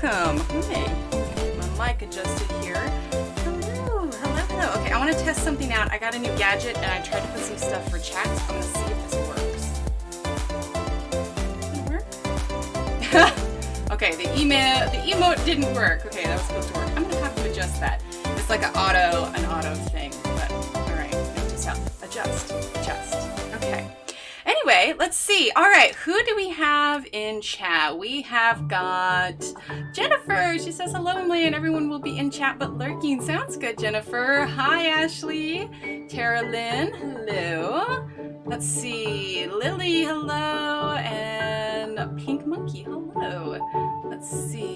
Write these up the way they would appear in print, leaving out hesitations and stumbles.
welcome. Hi. My mic adjusted here. Hello, hello, hello. Okay, I want to test something out. I got a new gadget and I tried to put some stuff for chat, so I'm going to see if this works. Okay, the emote didn't work. Okay, that was supposed to work. I'm going to have to adjust that. It's like an auto thing, but all right, just adjust. Okay. Anyway, let's see. All right, who do we have in chat? We have got Jennifer. She says, hello, Emily, and everyone will be in chat but lurking. Sounds good, Jennifer. Hi, Ashley. Tara Lynn, hello. Let's see. Lily, hello. And Pink Monkey, hello. Let's see.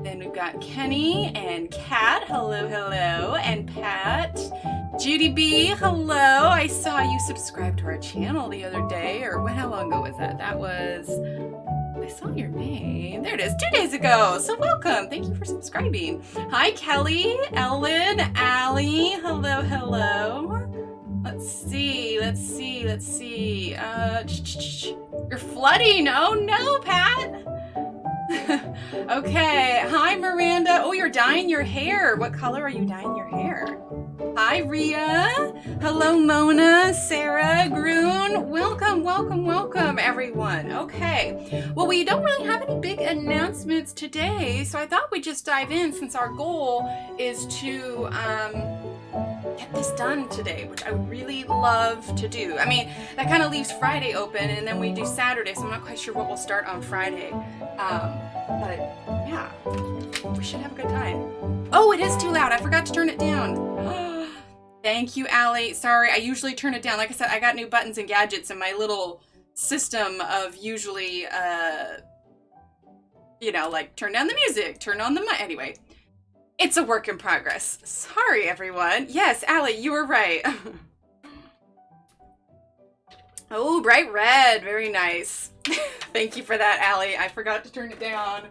Then we've got Kenny and Kat, hello. And Pat. Judy B, hello. I saw you subscribed to our channel the other day, or how long ago was that? That was, I saw your name. There it is, 2 days ago. So welcome. Thank you for subscribing. Hi, Kelly, Ellen, Allie, hello. Let's see. You're flooding. Oh no, Pat. Okay. Hi, Miranda. Oh, you're dyeing your hair. What color are you dyeing your hair? Hi, Ria. Hello, Mona, Sarah, Groon. Welcome, everyone. Okay. Well, we don't really have any big announcements today, so I thought we'd just dive in since our goal is to get this done today, which I would really love to do. I mean, that kind of leaves Friday open, and then we do Saturday, so I'm not quite sure what we'll start on Friday. But yeah, we should have a good time. Oh, it is too loud. I forgot to turn it down. Thank you, Allie. Sorry, I usually turn it down. Like I said, I got new buttons and gadgets in my little system of usually, like turn down the music, turn on the mic. Anyway, it's a work in progress. Sorry, everyone. Yes, Allie, you were right. Oh, bright red. Very nice. Thank you for that, Allie. I forgot to turn it down.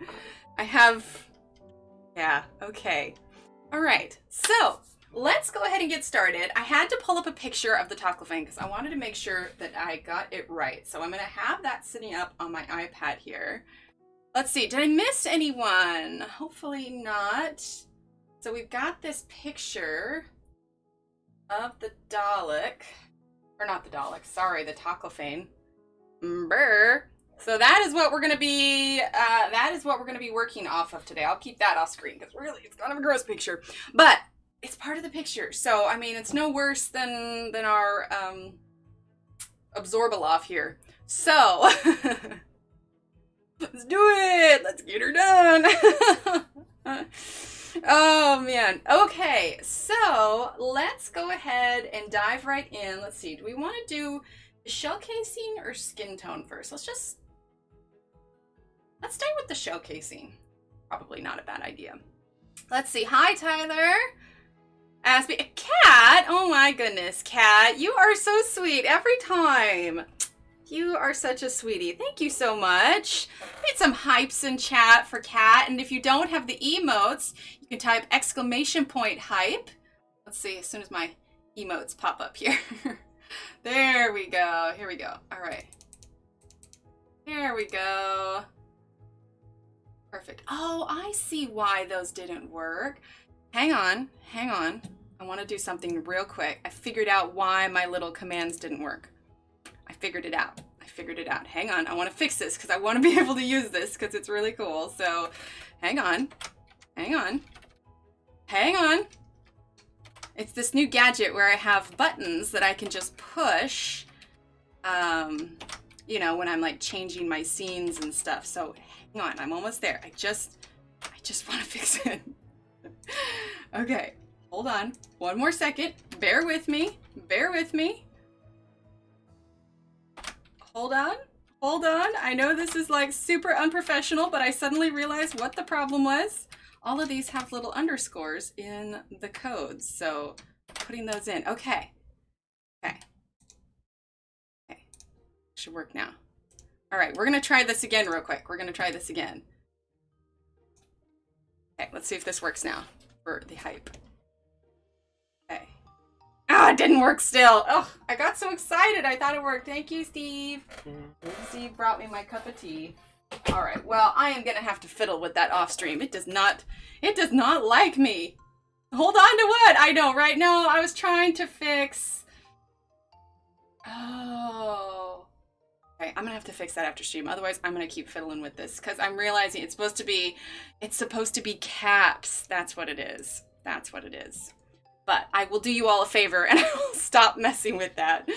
Yeah, okay. All right, so let's go ahead and get started. I had to pull up a picture of the Toclafane because I wanted to make sure that I got it right. So I'm going to have that sitting up on my iPad here. Let's see, did I miss anyone? Hopefully not. So we've got this picture of the Dalek, or not the Dalek, sorry, the Toclafane. Brr. So that is what we're going to be working off of today. I'll keep that off screen because really it's kind of a gross picture, but it's part of the picture. So, I mean, it's no worse than our Absorbaloff here. So, let's do it. Let's get her done. Oh, man. Okay, so let's go ahead and dive right in. Let's see. Do we want to do shell casing or skin tone first? Let's stay with the shell casing. Probably not a bad idea. Let's see. Hi, Tyler. Kat. Oh my goodness, Kat. You are so sweet every time. You are such a sweetie. Thank you so much. Need some hypes in chat for Kat. And if you don't have the emotes, you can type !hype. Let's see, as soon as my emotes pop up here. There we go. Here we go. All right. Here we go. Perfect. Oh, I see why those didn't work. Hang on. I want to do something real quick. I figured out why my little commands didn't work. I figured it out. Hang on. I want to fix this because I want to be able to use this because it's really cool. So hang on. It's this new gadget where I have buttons that I can just push, when I'm like changing my scenes and stuff. So hang on. I'm almost there. I just want to fix it. Okay. Hold on. One more second. Bear with me. Hold on. I know this is like super unprofessional, but I suddenly realized what the problem was. All of these have little underscores in the codes, so putting those in. Okay. Should work now. All right, we're going to try this again real quick. Okay, let's see if this works now for the hype. Okay. It didn't work still. Oh, I got so excited. I thought it worked. Thank you, Steve. Steve brought me my cup of tea. All right, well, I am gonna have to fiddle with that off stream. It does not like me. Hold on to what? I know, right? No, I was trying to fix. Oh. Okay, I'm gonna have to fix that after stream. Otherwise, I'm gonna keep fiddling with this because I'm realizing it's supposed to be caps. That's what it is. That's what it is. But I will do you all a favor and I will stop messing with that.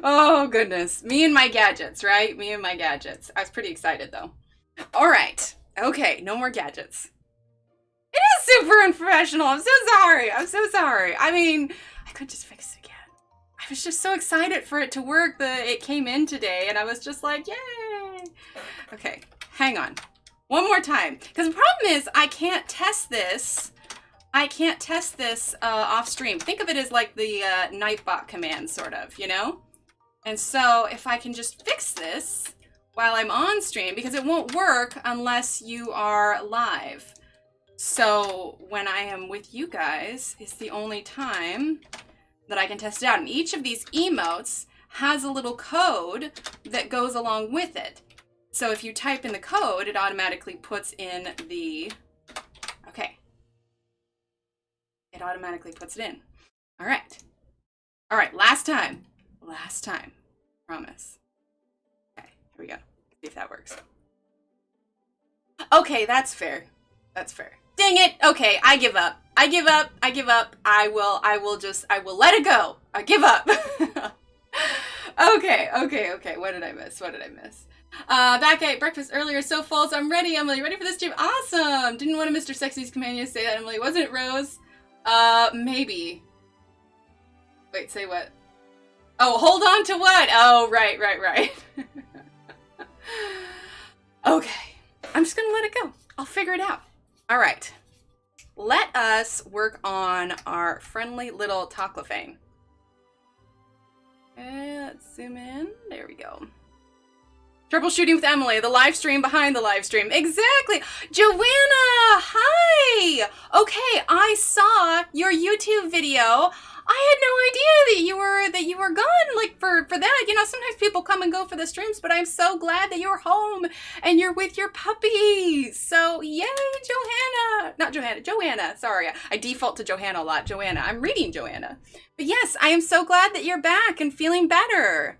Oh, goodness. Me and my gadgets, right? Me and my gadgets. I was pretty excited, though. All right. Okay, no more gadgets. It is super unprofessional. I'm so sorry. I'm so sorry. I mean, I could just fix it again. I was just so excited for it to work that it came in today, and I was just like, yay. Okay, hang on. One more time. Because the problem is I can't test this. Off stream. Think of it as like the Nightbot command, sort of, you know? And so if I can just fix this while I'm on stream, because it won't work unless you are live. So when I am with you guys is the only time that I can test it out. And each of these emotes has a little code that goes along with it. So if you type in the code, it automatically puts in the, okay. It automatically puts it in. All right. All right, last time. Last time. Promise. Okay, here we go. See if that works. Okay, that's fair. That's fair. Dang it. Okay, I give up. I give up. I give up. I will let it go. I give up. Okay. What did I miss? Back at breakfast earlier, so full, so I'm ready, Emily. Ready for this stream? Awesome. Didn't want Mr. Sexy's companion to say that, Emily. Wasn't it, Rose? Maybe. Wait, say what? Oh, hold on to what? Oh, right. Okay. I'm just gonna let it go. I'll figure it out. All right. Let us work on our friendly little toclophane. Let's zoom in. There we go. Troubleshooting with Emily, the live stream behind the live stream. Exactly. Joanna, hi. Okay, I saw your YouTube video. I had no idea that you were gone, like for that. You know, sometimes people come and go for the streams, but I'm so glad that you're home and you're with your puppies. So yay, Johanna. Not Johanna, Joanna. Sorry, I default to Johanna a lot. Joanna, I'm reading Joanna. But yes, I am so glad that you're back and feeling better.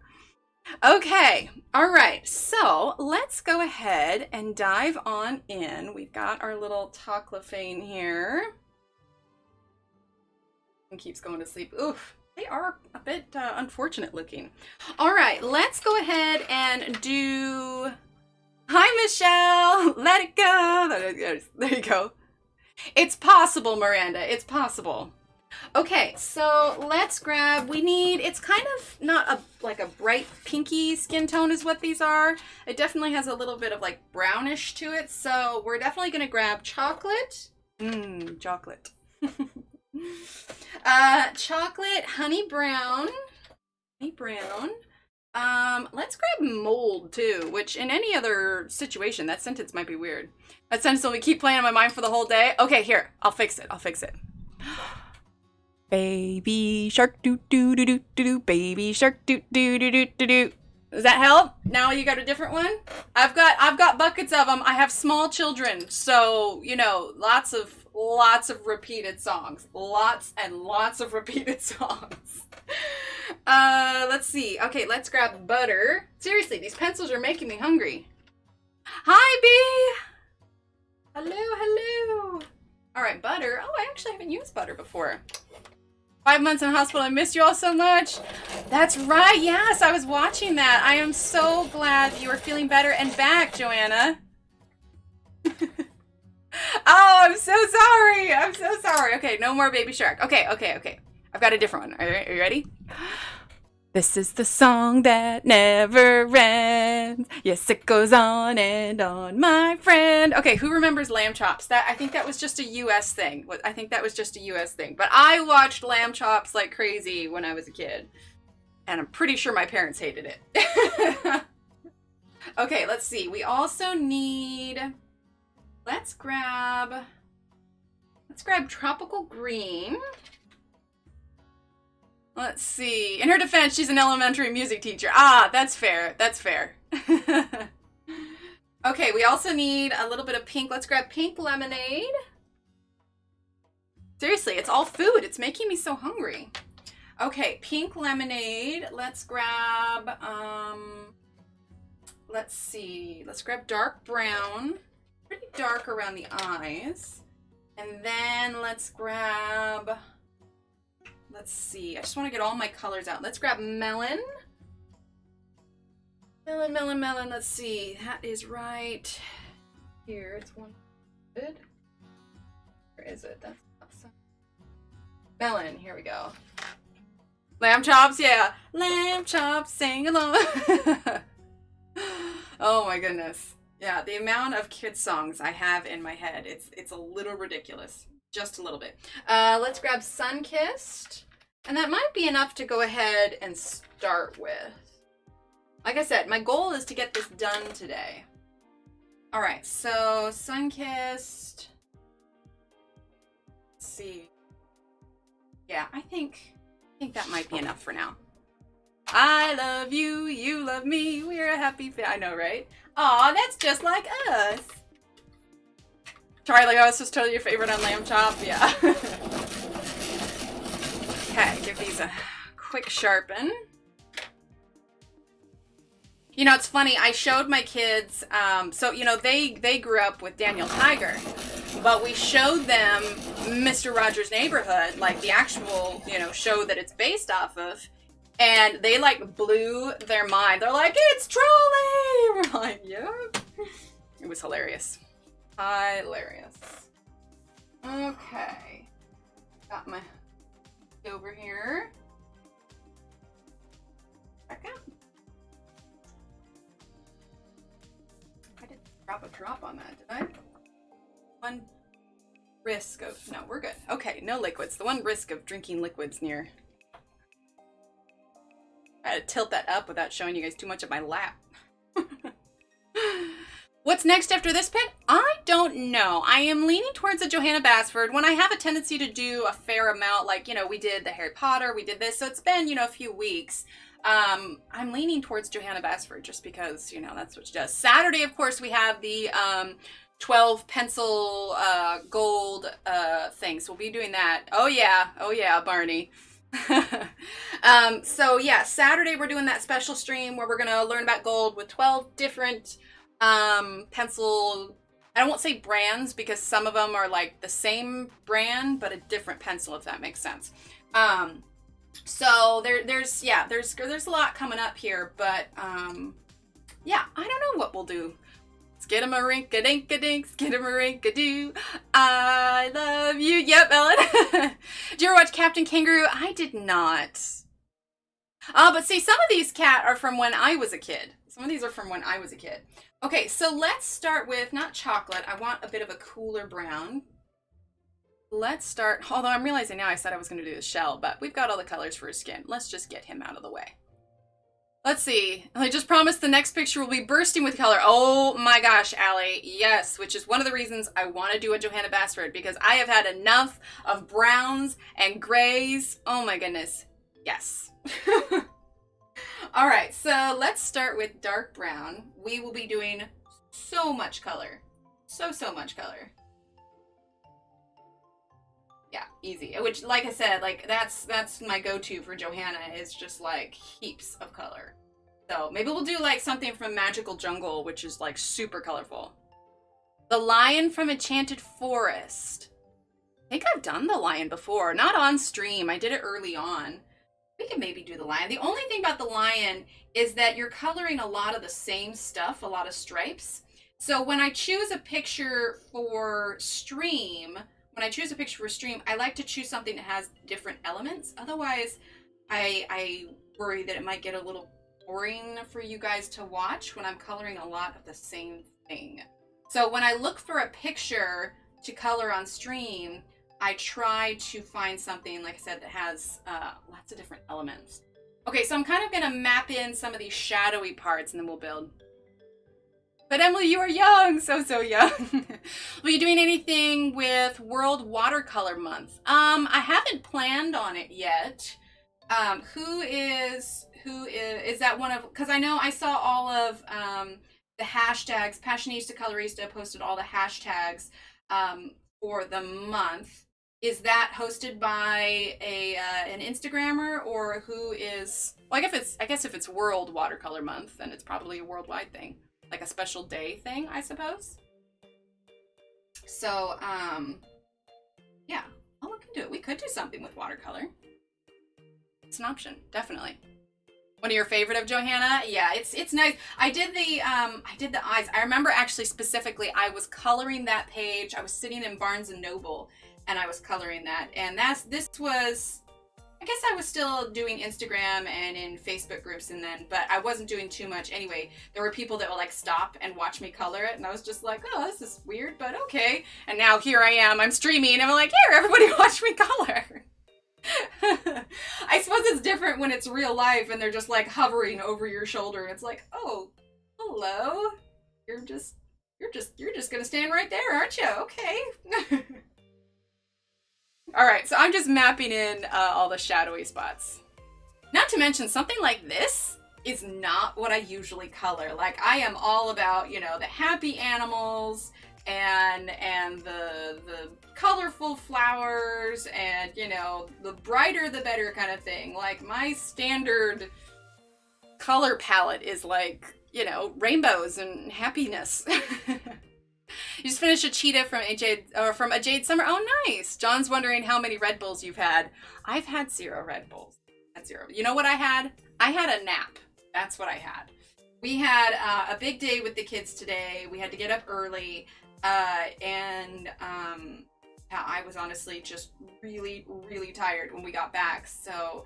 Okay, all right, so let's go ahead and dive on in. We've got our little toclophane here. And keeps going to sleep. Oof, they are a bit unfortunate looking. All right, let's go ahead and do... Hi, Michelle! Let it go! There you go. It's possible, Miranda, it's possible. Okay, so let's grab, we need, it's kind of not like a bright pinky skin tone is what these are. It definitely has a little bit of like brownish to it, so we're definitely going to grab chocolate. Chocolate. Chocolate, honey brown. Let's grab mold too, which in any other situation, that sentence might be weird. That sentence will keep playing in my mind for the whole day. Okay, here, I'll fix it. Baby shark doo doo doo doo doo doo. Baby shark doo doo doo doo doo doo. Does that help? Now you got a different one? I've got buckets of them. I have small children, so you know, lots of repeated songs. Lots and lots of repeated songs. Let's see. Okay, let's grab butter. Seriously, these pencils are making me hungry. Hi, Bee. Hello. All right, butter. Oh, I actually haven't used butter before. 5 months in the hospital. I missed you all so much. That's right. Yes, I was watching that. I am so glad you are feeling better and back, Joanna. Oh, I'm so sorry. Okay, no more baby shark. Okay. I've got a different one. Are you ready? This is the song that never ends. Yes, it goes on and on, my friend. Okay, who remembers lamb chops? I think that was just a US thing. But I watched lamb chops like crazy when I was a kid. And I'm pretty sure my parents hated it. Okay, let's see. We also need... Let's grab tropical green. Let's see. In her defense, she's an elementary music teacher. Ah, that's fair. Okay, we also need a little bit of pink. Let's grab pink lemonade. Seriously, it's all food. It's making me so hungry. Okay, pink lemonade. Let's grab, let's see. Let's grab dark brown. Pretty dark around the eyes. And then let's grab, let's see. I just want to get all my colors out. Let's grab melon. Melon, melon, melon. Let's see. That is right here. It's 100. Where is it? That's awesome. Melon. Here we go. Lamb chops, yeah. Lamb chops, sing along. Oh my goodness. Yeah, the amount of kids songs I have in my head, it's a little ridiculous. Just a little bit. Let's grab Sun-Kissed. And that might be enough to go ahead and start with. Like I said, my goal is to get this done today. All right, so Sun-Kissed. Let's see. Yeah, I think that might be enough for now. I love you, you love me, we're a happy family. I know, right? Aw, that's just like us. Charlie, this was totally your favorite on lamb chop. Yeah. Okay, give these a quick sharpen. You know, it's funny, I showed my kids, so, you know, they grew up with Daniel Tiger, but we showed them Mr. Rogers' Neighborhood, like the actual, you know, show that it's based off of, and they, like, blew their mind. They're like, it's Trolley! We're like, yeah. It was hilarious. Hilarious. Okay. Got my over here. Back up. I didn't drop a drop on that, did I? One risk of, no, we're good. Okay, no liquids. The one risk of drinking liquids near. I had to tilt that up without showing you guys too much of my lap. What's next after this pick? I don't know. I am leaning towards a Johanna Basford. When I have a tendency to do a fair amount, like, you know, we did the Harry Potter, we did this, so it's been, you know, a few weeks. I'm leaning towards Johanna Basford just because, you know, that's what she does. Saturday, of course, we have the 12 pencil gold things. We'll be doing that. Oh yeah, Barney. So yeah, Saturday we're doing that special stream where we're gonna learn about gold with 12 different pencil, I won't say brands because some of them are like the same brand but a different pencil, if that makes sense. So there's a lot coming up here, but yeah, I don't know what we'll do. Skidamarinka-dinka-dink, skidamarinka-doo. I love you. Yep, Ellen. Did you ever watch Captain Kangaroo? I did not. But see, some of these cat are from when I was a kid. Some of these are from when I was a kid. Okay, so let's start with, not chocolate. I want a bit of a cooler brown. Let's start, although I'm realizing now I said I was going to do the shell, but we've got all the colors for his skin. Let's just get him out of the way. Let's see. I just promised the next picture will be bursting with color. Oh my gosh, Allie. Yes, which is one of the reasons I want to do a Johanna Basford, because I have had enough of browns and grays. Oh my goodness. Yes. All right, so let's start with dark brown. We will be doing so much color. So much color. Yeah, easy. Which, like I said, like that's my go-to for Johanna, is just like heaps of color. So maybe we'll do like something from Magical Jungle, which is like super colorful. The lion from Enchanted Forest. I think I've done the lion before, not on stream. I did it early on. We can maybe do the lion. The only thing about the lion is that you're coloring a lot of the same stuff, a lot of stripes. So when I choose a picture for stream, I like to choose something that has different elements. Otherwise, I worry that it might get a little boring for you guys to watch when I'm coloring a lot of the same thing. So when I look for a picture to color on stream, I try to find something, like I said, that has lots of different elements. Okay, so I'm kind of going to map in some of these shadowy parts and then we'll build. But Emily, you are young, so young. Were you doing anything with World Watercolor Month? I haven't planned on it yet. Who is that one of, because I know I saw all of the hashtags. Passionista Colorista posted all the hashtags for the month. Is that hosted by an Instagrammer, or who is? Well, I guess if it's World Watercolor Month, then it's probably a worldwide thing, like a special day thing, I suppose. So, yeah, I'll look into it. We could do something with watercolor. It's an option, definitely. One of your favorite of Johanna? Yeah, it's nice. I did the eyes. I remember actually specifically I was coloring that page. I was sitting in Barnes and Noble and I was coloring that. And this was, I guess I was still doing Instagram and in Facebook groups but I wasn't doing too much anyway. There were people that would like stop and watch me color it, and I was just like, oh, this is weird, but okay. And now here I am, I'm streaming, and I'm like, here, everybody watch me color. I suppose it's different when it's real life and they're just like hovering over your shoulder. It's like, oh, hello. You're just gonna stand right there, aren't you? Okay. All right, so I'm just mapping in all the shadowy spots. Not to mention, something like this is not what I usually color. Like, I am all about, you know, the happy animals and the colorful flowers and, you know, the brighter the better kind of thing. Like, my standard color palette is like, you know, rainbows and happiness. You just finished a cheetah from a Jade Summer. Oh, nice. John's wondering how many Red Bulls you've had. I've had 0 Red Bulls. At 0. You know what I had? I had a nap. That's what I had. We had a big day with the kids today. We had to get up early, and I was honestly just really, really tired when we got back. So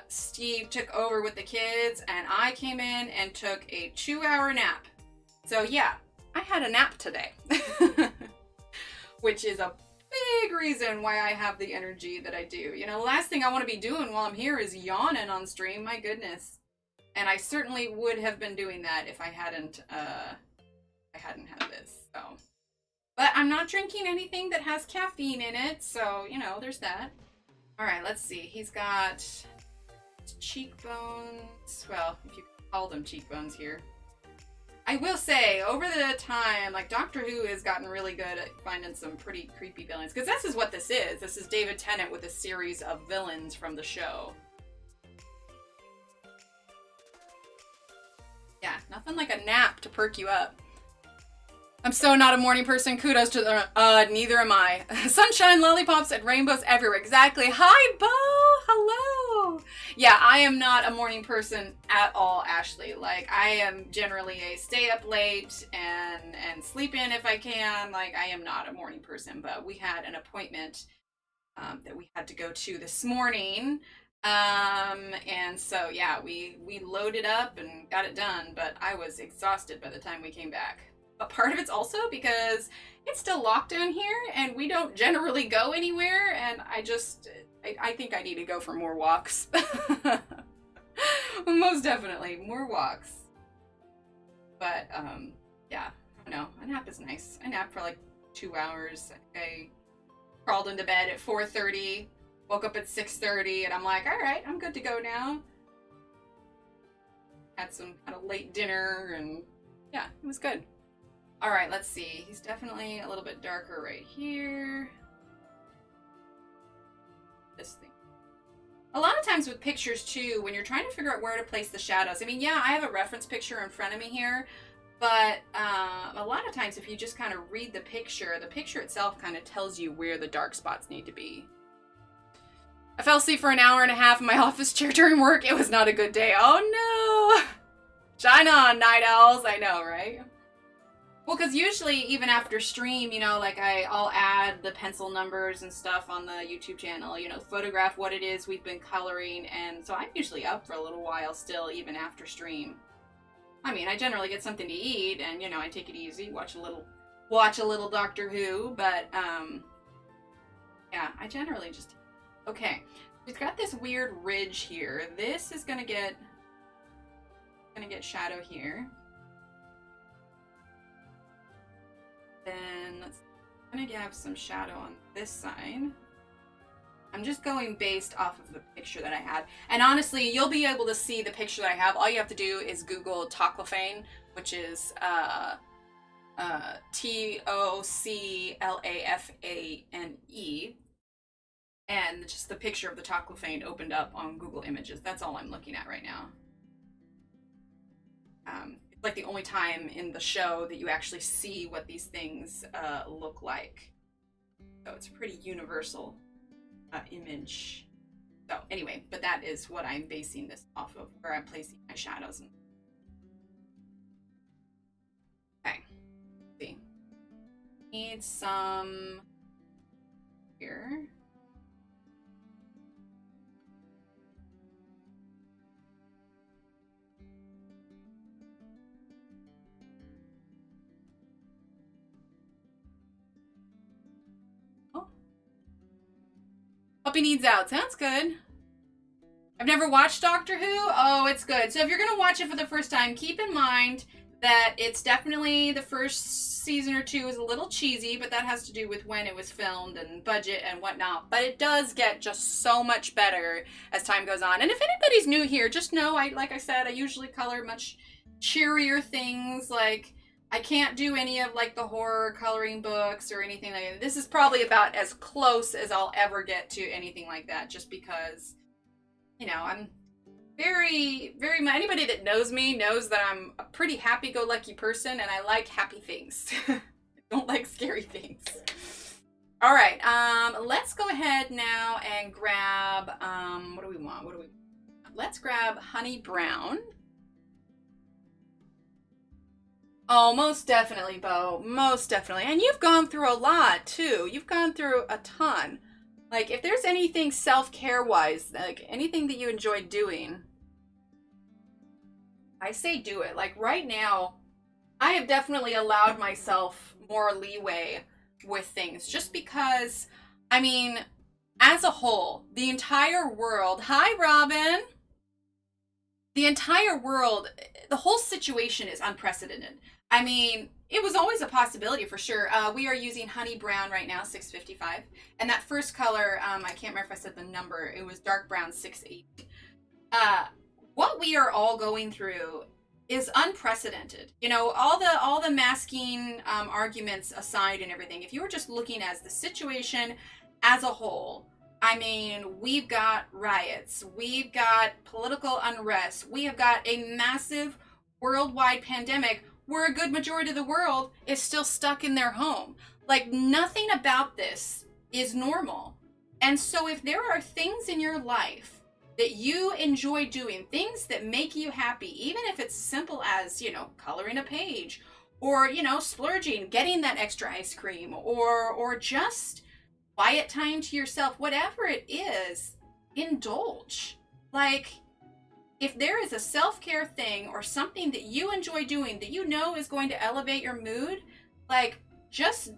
Steve took over with the kids, and I came in and took a 2-hour nap. So yeah. I had a nap today, which is a big reason why I have the energy that I do. You know, the last thing I want to be doing while I'm here is yawning on stream, my goodness. And I certainly would have been doing that if I hadn't had this, so. But I'm not drinking anything that has caffeine in it, so, you know, there's that. All right, let's see. He's got cheekbones. Well, if you can call them cheekbones here. I will say, over the time, like, Doctor Who has gotten really good at finding some pretty creepy villains. Because this is what this is. This is David Tennant with a series of villains from the show. Yeah, nothing like a nap to perk you up. I'm so not a morning person. Kudos to the, neither am I. Sunshine, lollipops, and rainbows everywhere. Exactly. Hi, Bo! Hello! Yeah, I am not a morning person at all, Ashley. Like, I am generally a stay up late and sleep in if I can. Like, I am not a morning person, but we had an appointment that we had to go to this morning. And so, yeah, we loaded up and got it done, but I was exhausted by the time we came back. But part of it's also because it's still lockdown here and we don't generally go anywhere, and I think I need to go for more walks. Most definitely, more walks. But, yeah, I don't know, a nap is nice. I napped for like 2 hours. I crawled into bed at 4:30, woke up at 6:30, and I'm like, all right, I'm good to go now. Had some kind of late dinner, and yeah, it was good. All right, let's see. He's definitely a little bit darker right here. This thing. A lot of times with pictures too, when you're trying to figure out where to place the shadows, I mean, yeah, I have a reference picture in front of me here, but a lot of times if you just kind of read the picture itself kind of tells you where the dark spots need to be. I fell asleep for an hour and a half in my office chair during work. It was not a good day. Oh no! Shine on, night owls. I know, right? Well, because usually, even after stream, you know, like I'll add the pencil numbers and stuff on the YouTube channel, you know, photograph what it is we've been coloring, and so I'm usually up for a little while still, even after stream. I mean, I generally get something to eat, and, you know, I take it easy, watch a little Doctor Who, but, yeah, I generally just... Okay, we've got this weird ridge here. This is gonna get shadow here. Then I'm gonna have some shadow on this side. I'm just going based off of the picture that I had. And honestly, you'll be able to see the picture that I have. All you have to do is Google Toclophane which is Toclafane, and just the picture of the Toclafane opened up on Google Images. That's all I'm looking at right now. It's like the only time in the show that you actually see what these things look like. So it's a pretty universal image. So anyway, but that is what I'm basing this off of, where I'm placing my shadows. Okay, let's see. Need some here. Puppy needs out. Sounds good. I've never watched Doctor Who. Oh, it's good. So if you're going to watch it for the first time, keep in mind that it's definitely the first season or two is a little cheesy, but that has to do with when it was filmed and budget and whatnot. But it does get just so much better as time goes on. And if anybody's new here, just know, like I said, I usually color much cheerier things. Like, I can't do any of like the horror coloring books or anything like that. This is probably about as close as I'll ever get to anything like that, just because, you know, I'm very, anybody that knows me knows that I'm a pretty happy-go-lucky person, and I like happy things. I don't like scary things. All right, let's go ahead now and grab, what do we want? Let's grab Honey Brown. Oh, most definitely, Bo. Most definitely. And you've gone through a lot, too. You've gone through a ton. Like, if there's anything self-care-wise, like, anything that you enjoy doing, I say do it. Like, right now, I have definitely allowed myself more leeway with things. Just because, I mean, as a whole, the entire world... Hi, Robin! The entire world, the whole situation is unprecedented. I mean, it was always a possibility for sure. We are using Honey Brown right now, 655. And that first color, I can't remember if I said the number, it was Dark Brown, 680. What we are all going through is unprecedented. You know, all the masking arguments aside and everything, if you were just looking as the situation as a whole, I mean, we've got riots, we've got political unrest, we have got a massive worldwide pandemic where a good majority of the world is still stuck in their home. Like, nothing about this is normal. And so if there are things in your life that you enjoy doing, things that make you happy, even if it's simple as, you know, coloring a page, or, you know, splurging, getting that extra ice cream, or just quiet time to yourself, whatever it is, indulge. Like, if there is a self-care thing or something that you enjoy doing that you know is going to elevate your mood, like, just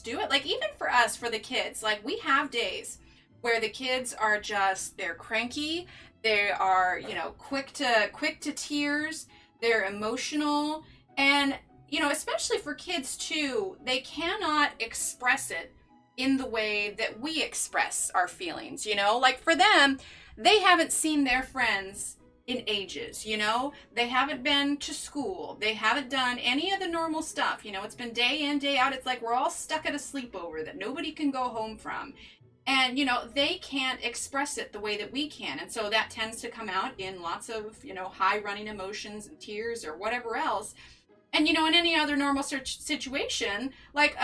do it. Like, even for us, for the kids, like, we have days where the kids are just, they're cranky, they are, you know, quick to tears, they're emotional, and, you know, especially for kids too, they cannot express it in the way that we express our feelings, you know? Like, for them, they haven't seen their friends in ages, you know? They haven't been to school. They haven't done any of the normal stuff, you know? It's been day in, day out. It's like we're all stuck at a sleepover that nobody can go home from. And, you know, they can't express it the way that we can. And so that tends to come out in lots of, you know, high running emotions and tears or whatever else. And, you know, in any other normal situation, like,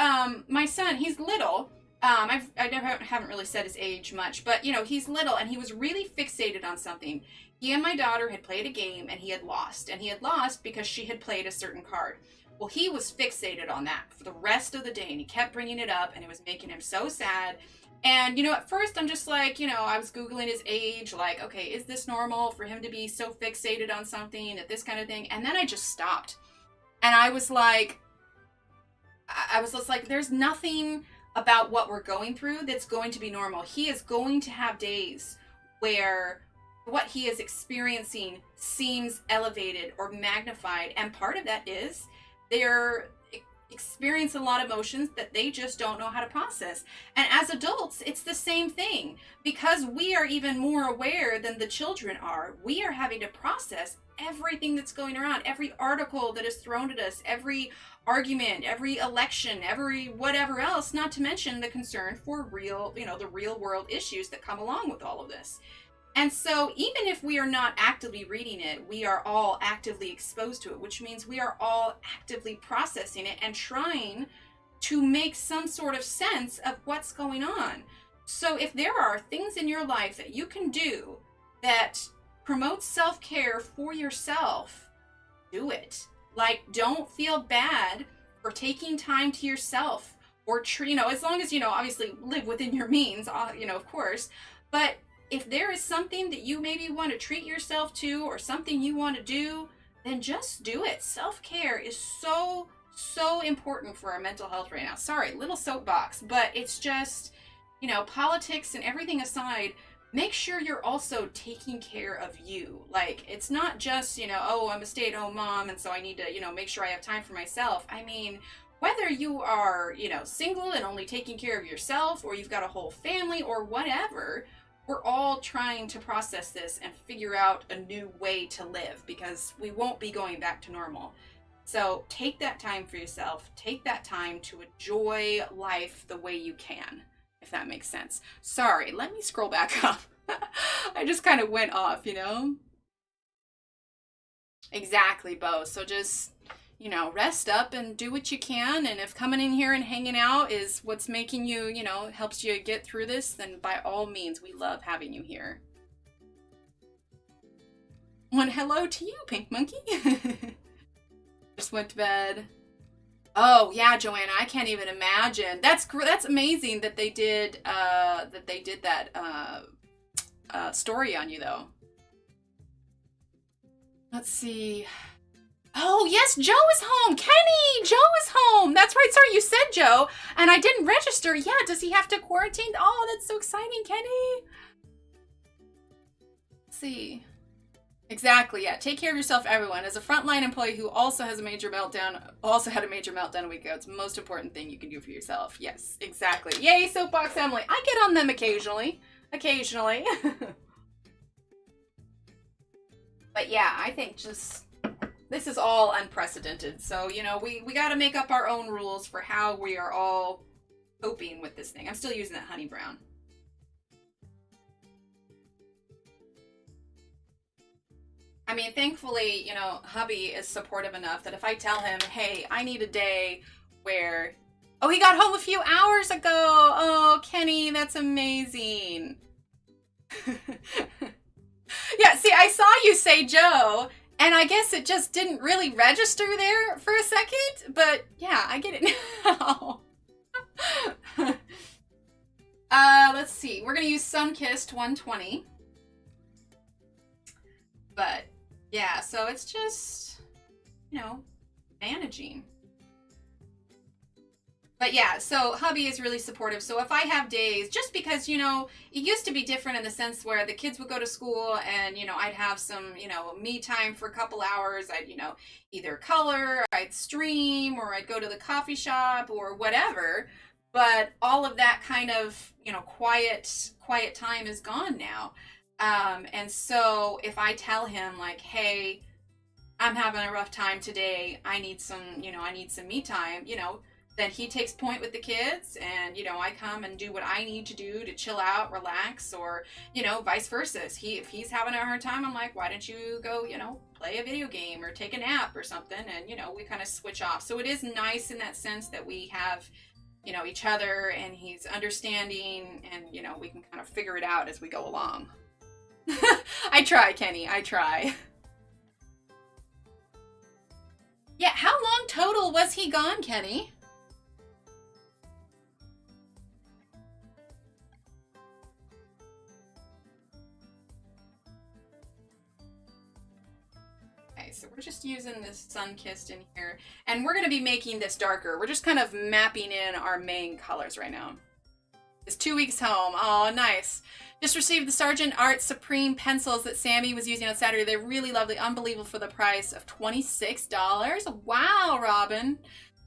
my son, he's little. I haven't really said his age much, but, you know, he's little and he was really fixated on something. He and my daughter had played a game and he had lost. And he had lost because she had played a certain card. Well, he was fixated on that for the rest of the day and he kept bringing it up and it was making him so sad. And, you know, at first I'm just like, you know, I was Googling his age, like, okay, is this normal for him to be so fixated on something, at this kind of thing? And then I just stopped. And I was just like, there's nothing about what we're going through that's going to be normal. He is going to have days where what he is experiencing seems elevated or magnified. And part of that is they're experience a lot of emotions that they just don't know how to process. And as adults, it's the same thing. Because we are even more aware than the children are, we are having to process everything that's going around, every article that is thrown at us, every argument, every election, every whatever else, not to mention the concern for real, the real world issues that come along with all of this. And so even if we are not actively reading it, we are all actively exposed to it, which means we are all actively processing it and trying to make some sort of sense of what's going on. So if there are things in your life that you can do that promote self-care for yourself, do it. Like, don't feel bad for taking time to yourself, or as long as, obviously live within your means, of course. But if there is something that you maybe want to treat yourself to, or something you want to do, then just do it. Self-care is so important for our mental health right now. Sorry, little soapbox, but it's just, politics and everything aside, make sure you're also taking care of you. Like, it's not just, oh, I'm a stay-at-home mom, and so I need to, make sure I have time for myself. I mean, whether you are, single and only taking care of yourself, or you've got a whole family, or whatever, we're all trying to process this and figure out a new way to live, because we won't be going back to normal. So take that time for yourself. Take that time to enjoy life the way you can, if that makes sense. Sorry, let me scroll back up. I just kind of went off, Exactly, Bo. So just, rest up and do what you can. And if coming in here and hanging out is what's making you, helps you get through this, then by all means, we love having you here. One hello to you, Pink Monkey. Just went to bed. Oh yeah, Joanna, I can't even imagine. That's amazing that they did that story on you, though. Let's see. Oh yes, Joe is home. Kenny, Joe is home. That's right. Sorry, you said Joe, and I didn't register. Yeah, does he have to quarantine? Oh, that's so exciting, Kenny. Let's see. Exactly, yeah. Take care of yourself, everyone. As a frontline employee who also had a major meltdown a week ago, it's the most important thing you can do for yourself. Yes, exactly. Yay, Soapbox Emily. I get on them occasionally. But yeah, I think this is all unprecedented. So, we got to make up our own rules for how we are all coping with this thing. I'm still using that honey brown. I mean, thankfully, hubby is supportive enough that if I tell him, hey, I need a day where, oh, he got home a few hours ago. Oh, Kenny, that's amazing. Yeah, see, I saw you say Joe, and I guess it just didn't really register there for a second, but yeah, I get it now. Let's see. We're going to use Sunkissed 120. But yeah, so it's just, managing. But yeah, so hubby is really supportive. So if I have days, just because, it used to be different in the sense where the kids would go to school and, I'd have some, me time for a couple hours. I'd, either color, I'd stream, or I'd go to the coffee shop or whatever. But all of that kind of, quiet time is gone now. And so if I tell him like, hey, I'm having a rough time today, I need some me time, then he takes point with the kids, and, I come and do what I need to do to chill out, relax, or, vice versa. If he's having a hard time, I'm like, why don't you go, play a video game or take a nap or something, and, we kind of switch off. So it is nice in that sense that we have, each other, and he's understanding, and, we can kind of figure it out as we go along. I try, Kenny. I try. Yeah, how long total was he gone, Kenny? Okay, so we're just using this Sunkissed in here. And we're going to be making this darker. We're just kind of mapping in our main colors right now. It's 2 weeks home. Oh, nice. Just received the Sargent Art Supreme pencils that Sammy was using on Saturday. They're really lovely. Unbelievable for the price of $26. Wow, Robin.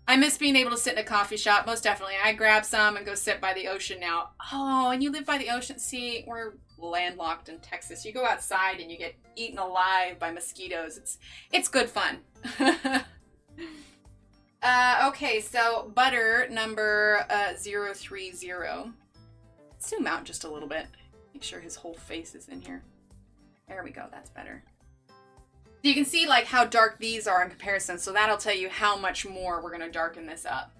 I miss being able to sit in a coffee shop, most definitely. I grab some and go sit by the ocean now. Oh, and you live by the ocean. See, we're landlocked in Texas. You go outside and you get eaten alive by mosquitoes. It's good fun. Okay, so butter number 030. Zoom out just a little bit. Make sure his whole face is in here. There we go, that's better. You can see like how dark these are in comparison, so that'll tell you how much more we're gonna darken this up.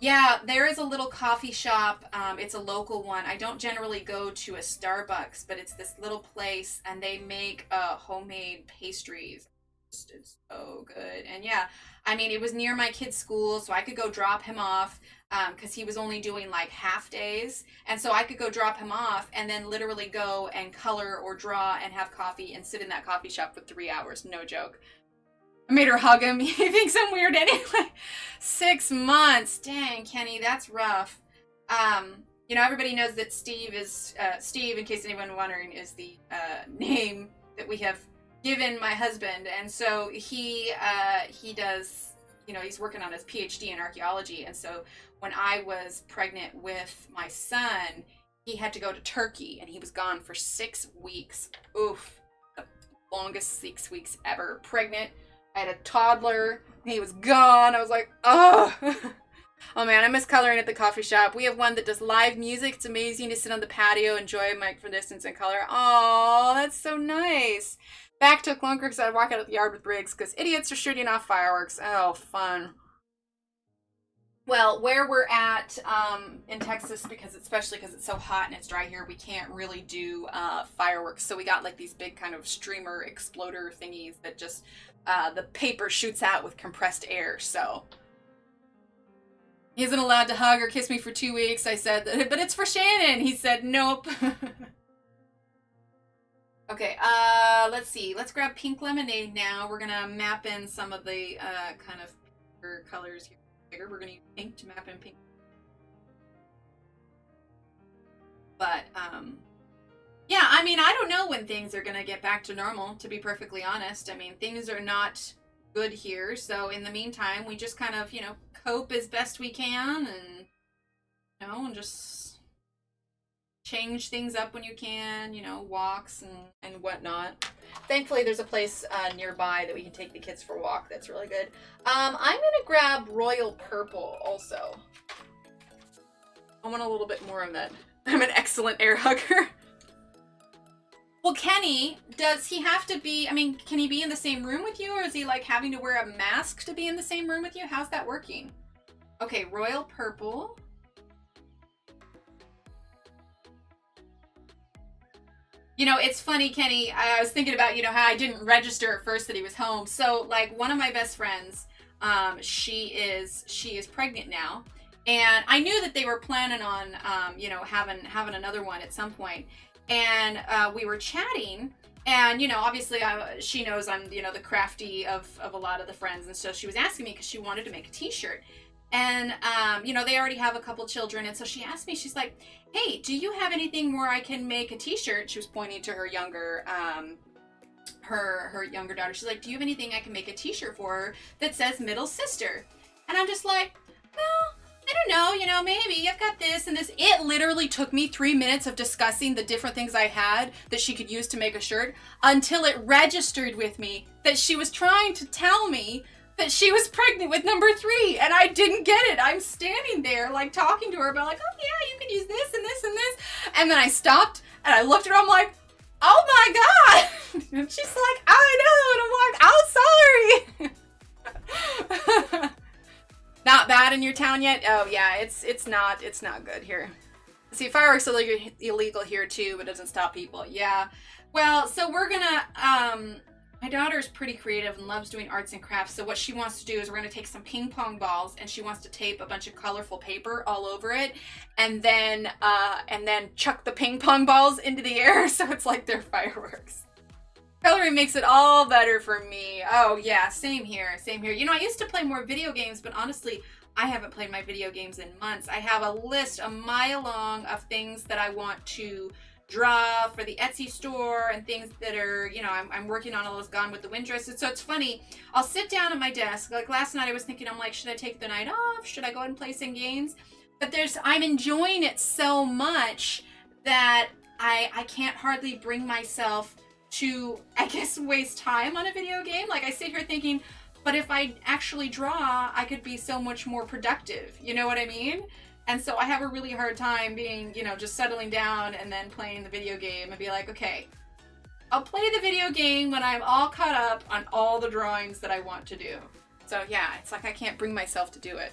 Yeah, there is a little coffee shop. It's a local one. I don't generally go to a Starbucks, but it's this little place and they make homemade pastries. It's so good. And yeah, I mean, it was near my kid's school, so I could go drop him off because he was only doing like half days. And so I could go drop him off and then literally go and color or draw and have coffee and sit in that coffee shop for 3 hours. No joke. I made her hug him. He thinks I'm weird anyway. 6 months. Dang, Kenny, that's rough. You know, everybody knows that Steve is, Steve, in case anyone wondering, is the name that we have given my husband. And so he does, you know, he's working on his PhD in archaeology. And so when I was pregnant with my son, he had to go to Turkey and he was gone for 6 weeks. Oof. The longest 6 weeks ever. Pregnant. I had a toddler. He was gone. I was like, oh. Oh man, I miss coloring at the coffee shop. We have one that does live music. It's amazing to sit on the patio, enjoy a mic from distance and color. Oh, that's so nice. Back to clunker because I'd walk out of the yard with Briggs because idiots are shooting off fireworks. Oh, fun. Well, where we're at in Texas, especially because it's so hot and it's dry here, we can't really do fireworks. So we got like these big kind of streamer exploder thingies that just the paper shoots out with compressed air. So he isn't allowed to hug or kiss me for 2 weeks. I said, but it's for Shannon. He said, nope. Okay, let's see. Let's grab pink lemonade now. We're gonna map in some of the kind of colors here. We're gonna use pink to map in pink. But yeah, I mean, I don't know when things are gonna get back to normal, to be perfectly honest. I mean, things are not good here, so in the meantime, we just kind of, you know, cope as best we can, and you know, and just change things up when you can, you know, walks and whatnot. Thankfully, there's a place nearby that we can take the kids for a walk that's really good. I'm gonna grab Royal Purple also. I want a little bit more of that. I'm an excellent air hugger. Well, Kenny, does he have to be, I mean, can he be in the same room with you, or is he like having to wear a mask to be in the same room with you? How's that working? Okay, Royal Purple. You know, it's funny, Kenny, I was thinking about, you know, how I didn't register at first that he was home. So, like, one of my best friends, she is pregnant now. And I knew that they were planning on, you know, having another one at some point. And we were chatting. And, you know, obviously she knows I'm, you know, the crafty of a lot of the friends. And so she was asking me because she wanted to make a t-shirt. And, you know, they already have a couple children. And so she asked me, she's like, hey, do you have anything where I can make a t-shirt? She was pointing to her younger, her younger daughter. She's like, do you have anything I can make a t-shirt for her that says middle sister? And I'm just like, well, I don't know, you know, maybe I've got this and this. It literally took me 3 minutes of discussing the different things I had that she could use to make a shirt until it registered with me that she was trying to tell me that she was pregnant with number 3, and I didn't get it. I'm standing there, like, talking to her about, like, oh, yeah, you can use this and this and this. And then I stopped, and I looked at her, I'm like, oh, my God. And she's like, I know. And I'm like, oh, sorry. Not bad in your town yet? Oh, yeah, it's not good here. See, fireworks are illegal here, too, but it doesn't stop people. Yeah. Well, so we're gonna, my daughter's pretty creative and loves doing arts and crafts, so what she wants to do is we're going to take some ping pong balls, and she wants to tape a bunch of colorful paper all over it, and then chuck the ping pong balls into the air, so it's like they're fireworks. Coloring makes it all better for me. Oh yeah, same here. You know, I used to play more video games, but honestly, I haven't played my video games in months. I have a list a mile long of things that I want to draw for the Etsy store and things that are, you know, I'm working on all those Gone with the Wind dresses. So it's funny, I'll sit down at my desk. Like last night I was thinking, I'm like, should I take the night off? Should I go and play some games? But I'm enjoying it so much that I can't hardly bring myself to, I guess, waste time on a video game. Like I sit here thinking, but if I actually draw, I could be so much more productive. You know what I mean? And so I have a really hard time being, you know, just settling down and then playing the video game and be like, okay, I'll play the video game when I'm all caught up on all the drawings that I want to do. So yeah, it's like I can't bring myself to do it.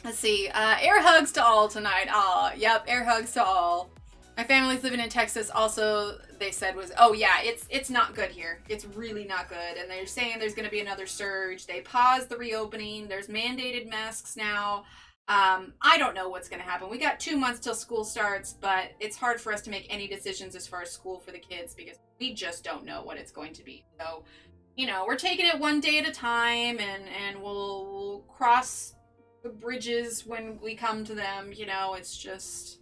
Let's see, air hugs to all tonight. Aw, yep, air hugs to all. My family's living in Texas also, they said was, oh yeah, it's not good here. It's really not good. And they're saying there's going to be another surge. They paused the reopening. There's mandated masks now. I don't know what's going to happen. We got 2 months till school starts, but it's hard for us to make any decisions as far as school for the kids because we just don't know what it's going to be. So, you know, we're taking it one day at a time and we'll cross the bridges when we come to them. You know, it's just...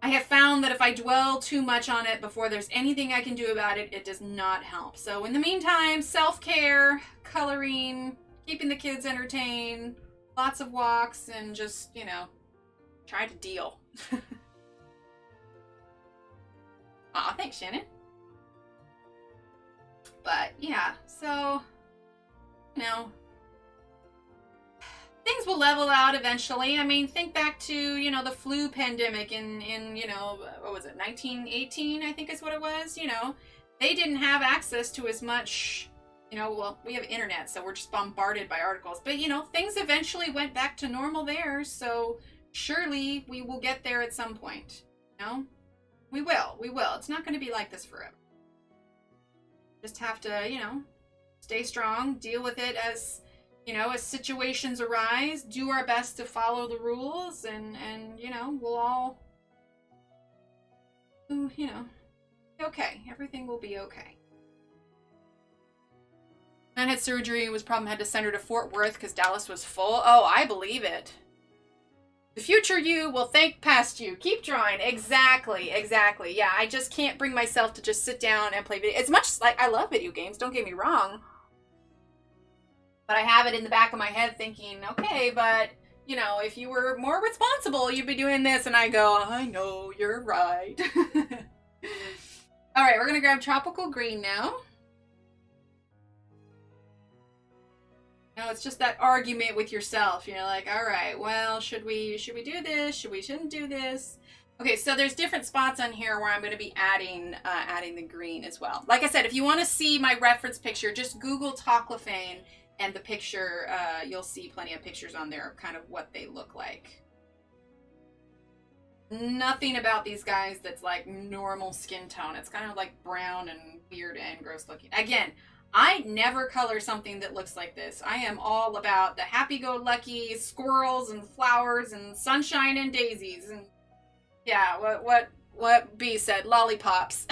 I have found that if I dwell too much on it before there's anything I can do about it, it does not help. So in the meantime, self-care, coloring, keeping the kids entertained, lots of walks, and just, you know, try to deal. Aw, thanks, Shannon. But yeah, so, you know, things will level out eventually. I mean, think back to, you know, the flu pandemic in you know, what was it, 1918, I think is what it was. You know, they didn't have access to as much, you know, well, we have internet, so we're just bombarded by articles. But, you know, things eventually went back to normal there, so surely we will get there at some point. You know? We will. It's not going to be like this forever. Just have to, you know, stay strong, deal with it as... you know, as situations arise, do our best to follow the rules, and you know, we'll all, you know, be okay. Everything will be okay. Man had surgery, was problem had to send her to Fort Worth because Dallas was full. Oh, I believe it. The future you will thank past you. Keep drawing. Exactly. Yeah, I just can't bring myself to just sit down and play video. As much as, like, I love video games, don't get me wrong. But I have it in the back of my head thinking, okay, but, you know, if you were more responsible, you'd be doing this. And I go, I know, you're right. All right, we're going to grab Tropical Green now. You know, it's just that argument with yourself. You're like, all right, well, should we do this? Shouldn't do this? Okay, so there's different spots on here where I'm going to be adding the green as well. Like I said, if you want to see my reference picture, just Google Toclafane. And the picture, you'll see plenty of pictures on there of kind of what they look like. Nothing about these guys that's like normal skin tone. It's kind of like brown and weird and gross looking. Again, I never color something that looks like this. I am all about the happy-go-lucky squirrels and flowers and sunshine and daisies. And yeah, what B said, lollipops.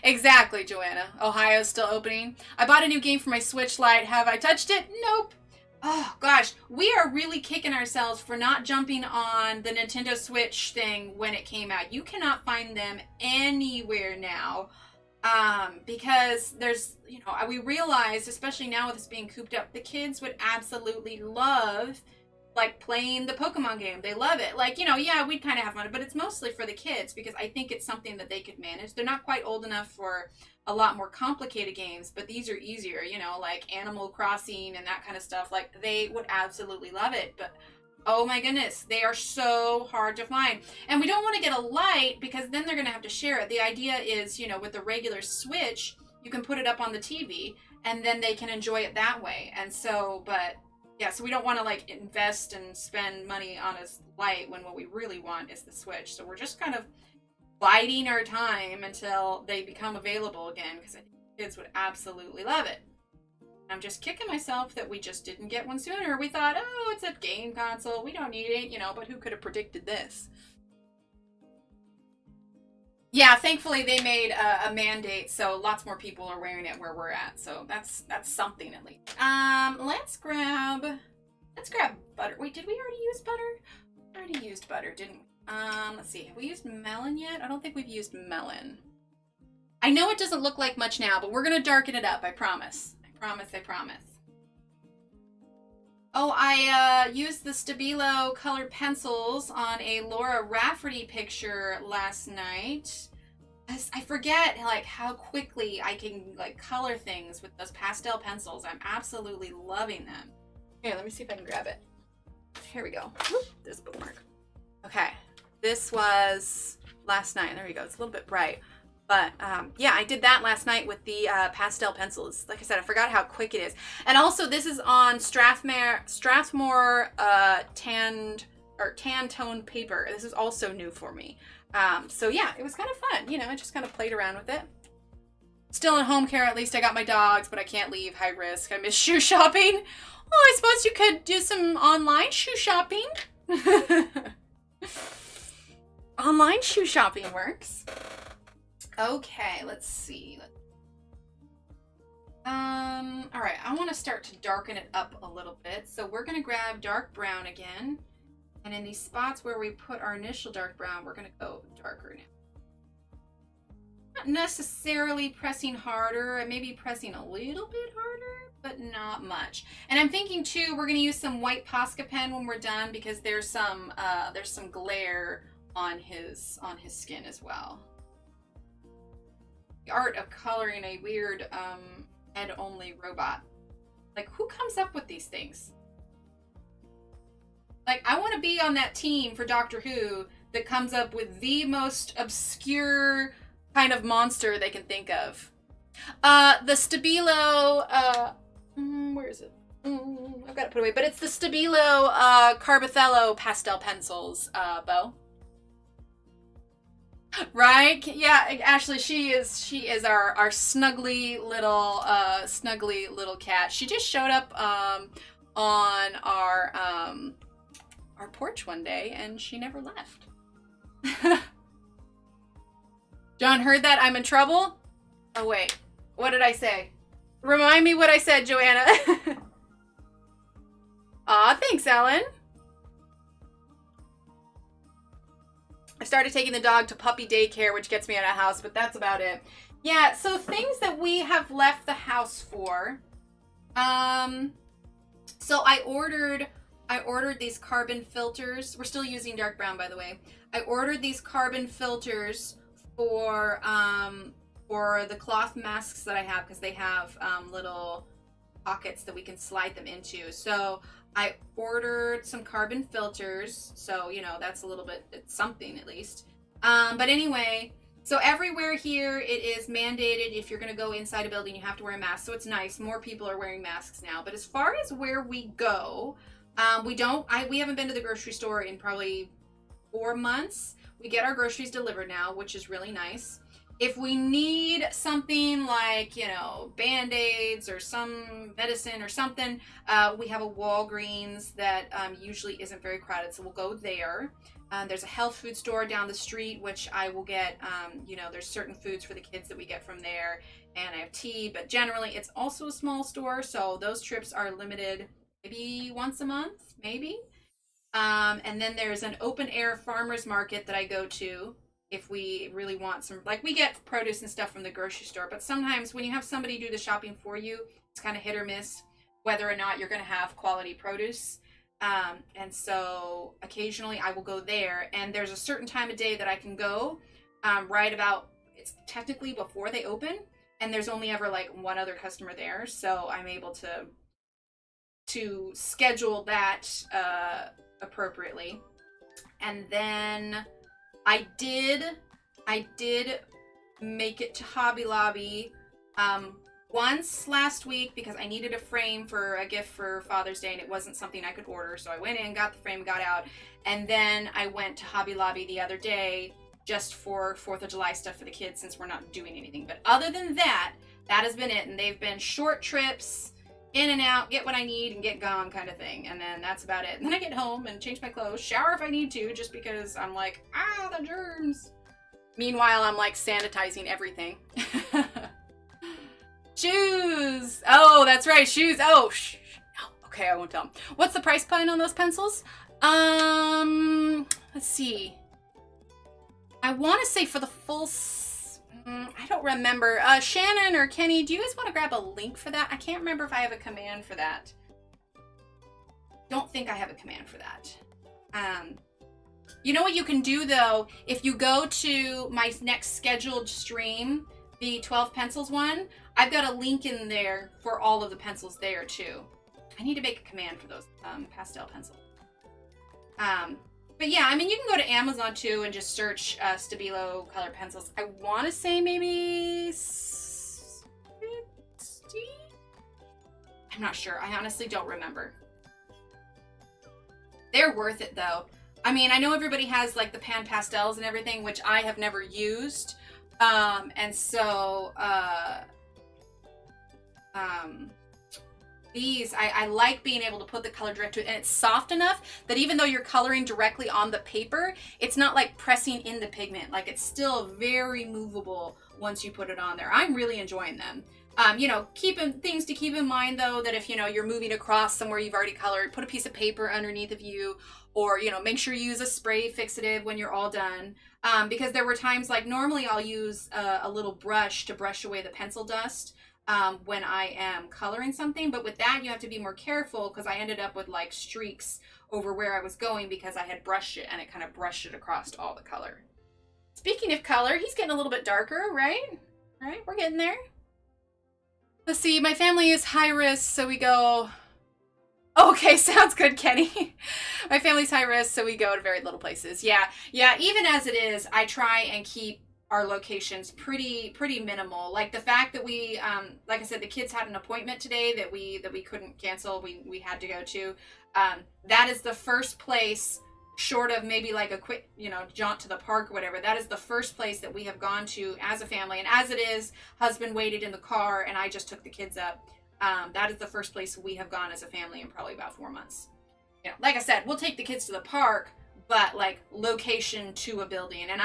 Exactly, Joanna. Ohio's still opening. I bought a new game for my Switch Lite. Have I touched it? Nope. Oh, gosh. We are really kicking ourselves for not jumping on the Nintendo Switch thing when it came out. You cannot find them anywhere now. Because there's, you know, we realized, especially now with us being cooped up, the kids would absolutely love like playing the Pokemon game. They love it. Like, you know, yeah, we'd kind of have fun, but it's mostly for the kids because I think it's something that they could manage. They're not quite old enough for a lot more complicated games, but these are easier, you know, like Animal Crossing and that kind of stuff. Like, they would absolutely love it, but oh my goodness, they are so hard to find. And we don't want to get a Lite because then they're going to have to share it. The idea is, you know, with the regular Switch, you can put it up on the TV and then they can enjoy it that way. And so, but yeah, so we don't want to like invest and spend money on a Lite when what we really want is the Switch. So we're just kind of biding our time until they become available again because I think kids would absolutely love it. I'm just kicking myself that we just didn't get one sooner. We thought, oh, it's a game console. We don't need it, you know, but who could have predicted this? Yeah, thankfully they made a mandate, so lots more people are wearing it where we're at. So that's something at least. Let's grab butter. Wait, did we already use butter? We already used butter, didn't we? Let's see. Have we used melon yet? I don't think we've used melon. I know it doesn't look like much now, but we're going to darken it up. I promise. I promise. I promise. Oh, I used the Stabilo colored pencils on a Laura Rafferty picture last night. I forget like how quickly I can like color things with those pastel pencils. I'm absolutely loving them. Here, let me see if I can grab it. Here we go. Whoop, there's a bookmark. Okay, this was last night. There we go. It's a little bit bright. But yeah, I did that last night with the pastel pencils. Like I said, I forgot how quick it is. And also, this is on Strathmore tan tone paper. This is also new for me. So yeah, it was kind of fun. You know, I just kind of played around with it. Still in home care, at least I got my dogs, but I can't leave. High risk. I miss shoe shopping. Oh, I suppose you could do some online shoe shopping. Online shoe shopping works. Okay, let's see. All right, I want to start to darken it up a little bit. So we're going to grab dark brown again. And in these spots where we put our initial dark brown, we're going to go darker now. Not necessarily pressing harder. I may be pressing a little bit harder, but not much. And I'm thinking too, we're going to use some white Posca pen when we're done because there's some glare on his skin as well. The art of coloring a weird head-only robot. Like, who comes up with these things? Like, I want to be on that team for Doctor Who that comes up with the most obscure kind of monster they can think of. The Stabilo, where is it? I've got to put it away, but it's the Stabilo Carbothello pastel pencils, Bo. Right? Yeah, Ashley, she is our snuggly little cat. She just showed up on our porch one day and she never left. John heard that I'm in trouble? Oh wait, what did I say? Remind me what I said, Joanna. Aw, thanks, Ellen. I started taking the dog to puppy daycare, which gets me out of the house, but that's about it. Yeah, so things that we have left the house for. So I ordered these carbon filters. We're still using dark brown, by the way. I ordered these carbon filters for the cloth masks that I have because they have little pockets that we can slide them into. So I ordered some carbon filters, so, you know, that's a little bit, it's something at least. But anyway, so everywhere here, it is mandated if you're going to go inside a building, you have to wear a mask. So it's nice. More people are wearing masks now. But as far as where we go, we haven't been to the grocery store in probably 4 months. We get our groceries delivered now, which is really nice. If we need something like, you know, Band-Aids or some medicine or something, we have a Walgreens that usually isn't very crowded, so we'll go there. There's a health food store down the street, which I will get, you know, there's certain foods for the kids that we get from there, and I have tea, but generally it's also a small store, so those trips are limited maybe once a month, maybe. And then there's an open air farmer's market that I go to if we really want some, like we get produce and stuff from the grocery store, but sometimes when you have somebody do the shopping for you, it's kind of hit or miss whether or not you're going to have quality produce. And so occasionally I will go there, and there's a certain time of day that I can go right about, it's technically before they open, and there's only ever like one other customer there, so I'm able to schedule that appropriately. And then I did make it to Hobby Lobby once last week because I needed a frame for a gift for Father's Day and it wasn't something I could order. So I went in, got the frame, got out, and then I went to Hobby Lobby the other day just for 4th of July stuff for the kids since we're not doing anything. But other than that, that has been it. And they've been short trips, in and out, get what I need and get gone kind of thing. And then that's about it. And then I get home and change my clothes, shower if I need to, just because I'm like, the germs. Meanwhile, I'm like sanitizing everything. Shoes. Oh, that's right. Shoes. Oh, no. Okay, I won't tell them. What's the price point on those pencils? Let's see. I want to say for the full, I don't remember. Shannon or Kenny, do you guys want to grab a link for that? I can't remember if I have a command for that. Don't think I have a command for that. You know what you can do though? If you go to my next scheduled stream, the 12 pencils one, I've got a link in there for all of the pencils there too. I need to make a command for those pastel pencils. But yeah, I mean, you can go to Amazon too and just search Stabilo color pencils. I want to say maybe 60? I'm not sure. I honestly don't remember. They're worth it though. I mean, I know everybody has like the pan pastels and everything, which I have never used. And so, these, I like being able to put the color direct to it, and it's soft enough that even though you're coloring directly on the paper, it's not like pressing in the pigment. Like, it's still very movable once you put it on there. I'm really enjoying them. You know, things to keep in mind though, that if, you know, you're moving across somewhere you've already colored, put a piece of paper underneath of you, or, you know, make sure you use a spray fixative when you're all done. Because there were times, like, normally I'll use a little brush to brush away the pencil dust when I am coloring something, but with that you have to be more careful, because I ended up with like streaks over where I was going because I had brushed it, and it kind of brushed it across all the color. Speaking of color, he's getting a little bit darker, right? Right, we're getting there. Let's see, my family is high risk, so we go... Okay, sounds good, Kenny. My family's high risk, so we go to very little places. Yeah, even as it is, I try and keep our locations pretty minimal. Like the fact that we, like I said, the kids had an appointment today that we couldn't cancel, we had to go to. That is the first place, short of maybe like a quick, you know, jaunt to the park or whatever, that is the first place that we have gone to as a family. And as it is, husband waited in the car and I just took the kids up. That is the first place we have gone as a family in probably about 4 months. You know, like I said, we'll take the kids to the park, but like location to a building. And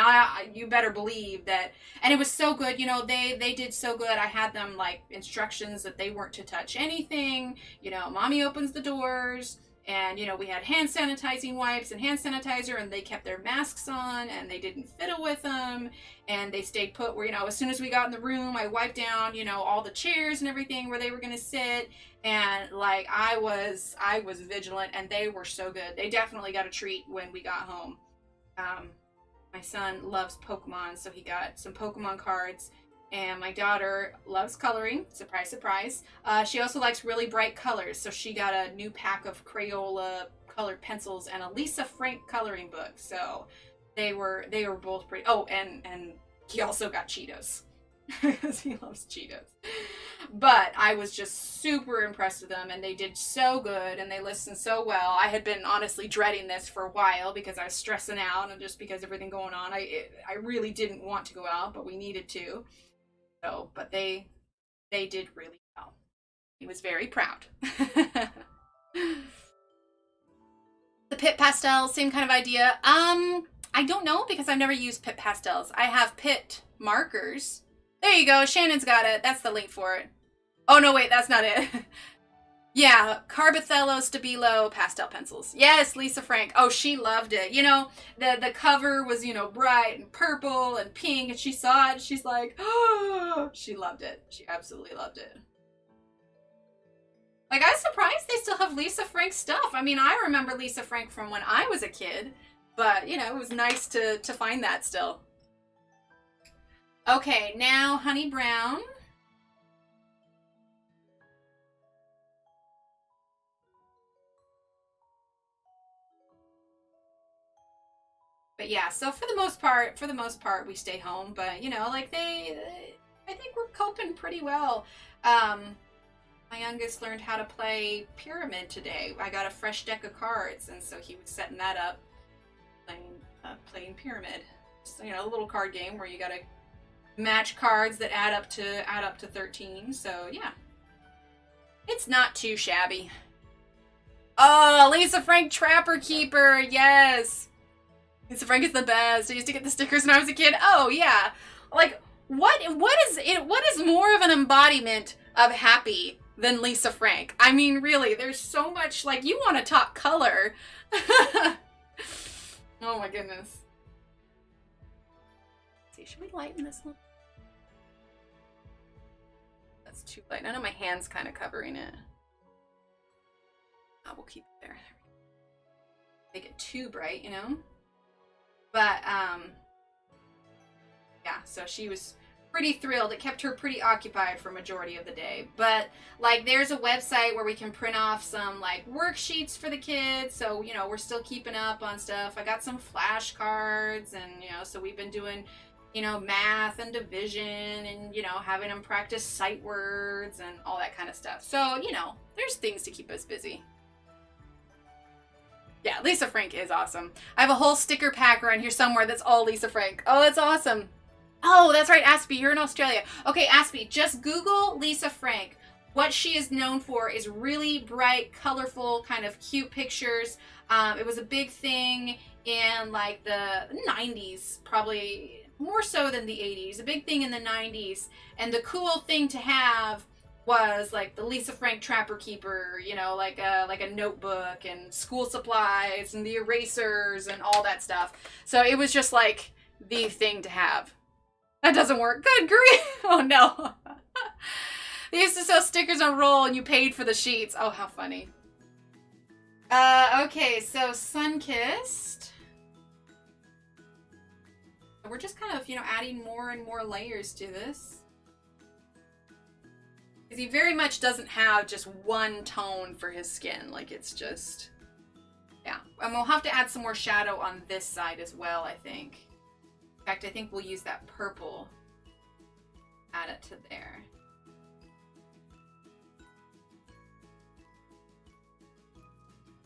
you better believe that, and it was so good, you know, they did so good. I had them like instructions that they weren't to touch anything. You know, mommy opens the doors. And, you know, we had hand sanitizing wipes and hand sanitizer, and they kept their masks on, and they didn't fiddle with them, and they stayed put where, you know, as soon as we got in the room, I wiped down, you know, all the chairs and everything where they were going to sit, and, like, I was vigilant, and they were so good. They definitely got a treat when we got home. My son loves Pokemon, so he got some Pokemon cards. And my daughter loves coloring. Surprise, surprise. She also likes really bright colors. So she got a new pack of Crayola colored pencils and a Lisa Frank coloring book. So they were both pretty. Oh, and he also got Cheetos because he loves Cheetos. But I was just super impressed with them, and they did so good, and they listened so well. I had been honestly dreading this for a while because I was stressing out, and just because everything going on, I really didn't want to go out, but we needed to. So, but they did really well. He was very proud. The Pitt pastels, same kind of idea. I don't know because I've never used Pitt pastels. I have Pitt markers. There you go. Shannon's got it. That's the link for it. Oh, no, wait, that's not it. Yeah, Carbothello Stabilo pastel pencils. Yes, Lisa Frank. Oh, she loved it. You know, the cover was, you know, bright and purple and pink, and she saw it. She's like, oh, she loved it. She absolutely loved it. Like, I was surprised they still have Lisa Frank stuff. I mean, I remember Lisa Frank from when I was a kid, but, you know, it was nice to find that still. Okay, now Honey Brown. But yeah, so for the most part, we stay home. But, you know, like I think we're coping pretty well. My youngest learned how to play Pyramid today. I got a fresh deck of cards, and so he was setting that up, playing Pyramid. So, you know, a little card game where you gotta match cards that add up to 13. So yeah, it's not too shabby. Oh, Lisa Frank Trapper Keeper, yes. Lisa Frank is the best. I used to get the stickers when I was a kid. Oh yeah, like what is more of an embodiment of happy than Lisa Frank. I mean, really, there's so much, like, you want to talk color. Oh my goodness. Let's see, should we lighten this one? That's too light. I know my hand's kind of covering it. Oh, we'll keep it there. Make it too bright, you know? But, yeah, so she was pretty thrilled. It kept her pretty occupied for majority of the day. But, like, there's a website where we can print off some, like, worksheets for the kids. So, you know, we're still keeping up on stuff. I got some flashcards and, you know, so we've been doing, you know, math and division and, you know, having them practice sight words and all that kind of stuff. So, you know, there's things to keep us busy. Yeah, Lisa Frank is awesome. I have a whole sticker pack around here somewhere that's all Lisa Frank. Oh, that's awesome. Oh, that's right, Aspie, you're in Australia. Okay, Aspie, just Google Lisa Frank. What she is known for is really bright, colorful, kind of cute pictures. It was a big thing in like the 90s, probably more so than the 80s. A big thing in the 90s. And the cool thing to have was like the Lisa Frank Trapper Keeper, you know, like a notebook and school supplies and the erasers and all that stuff. So it was just like the thing to have. That doesn't work. Good grief. Oh no. They used to sell stickers on roll and you paid for the sheets. Oh, how funny. Okay, so Sunkissed. We're just kind of, you know, adding more and more layers to this. Because he very much doesn't have just one tone for his skin. Like, it's just, yeah. And we'll have to add some more shadow on this side as well, I think. In fact, I think we'll use that purple. Add it to there.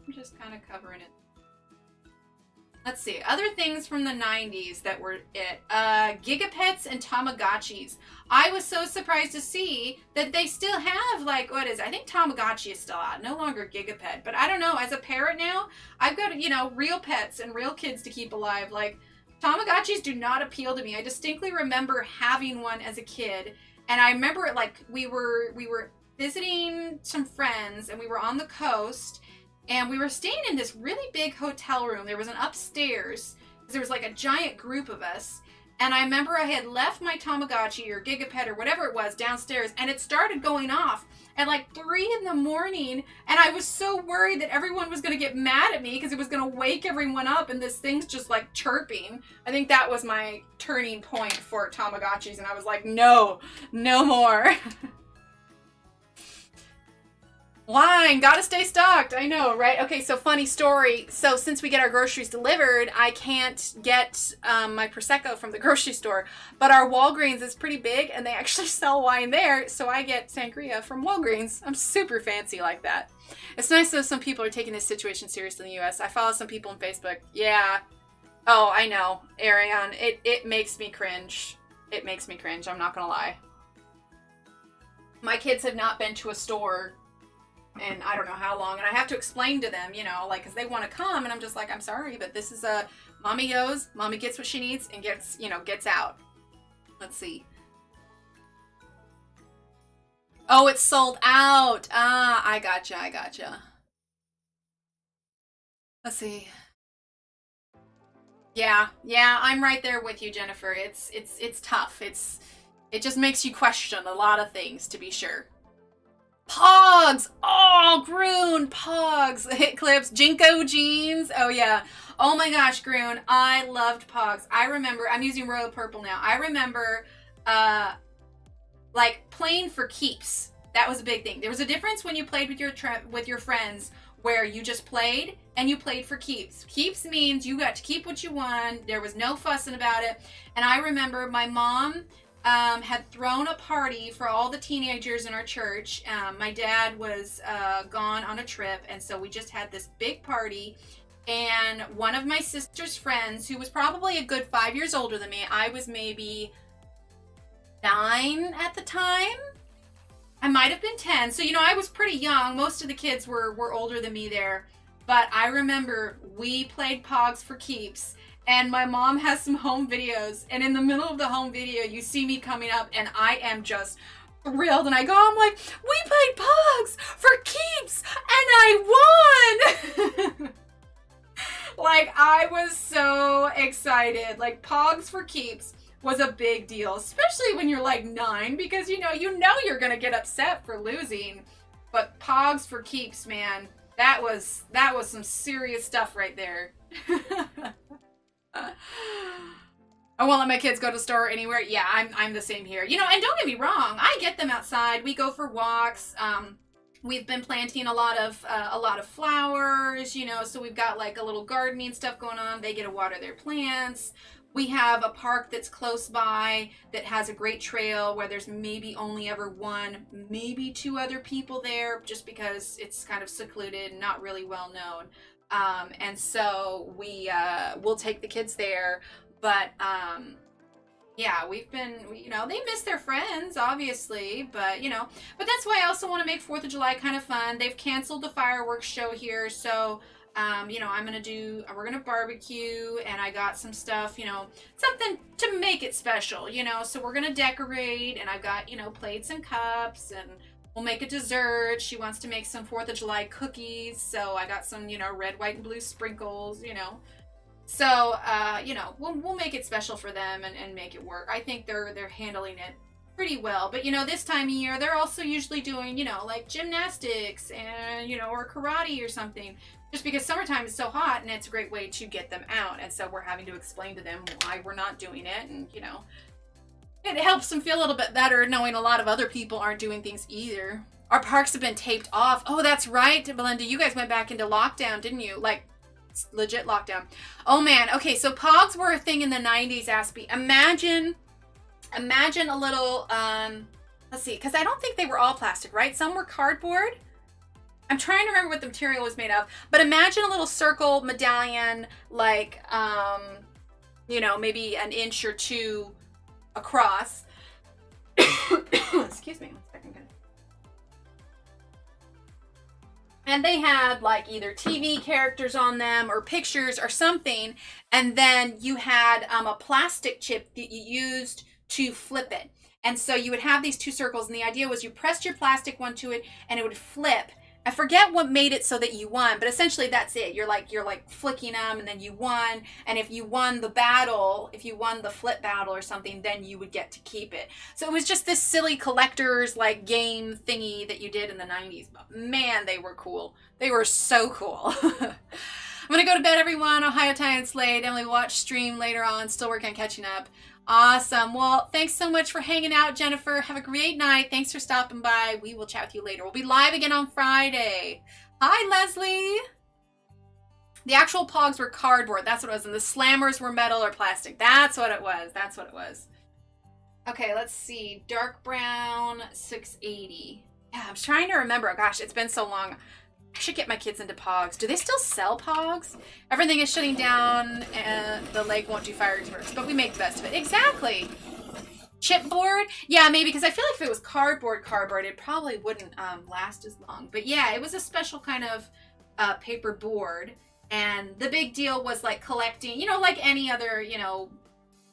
I'm just kind of covering it. Let's see, other things from the 90s that were it. Gigapets and Tamagotchis. I was so surprised to see that they still have, like, what is it? I think Tamagotchi is still out, no longer Gigapet. But I don't know, as a parent now, I've got, you know, real pets and real kids to keep alive. Like, Tamagotchis do not appeal to me. I distinctly remember having one as a kid. And I remember, like, we were visiting some friends and we were on the coast. And we were staying in this really big hotel room. There was an upstairs. There was like a giant group of us. And I remember I had left my Tamagotchi or Gigapet or whatever it was downstairs. And it started going off at like 3 in the morning. And I was so worried that everyone was going to get mad at me because it was going to wake everyone up. And this thing's just like chirping. I think that was my turning point for Tamagotchis. And I was like, no, no more. Line, gotta stay stocked. I know, right? Okay, so funny story. So since we get our groceries delivered, I can't get my Prosecco from the grocery store. But our Walgreens is pretty big and they actually sell wine there. So I get sangria from Walgreens. I'm super fancy like that. It's nice though some people are taking this situation seriously in the US. I follow some people on Facebook. Yeah. Oh, I know. Ariane, it makes me cringe. It makes me cringe. I'm not gonna lie. My kids have not been to a store and I don't know how long, and I have to explain to them, you know, like, because they want to come, and I'm just like, I'm sorry, but this is a, mommy goes, mommy gets what she needs, and gets, you know, gets out. Let's see. Oh, it's sold out. Ah, I gotcha. Let's see. Yeah, I'm right there with you, Jennifer. It's tough. It just makes you question a lot of things, to be sure. Pogs! Oh, Groon! Pogs! Hit clips. Jinko jeans. Oh, yeah. Oh my gosh, Groon. I loved Pogs. I remember, I'm using royal purple now. I remember, like, playing for keeps. That was a big thing. There was a difference when you played with your friends where you just played and you played for keeps. Keeps means you got to keep what you won. There was no fussing about it. And I remember my mom had thrown a party for all the teenagers in our church. My dad was gone on a trip, and so we just had this big party. And one of my sister's friends, who was probably a good 5 years older than me, I was maybe 9 at the time. I might have been 10. So, you know, I was pretty young. Most of the kids were older than me there. But I remember we played Pogs for keeps. And my mom has some home videos, and in the middle of the home video, you see me coming up, and I am just thrilled, and I'm like, we played Pogs for keeps, and I won! Like, I was so excited. Like, Pogs for keeps was a big deal, especially when you're like 9, because you know you're gonna get upset for losing. But Pogs for keeps, man, that was some serious stuff right there. I won't let my kids go to the store anywhere. Yeah, I'm the same here. You know, and don't get me wrong, I get them outside. We go for walks. We've been planting a lot of flowers, you know, so we've got like a little gardening stuff going on. They get to water their plants. We have a park that's close by that has a great trail where there's maybe only ever one, maybe 2 other people there, just because it's kind of secluded and not really well known. And so we'll take the kids there. But yeah, we've been, you know, they miss their friends, obviously, but, you know, but that's why I also want to make 4th of July kind of fun. They've canceled the fireworks show here, so, you know, we're gonna barbecue, and I got some stuff, you know, something to make it special, you know, so we're gonna decorate, and I've got, you know, plates and cups, and we'll make a dessert. She wants to make some 4th of July cookies, so I got some, you know, red, white, and blue sprinkles, you know. So, you know, we'll make it special for them and make it work. I think they're handling it pretty well. But, you know, this time of year, they're also usually doing, you know, like gymnastics and, you know, or karate or something. Just because summertime is so hot, and it's a great way to get them out. And so we're having to explain to them why we're not doing it. And, you know, it helps them feel a little bit better knowing a lot of other people aren't doing things either. Our parks have been taped off. Oh, that's right, Belinda. You guys went back into lockdown, didn't you? Like, legit lockdown. Oh man. Okay, so Pogs were a thing in the 90s, Aspie. Imagine a little, let's see, because I don't think they were all plastic, right? Some were cardboard. I'm trying to remember what the material was made of, but imagine a little circle medallion, like, you know, maybe an inch or 2 across. Excuse me one second. And they had like either TV characters on them or pictures or something. And then you had a plastic chip that you used to flip it. And so you would have these 2 circles. And the idea was you pressed your plastic one to it and it would flip. I forget what made it so that you won, but essentially that's it. You're like flicking them and then you won. And if you won the battle, if you won the flip battle or something, then you would get to keep it. So it was just this silly collector's like game thingy that you did in the 90s. But man, they were cool. They were so cool. I'm going to go to bed, everyone. Ohio time, it's late. Emily will watch stream later on. Still working on catching up. Awesome. Well, thanks so much for hanging out, Jennifer. Have a great night. Thanks for stopping by. We will chat with you later. We'll be live again on Friday. Hi, Leslie. The actual Pogs were cardboard. That's what it was. And the slammers were metal or plastic. That's what it was. That's what it was. Okay, let's see. Dark brown, 680. Yeah, I'm trying to remember. Gosh, it's been so long. I should get my kids into Pogs. Do they still sell Pogs? Everything is shutting down and the lake won't do fireworks, but we make the best of it. Exactly. Chipboard? Yeah, maybe, because I feel like if it was cardboard, it probably wouldn't last as long. But yeah, it was a special kind of paper board. And the big deal was like collecting, you know, like any other, you know,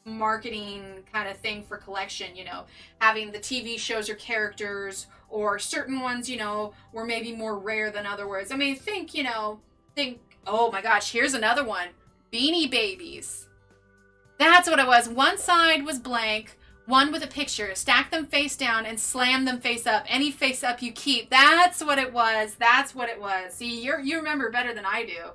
marketing kind of thing for collection, you know, having the TV shows or characters, or certain ones, you know, were maybe more rare than other words. I mean, think, oh my gosh, here's another one. Beanie Babies. That's what it was. One side was blank, one with a picture. Stack them face down and slam them face up. Any face up you keep. That's what it was. That's what it was. See, you remember better than I do.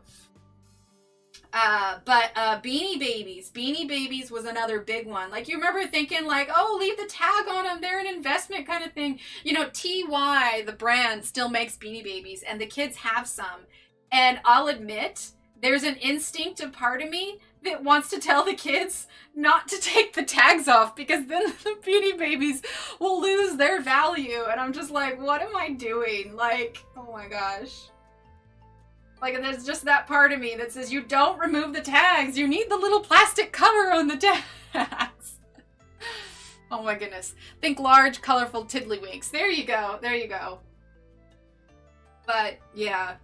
But Beanie Babies. Beanie Babies was another big one. Like, you remember thinking like, oh, leave the tag on them. They're an investment kind of thing. You know, TY, the brand, still makes Beanie Babies, and the kids have some. And I'll admit, there's an instinctive part of me that wants to tell the kids not to take the tags off, because then the Beanie Babies will lose their value. And I'm just like, what am I doing? Like, oh my gosh. Like, there's just that part of me that says, you don't remove the tags. You need the little plastic cover on the tags. Oh my goodness. Think large, colorful tiddlywinks. There you go. There you go. But, yeah.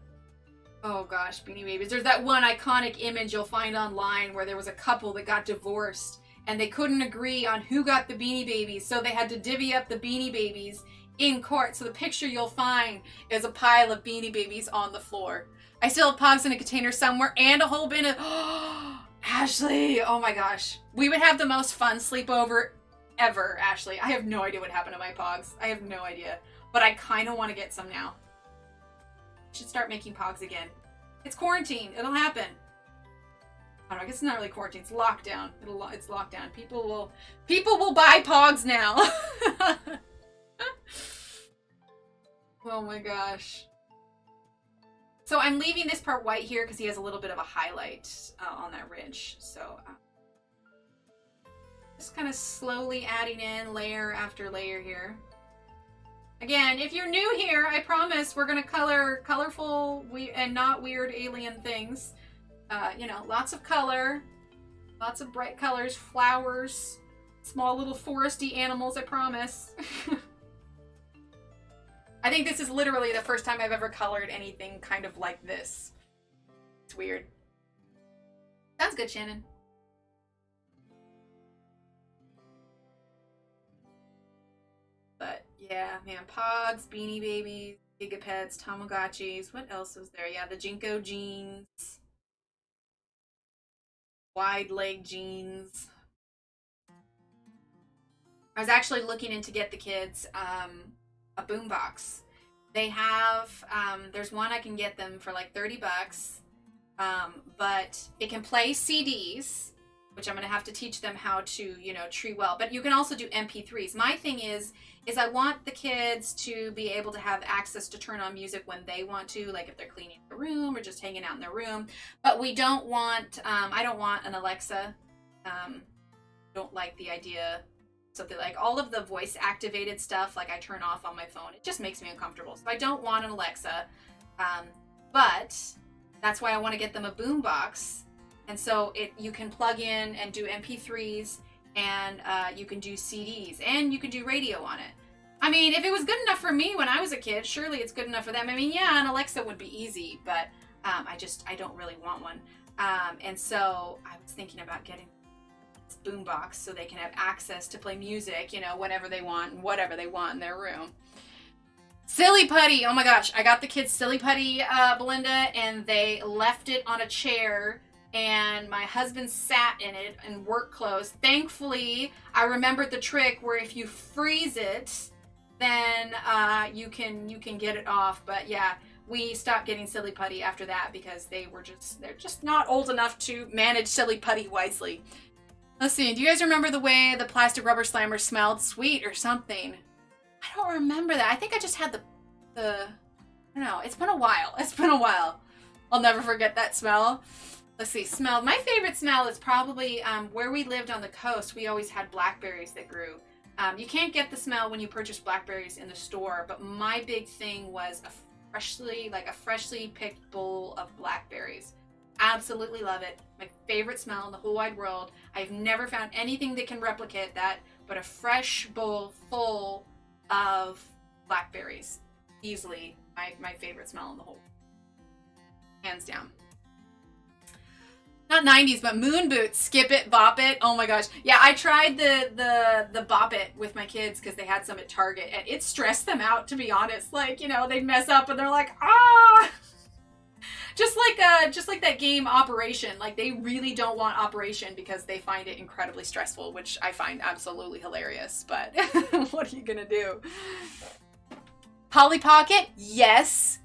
Oh gosh, Beanie Babies. There's that one iconic image you'll find online where there was a couple that got divorced. and they couldn't agree on who got the Beanie Babies, so they had to divvy up the Beanie Babies in court. So the picture you'll find is a pile of Beanie Babies on the floor. I still have Pogs in a container somewhere and a whole bin of... Ashley, oh my gosh. We would have the most fun sleepover ever, Ashley. I have no idea what happened to my Pogs. I have no idea. But I kind of want to get some now. I should start making Pogs again. It's quarantine. It'll happen. I don't know, I guess it's not really quarantine. It's lockdown. It's lockdown. People will buy Pogs now. Oh my gosh. So I'm leaving this part white here because he has a little bit of a highlight on that ridge. So just kind of slowly adding in layer after layer here. Again, if you're new here, I promise we're going to color colorful and not weird alien things. You know, lots of color, lots of bright colors, flowers, small little foresty animals, I promise. I think this is literally the first time I've ever colored anything kind of like this. It's weird. Sounds good, Shannon. But yeah, man, Pogs, Beanie Babies, Gigapets, Tamagotchis. What else was there? Yeah, the Jinko jeans. Wide leg jeans. I was actually looking in to get the kids a boombox. They have, there's one I can get them for like 30 bucks, but it can play CDs, which I'm going to have to teach them how to, you know, tree well, but you can also do MP3s. My thing is I want the kids to be able to have access to turn on music when they want to, like if they're cleaning the room or just hanging out in their room, but we don't want, I don't want an Alexa. Don't like the idea. Something like all of the voice activated stuff, like I turn off on my phone. It just makes me uncomfortable. So I don't want an Alexa, but that's why I want to get them a boombox. And so you can plug in and do MP3s, and you can do CDs, and you can do radio on it. I mean, if it was good enough for me when I was a kid, surely it's good enough for them. I mean, yeah, an Alexa would be easy, but I don't really want one. And so I was thinking about getting boombox so they can have access to play music, you know, whenever they want and whatever they want in their room. Silly putty. Oh my gosh. I got the kids silly putty, Belinda, and they left it on a chair and my husband sat in it in work clothes. Thankfully, I remembered the trick where if you freeze it, then you can get it off. But yeah, we stopped getting silly putty after that because they're just not old enough to manage silly putty wisely. Let's see, do you guys remember the way the plastic rubber slammer smelled? Sweet or something? I don't remember that. I think I just had I don't know. It's been a while. It's been a while. I'll never forget that smell. Let's see, smell. My favorite smell is probably where we lived on the coast, we always had blackberries that grew. You can't get the smell when you purchase blackberries in the store, but my big thing was a freshly picked bowl of blackberries. Absolutely love it. My favorite smell in the whole wide world. I've never found anything that can replicate that, but a fresh bowl full of blackberries. Easily my favorite smell in the whole world. Hands down. Not 90s, but moon boots. Skip it, bop it. Oh my gosh. Yeah, I tried the bop it with my kids because they had some at Target, and it stressed them out, to be honest. Like, you know, they'd mess up and they're like, ah! Just like that game Operation. Like, they really don't want Operation because they find it incredibly stressful, which I find absolutely hilarious. But what are you gonna do? Polly Pocket, yes,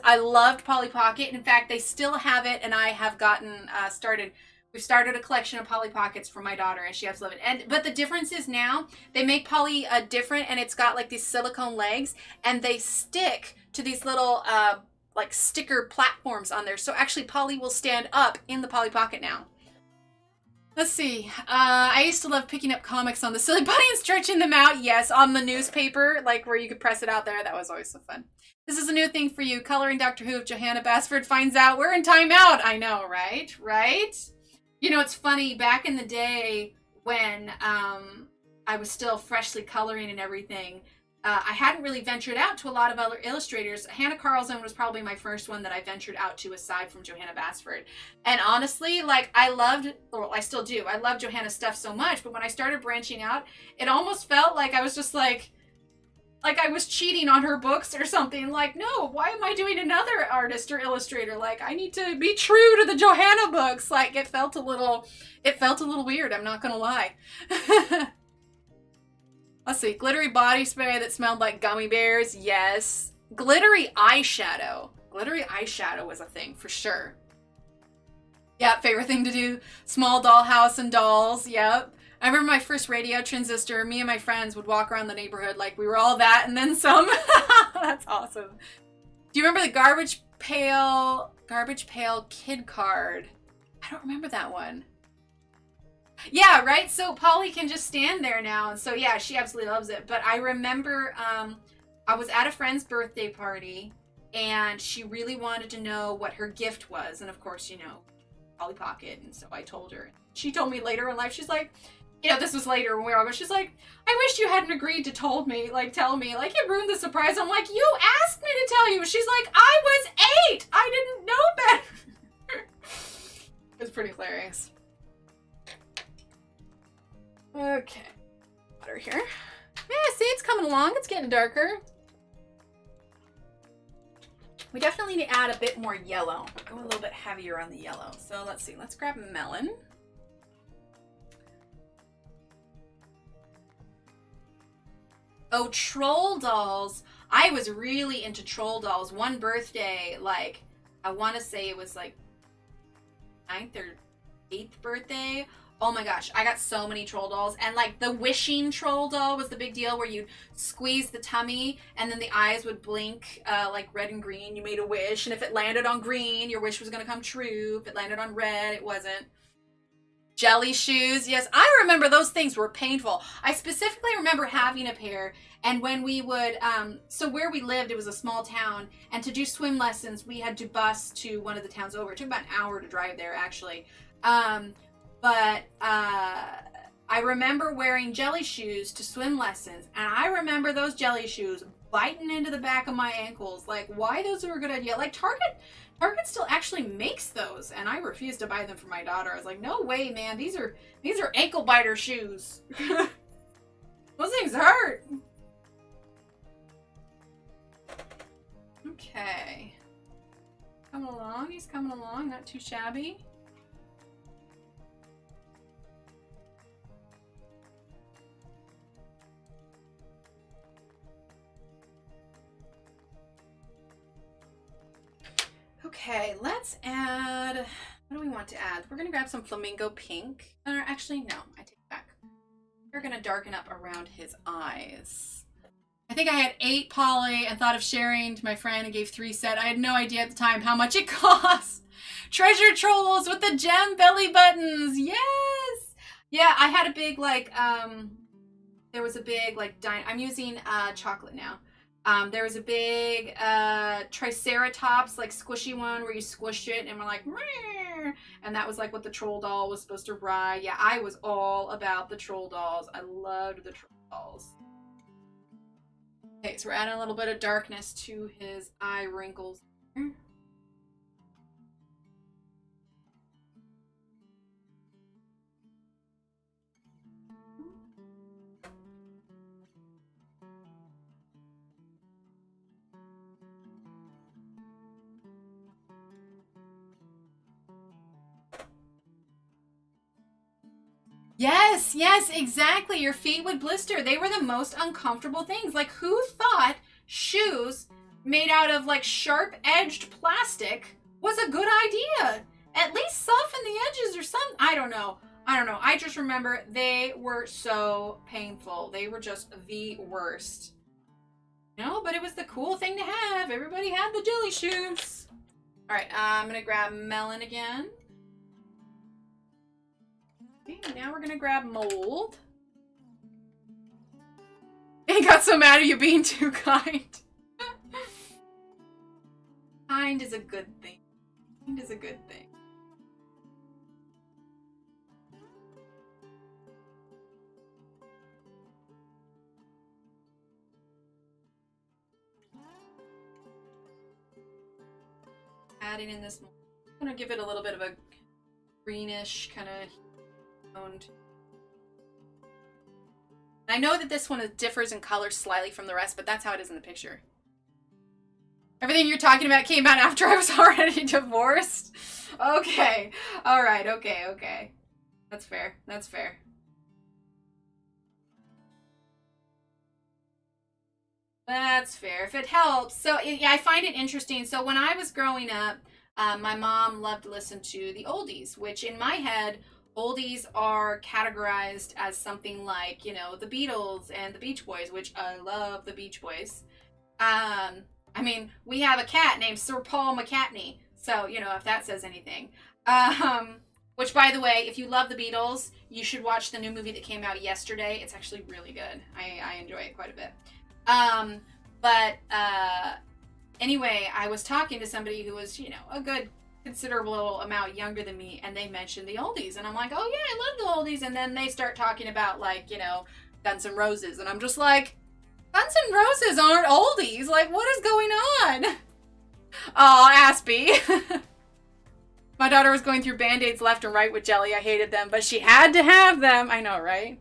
I loved Polly Pocket. In fact, they still have it, and I have gotten we've started a collection of Polly Pockets for my daughter, and she absolutely loves it. But the difference is now they make Polly different, and it's got like these silicone legs, and they stick to these little like sticker platforms on there. So actually Polly will stand up in the Polly Pocket now. Let's see. I used to love picking up comics on the Silly Putty and stretching them out. Yes, on the newspaper, like where you could press it out there. That was always so fun. This is a new thing for you. Coloring Doctor Who if Johanna Basford finds out we're in timeout. I know, right? Right? You know, it's funny. Back in the day when I was still freshly coloring and everything, I hadn't really ventured out to a lot of other illustrators. Hannah Carlson was probably my first one that I ventured out to aside from Johanna Basford. And honestly, like I loved, or I still do, I love Johanna's stuff so much, but when I started branching out, it almost felt like I was just like I was cheating on her books or something. Like, no, why am I doing another artist or illustrator? Like, I need to be true to the Johanna books. Like, it felt a little weird, I'm not gonna lie. Let's see, glittery body spray that smelled like gummy bears, yes. Glittery eyeshadow. Glittery eyeshadow was a thing, for sure. Yeah, favorite thing to do, small dollhouse and dolls, yep. I remember my first radio transistor, me and my friends would walk around the neighborhood like we were all that and then some. That's awesome. Do you remember the garbage pail kid card? I don't remember that one. Yeah, right? So Polly can just stand there now. And so, yeah, she absolutely loves it. But I remember I was at a friend's birthday party, and she really wanted to know what her gift was. And, of course, you know, Polly Pocket. And so I told her. She told me later in life, she's like, you know, this was later when we were all going, she's like, I wish you hadn't agreed to tell me, like, you ruined the surprise. I'm like, you asked me to tell you. She's like, I was 8. I didn't know better. It was pretty hilarious. Okay, water here. Yeah, see, it's coming along. It's getting darker. We definitely need to add a bit more yellow. Go a little bit heavier on the yellow. So let's see. Let's grab melon. Oh, troll dolls. I was really into troll dolls. One birthday, like, I want to say it was like 9th or 8th birthday. Oh my gosh, I got so many troll dolls. And like the wishing troll doll was the big deal, where you'd squeeze the tummy and then the eyes would blink like red and green. You made a wish, and if it landed on green, your wish was going to come true. If it landed on red, it wasn't. Jelly shoes, yes, I remember those things were painful. I specifically remember having a pair, and when we would, so where we lived, it was a small town, and to do swim lessons, we had to bus to one of the towns over. It took about an hour to drive there, actually. But I remember wearing jelly shoes to swim lessons, and I remember those jelly shoes biting into the back of my ankles. Like, why those were a good idea? Like, Target still actually makes those, and I refused to buy them for my daughter. I was like, no way, man. These are ankle biter shoes. Those things hurt. Okay. Coming along. He's coming along. Not too shabby. Okay, let's add, what do we want to add? We're going to grab some flamingo pink. Or actually, no, I take it back. We're going to darken up around his eyes. I think I had 8 poly and thought of sharing to my friend and gave 3 set. I had no idea at the time how much it cost. Treasure trolls with the gem belly buttons. Yes! Yeah, I had a big, like, there was a big, like, I'm using chocolate now. There was a big Triceratops, like squishy one where you squished it and we're like, meh! And that was like what the troll doll was supposed to ride. Yeah, I was all about the troll dolls. I loved the troll dolls. Okay, so we're adding a little bit of darkness to his eye wrinkles. Yes, yes, exactly. Your feet would blister. They were the most uncomfortable things. Like, who thought shoes made out of, like, sharp-edged plastic was a good idea? At least soften the edges or something. I don't know. I just remember they were so painful. They were just the worst. No, but it was the cool thing to have. Everybody had the jelly shoes. All right, I'm going to grab melon again. Okay, now we're gonna grab mold. He got so mad at you being too kind. Kind is a good thing. Kind is a good thing. adding in this. I'm gonna give it a little bit of a greenish kind of toned. I know that this one differs in color slightly from the rest, but that's how it is in the picture. Everything you're talking about came out after I was already divorced. Okay. All right. Okay. Okay. That's fair. That's fair. That's fair. If it helps. So yeah, I find it interesting. So when I was growing up, my mom loved to listen to the oldies, which in my head, oldies are categorized as something like, you know, the Beatles and the Beach Boys, which I love the Beach Boys. I mean, we have a cat named Sir Paul McCartney, so, you know, if that says anything. Which, by the way, if you love the Beatles, you should watch the new movie that came out yesterday. It's actually really good. I enjoy it quite a bit. Anyway, I was talking to somebody who was, you know, a good considerable amount younger than me, and they mentioned the oldies, and I'm like, oh yeah, I love the oldies, and then they start talking about, like, you know, Guns N' Roses, and I'm just like, Guns N' Roses aren't oldies, like, what is going on? Oh, Aspie. My daughter was going through Band-Aids left and right with jelly. I hated them, but she had to have them. I know, right?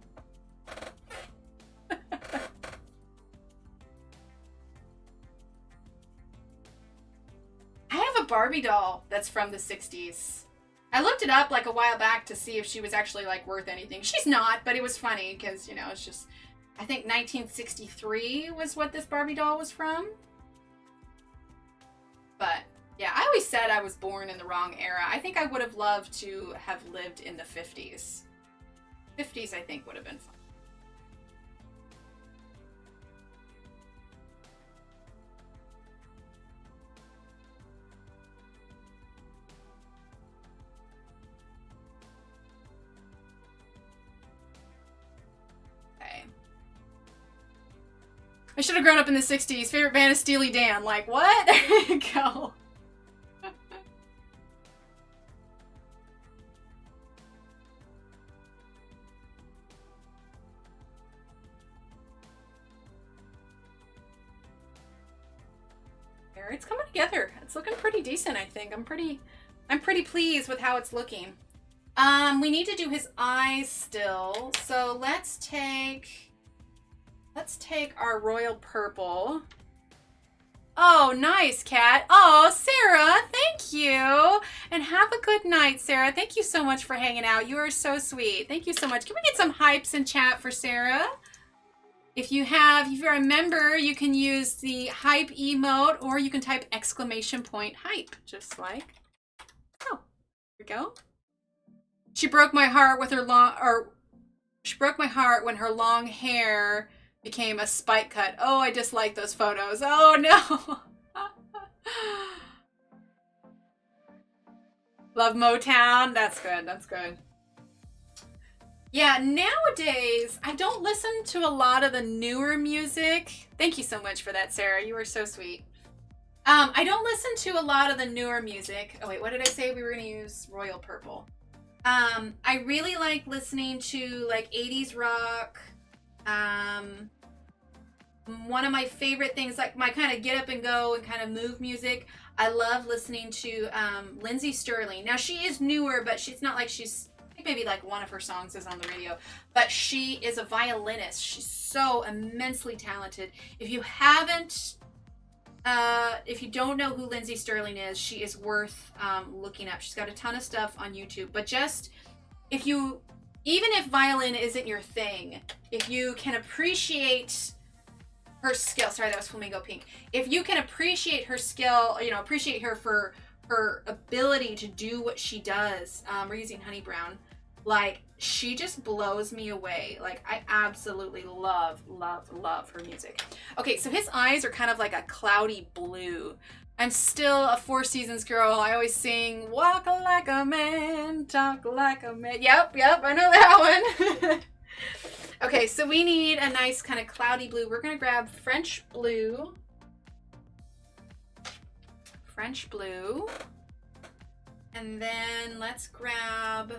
I have a Barbie doll that's from the 60s. I looked it up like a while back to see if she was actually like worth anything. She's not, but it was funny because, you know, it's just, I think 1963 was what this Barbie doll was from. But yeah, I always said I was born in the wrong era. I think I would have loved to have lived in the 50s. 50s, I think, would have been fun. I should have grown up in the 60s. Favorite band is Steely Dan. Like, what? There you go. It's coming together. It's looking pretty decent, I think. I'm pretty pleased with how it's looking. We need to do his eyes still. So let's take our royal purple. Oh, nice, Kat. Oh, Sarah, thank you. And have a good night, Sarah. Thank you so much for hanging out. You are so sweet. Thank you so much. Can we get some hypes in chat for Sarah? If you're a member, you can use the hype emote, or you can type exclamation point hype, just like, oh, here we go. She broke my heart with her she broke my heart when her long hair became a spike cut. Oh, I dislike those photos. Oh no. Love Motown. That's good. That's good. Yeah, nowadays, I don't listen to a lot of the newer music. Thank you so much for that, Sarah. You are so sweet. I don't listen to a lot of the newer music. Oh wait, what did I say? We were gonna use royal purple. I really like listening to like 80s rock. One of my favorite things, like my kind of get up and go and kind of move music, I love listening to Lindsey Stirling. Now she is newer, but she's not like she's, I think maybe like one of her songs is on the radio, but she is a violinist. She's so immensely talented. If you haven't, if you don't know who Lindsey Stirling is, she is worth looking up. She's got a ton of stuff on YouTube, but just even if violin isn't your thing, if you can appreciate her skill, sorry, that was Flamingo Pink. If you can appreciate her skill, you know, appreciate her for her ability to do what she does, we're using Honey Brown, like, she just blows me away. Like, I absolutely love, love, love her music. Okay, so his eyes are kind of like a cloudy blue. I'm still a Four Seasons girl. I always sing, walk like a man, talk like a man. Yep, I know that one. Okay, so we need a nice kind of cloudy blue. We're gonna grab French blue. French blue. And then let's grab,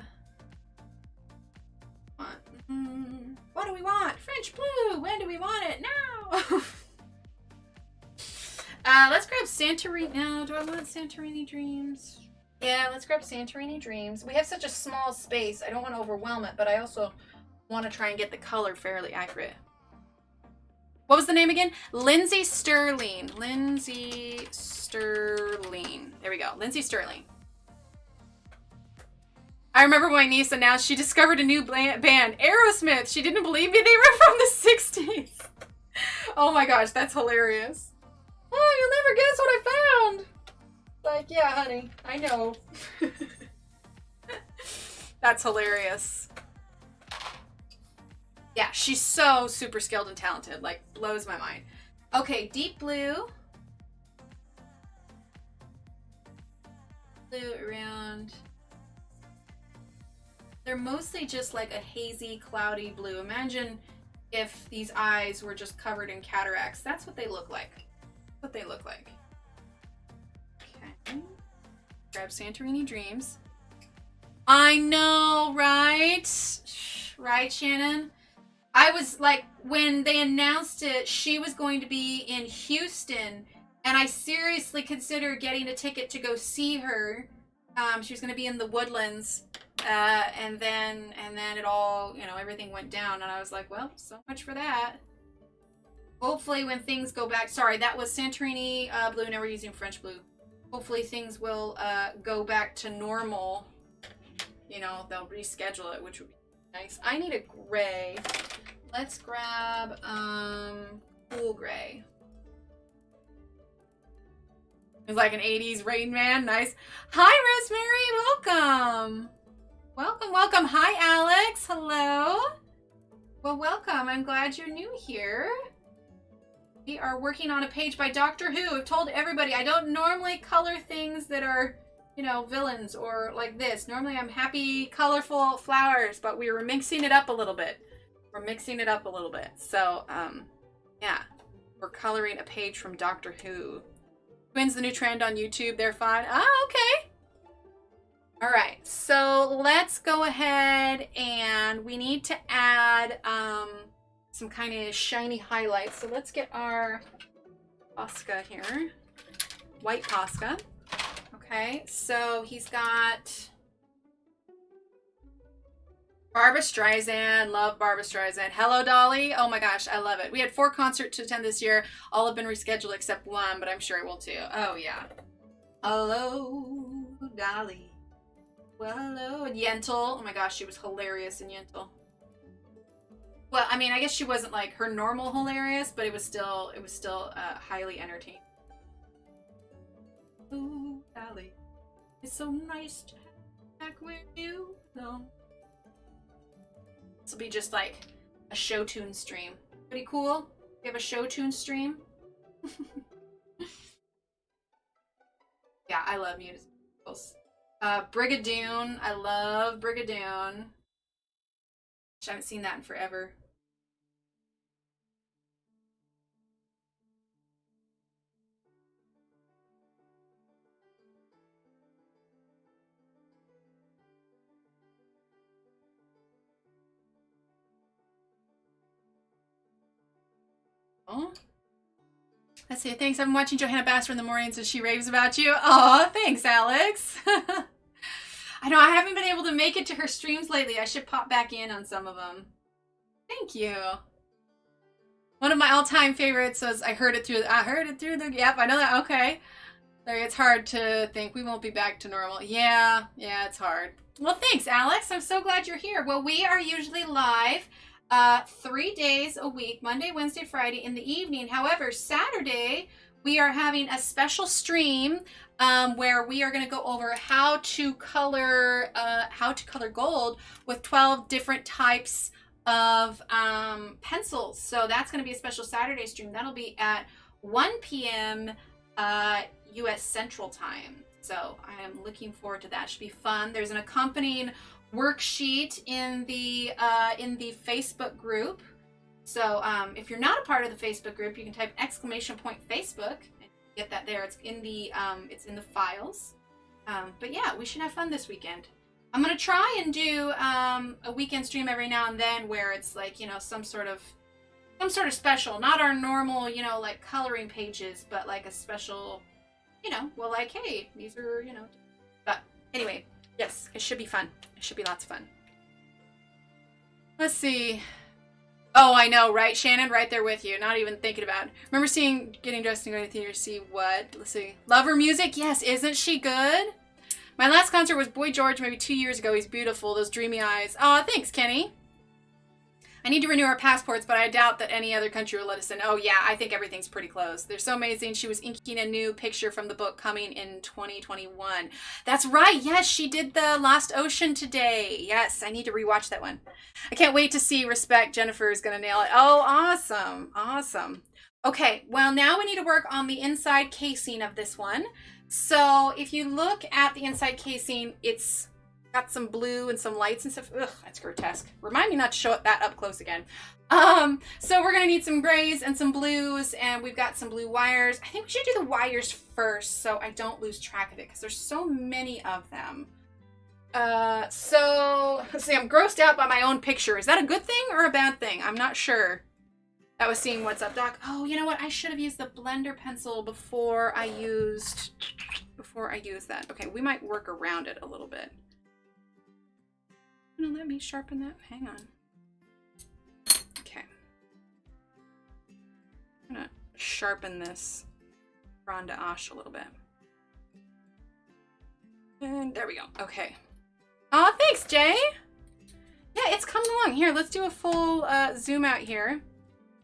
what do we want? French blue. When do we want it? Now. Let's grab Santorini. No, do I want Santorini Dreams? Yeah, let's grab Santorini Dreams. We have such a small space. I don't want to overwhelm it, but I also want to try and get the color fairly accurate. What was the name again? Lindsay Sterling. Lindsay Sterling. There we go. Lindsay Sterling. I remember my niece announced she discovered a new band, Aerosmith. She didn't believe me. They were from the 60s. Oh my gosh, that's hilarious. Oh, you'll never guess what I found. Like, yeah, honey, I know. That's hilarious. Yeah, she's so super skilled and talented. Like, blows my mind. Okay, deep blue. Blue around. They're mostly just like a hazy, cloudy blue. Imagine if these eyes were just covered in cataracts. That's what they look like. That's what they look like. Okay. Grab Santorini Dreams. I know, right? Right, Shannon? I was like, when they announced it, she was going to be in Houston, and I seriously considered getting a ticket to go see her. She was going to be in the Woodlands. And then it all, you know, everything went down, and I was like, well, so much for that. Hopefully when things go back, sorry, that was Santorini blue, now we're using French blue. Hopefully things will go back to normal. You know, they'll reschedule it, which would be nice. I need a gray. Let's grab cool gray. It's like an 80s Rain Man, nice. Hi Rosemary, welcome. Welcome, welcome. Hi, Alex. Hello. Well, welcome. I'm glad you're new here. We are working on a page by Doctor Who. I've told everybody I don't normally color things that are, you know, villains or like this. Normally I'm happy, colorful flowers, but we were mixing it up a little bit. We're mixing it up a little bit. So, yeah. We're coloring a page from Doctor Who. Twins, the new trend on YouTube. They're fun. Oh, okay. All right, so let's go ahead and we need to add some kind of shiny highlights. So let's get our Posca here, white Posca. Okay, so he's got Barbra Streisand, love Barbra Streisand. Hello, Dolly. Oh my gosh, I love it. We had 4 concerts to attend this year. All have been rescheduled except one, but I'm sure it will too. Oh yeah. Hello, Dolly. Well, hello. And Yentl. Oh my gosh, she was hilarious in Yentl. Well, I mean, I guess she wasn't like her normal hilarious, but it was still highly entertaining. Ooh, Dolly. It's so nice to have back with you. No. This will be just like a show tune stream. Pretty cool. We have a show tune stream. Yeah, I love musicals. Brigadoon. I love Brigadoon. I haven't seen that in forever. Oh. Let's see. Thanks. I've been watching Johanna Basser in the mornings and she raves about you. Oh, thanks, Alex. I know I haven't been able to make it to her streams lately. I should pop back in on some of them. Thank you. One of my all-time favorites was I heard it through the yep, I know that. Okay. It's hard to think we won't be back to normal. Yeah, it's hard. Well, thanks, Alex. I'm so glad you're here. Well, we are usually live 3 days a week, Monday, Wednesday, Friday in the evening. However, Saturday we are having a special stream where we are going to go over how to color gold with 12 different types of pencils. So that's going to be a special Saturday stream. That'll be at 1 p.m. U.S. Central Time. So I am looking forward to that. Should be fun. There's an accompanying worksheet in the Facebook group. So if you're not a part of the Facebook group, you can type !Facebook and get that there. It's in the files. But yeah, we should have fun this weekend. I'm gonna try and do a weekend stream every now and then where it's like, you know, some sort of some sort of special, not our normal, you know, like coloring pages, but like a special, you know, well, like, hey, these are, you know, but anyway, yes, it should be fun. It should be lots of fun. Let's see. Oh, I know, right, Shannon? Right there with you. Not even thinking about it. Remember getting dressed and going to theater to see what? Let's see. Love her music? Yes, isn't she good? My last concert was Boy George maybe 2 years ago. He's beautiful. Those dreamy eyes. Oh, thanks, Kenny. I need to renew our passports, but I doubt that any other country will let us in. Oh, yeah, I think everything's pretty close. They're so amazing. She was inking a new picture from the book coming in 2021. That's right. Yes, she did the Lost Ocean today. Yes, I need to rewatch that one. I can't wait to see Respect. Jennifer is going to nail it. Oh, awesome. Awesome. Okay, well, now we need to work on the inside casing of this one. So if you look at the inside casing, it's got some blue and some lights and stuff. Ugh, that's grotesque. Remind me not to show it that up close again. So we're gonna need some grays and some blues, and we've got some blue wires. I think we should do the wires first so I don't lose track of it because there's so many of them. So let's see, I'm grossed out by my own picture. Is that a good thing or a bad thing? I'm not sure. That was seeing what's up, Doc. Oh, you know what? I should have used the blender pencil before I used that. Okay, we might work around it a little bit. Let me sharpen that. Hang on. Okay. I'm gonna sharpen this Ron d'Ache a little bit. And there we go. Okay. Oh, thanks, Jay. Yeah, it's coming along. Here, let's do a full zoom out here.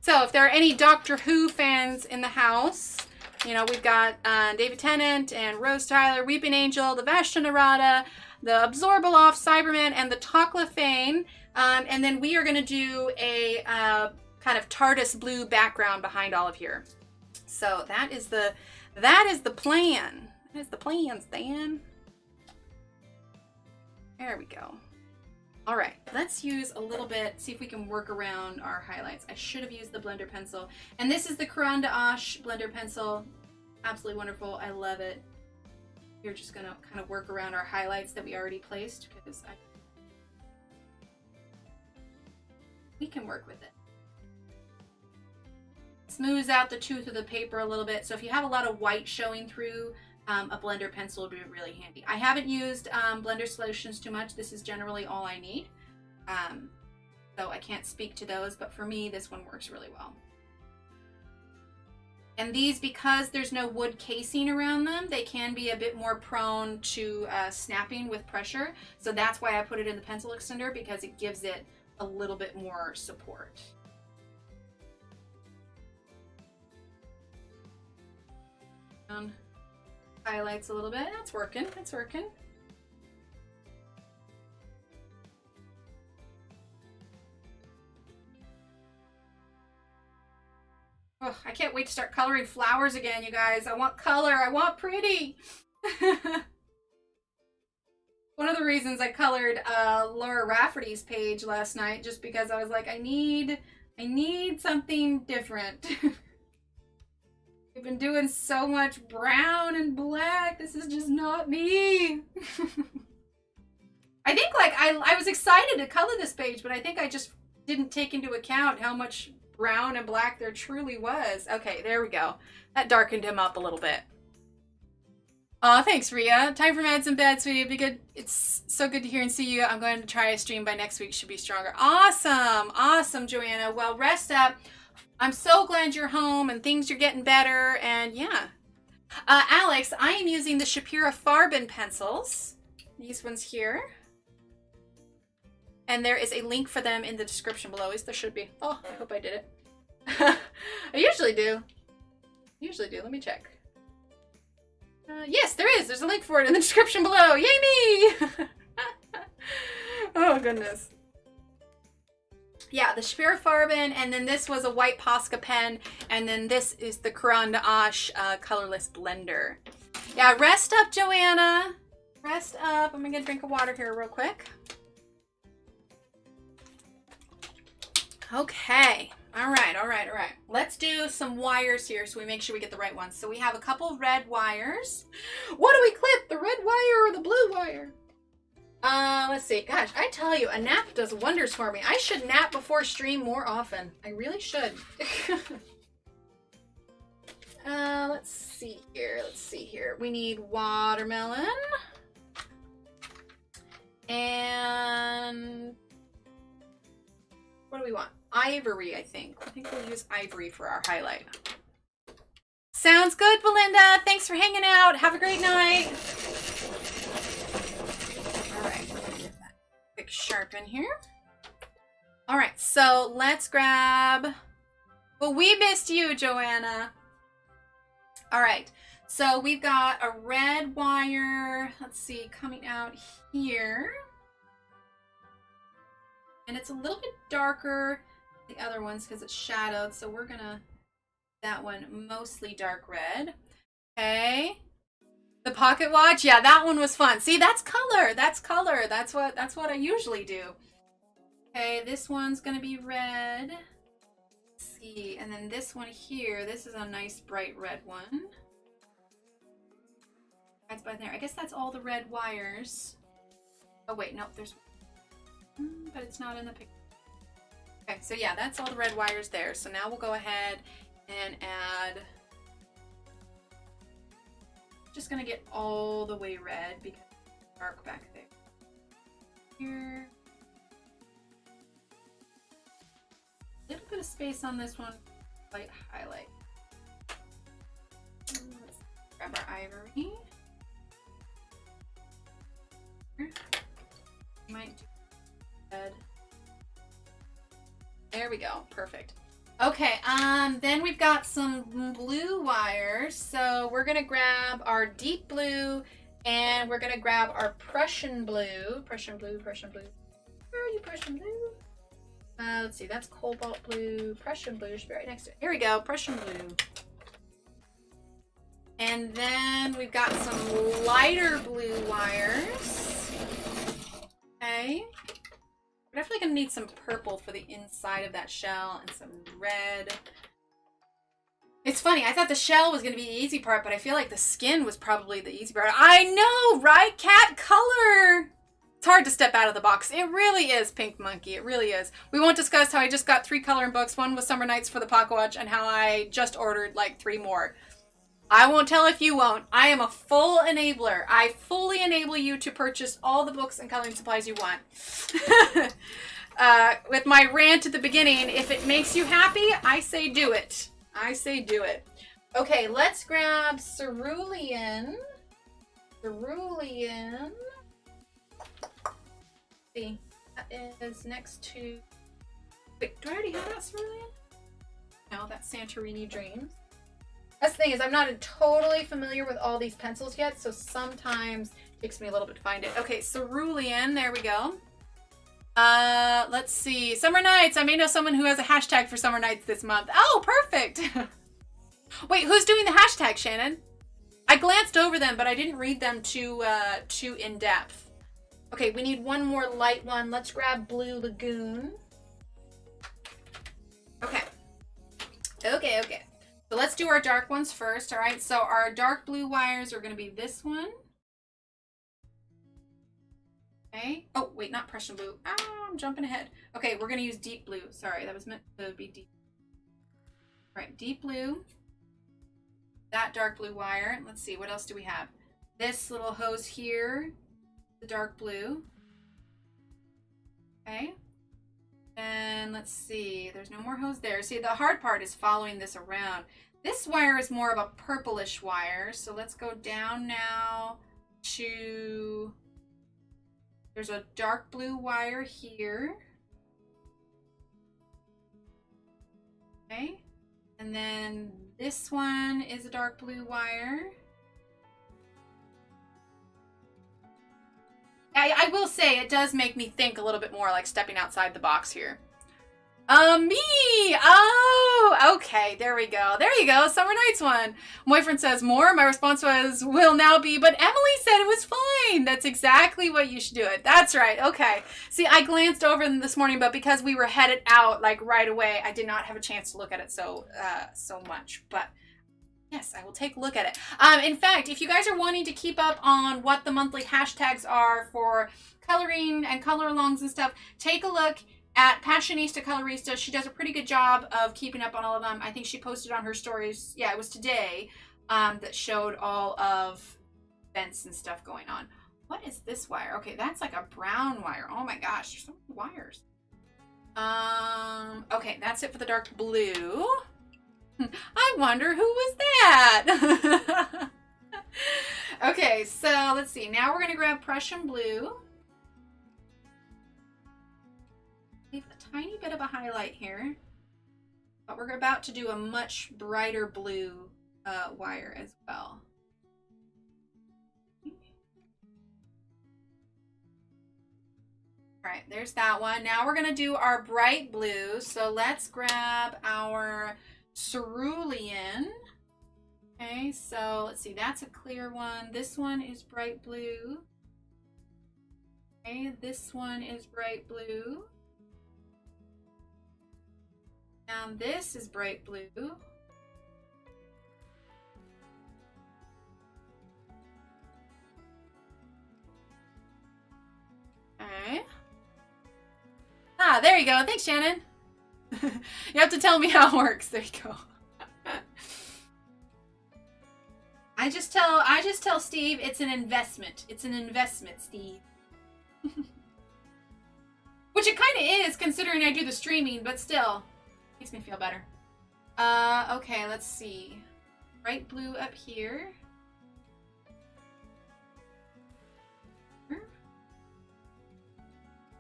So if there are any Doctor Who fans in the house, you know, we've got David Tennant and Rose Tyler, Weeping Angel, the Vashta Nerada, the Absorbaloff, Cyberman, and the Toclafane. And then we are going to do a kind of TARDIS blue background behind all of here. So that is the plan. That is the plan, Stan. There we go. All right, let's use a little bit, see if we can work around our highlights. I should have used the blender pencil. And this is the Ron d'Ache blender pencil. Absolutely wonderful. I love it. We're just gonna kind of work around our highlights that we already placed because we can work with it. Smooths out the tooth of the paper a little bit. So if you have a lot of white showing through, a blender pencil would be really handy. I haven't used blender solutions too much. This is generally all I need. So I can't speak to those, but for me, this one works really well. And these, because there's no wood casing around them, they can be a bit more prone to snapping with pressure. So that's why I put it in the pencil extender, because it gives it a little bit more support. Highlights a little bit. That's working. That's working. Oh, I can't wait to start coloring flowers again, you guys. I want color. I want pretty. One of the reasons I colored Laura Rafferty's page last night, just because I was like, I need something different. We've been doing so much brown and black. This is just not me. I think like I was excited to color this page, but I think I just didn't take into account how much brown and black there truly was. Okay, there we go. That darkened him up a little bit. Aw, thanks, Rhea. Time for meds in bed, sweetie. It'll be good. It's so good to hear and see you. I'm going to try a stream by next week. Should be stronger. Awesome. Awesome, Joanna. Well, rest up. I'm so glad you're home and things are getting better. And yeah. Alex, I am using the Schpirerr Farben pencils. These ones here. And there is a link for them in the description below. At least there should be. Oh, I hope I did it. I usually do. Let me check. Yes, there is. There's a link for it in the description below. Yay me! Oh, goodness. Yeah, the Schpirerr Farben, and then this was a white Posca pen, and then this is the Ron d'Ache colorless blender. Yeah, rest up, Joanna. Rest up. I'm gonna get a drink of water here real quick. Okay. All right. Let's do some wires here so we make sure we get the right ones. So we have a couple red wires. What do we clip? The red wire or the blue wire? Let's see. Gosh, I tell you, a nap does wonders for me. I should nap before stream more often. I really should. Let's see here. Let's see here. We need watermelon. And what do we want? Ivory, I think. I think we'll use ivory for our highlight. Sounds good, Belinda. Thanks for hanging out. Have a great night. All right, get that quick sharpen here. All right, so let's grab. Well, we missed you, Joanna. All right, so we've got a red wire. Let's see, coming out here, and it's a little bit darker than the other ones because it's shadowed. So we're gonna that one mostly dark red. Okay. The pocket watch, yeah, that one was fun. See, that's color. That's color. That's what I usually do. Okay, this one's gonna be red. Let's see, and then this one here, this is a nice bright red one. That's by there. I guess that's all the red wires. Oh wait, no, there's but it's not in the picture. Okay, so yeah, that's all the red wires there. So now we'll go ahead and add, just gonna get all the way red because it's dark back there. Here. A little bit of space on this one, light highlight. Let's grab our ivory. Here. Might do red. There we go, perfect. Okay, then we've got some blue wires. So we're gonna grab our deep blue and we're gonna grab our Prussian blue. Prussian blue, Prussian blue. Where are you, Prussian blue? Let's see, that's cobalt blue. Prussian blue should be right next to it. Here we go, Prussian blue. And then we've got some lighter blue wires. Okay. We're definitely gonna need some purple for the inside of that shell and some red. It's funny, I thought the shell was gonna be the easy part, but I feel like the skin was probably the easy part. I know, right? Cat color! It's hard to step out of the box. It really is, Pink Monkey. It really is. We won't discuss how I just got 3 coloring books. One was Summer Nights for the Pocket Watch and how I just ordered like 3 more. I won't tell if you won't. I am a full enabler. I fully enable you to purchase all the books and coloring supplies you want. With my rant at the beginning, if it makes you happy, I say do it. I say do it. Okay, let's grab cerulean. Cerulean. See, that is next to... Wait, do I already have that cerulean? No, that's Santorini Dreams. That's the thing is I'm not totally familiar with all these pencils yet, so sometimes it takes me a little bit to find it. Okay, cerulean, there we go. Let's see. Summer Nights. I may know someone who has a hashtag for Summer Nights this month. Oh, perfect. Wait, who's doing the hashtag, Shannon? I glanced over them, but I didn't read them too in depth. Okay, we need one more light one. Let's grab Blue Lagoon. Okay. Okay. So let's do our dark ones first, all right? So our dark blue wires are going to be this one. Okay. Oh, wait, not Prussian blue. Ah, I'm jumping ahead. Okay, we're going to use deep blue. Sorry, that was meant to be deep. All right, deep blue. That dark blue wire. Let's see, what else do we have? This little hose here, the dark blue. Okay. And let's see, there's no more hose there. See, the hard part is following this around. This wire is more of a purplish wire. So let's go down now to, there's a dark blue wire here. Okay. And then this one is a dark blue wire. I will say it does make me think a little bit more like stepping outside the box here. Me! Oh, okay. There we go. There you go. Summer Nights one. My boyfriend says more. My response was, will now be, but Emily said it was fine. That's exactly what you should do it. That's right. Okay. See, I glanced over them this morning, but because we were headed out like right away, I did not have a chance to look at it so much. But Yes, I will take a look at it. In fact, if you guys are wanting to keep up on what the monthly hashtags are for coloring and color alongs and stuff, take a look at Passionista Colorista. She does a pretty good job of keeping up on all of them. I think she posted on her stories, yeah, it was today, that showed all of events and stuff going on. What is this wire? Okay, that's like a brown wire. Oh my gosh, there's so many wires. Okay, that's it for the dark blue. I wonder who was that? Okay, so let's see. Now we're going to grab Prussian blue. Leave a tiny bit of a highlight here. But we're about to do a much brighter blue wire as well. All right, there's that one. Now we're going to do our bright blue. So let's grab our cerulean. Okay, so let's see, that's a clear one. This one is bright blue. Okay, this one is bright blue. And this is bright blue. Okay. Ah, there you go. Thanks, Shannon. You have to tell me how it works. There you go. I just tell Steve it's an investment. It's an investment, Steve. Which it kind of is, considering I do the streaming, but still. Makes me feel better. Okay, let's see. Bright blue up here.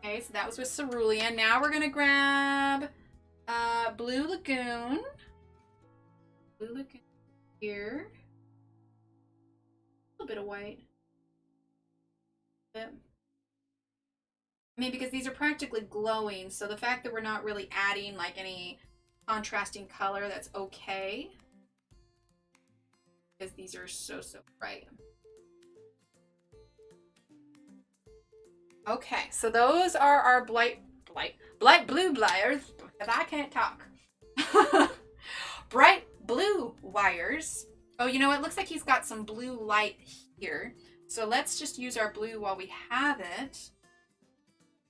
Okay, so that was with cerulean. Now we're gonna grab Blue Lagoon. Blue Lagoon here. A little bit of white. I mean, because these are practically glowing, so the fact that we're not really adding like any contrasting color, that's okay. Because these are so bright. Okay, so those are our bright blue wires, because I can't talk. Bright blue wires. Oh, you know what? It looks like he's got some blue light here. So let's just use our blue while we have it.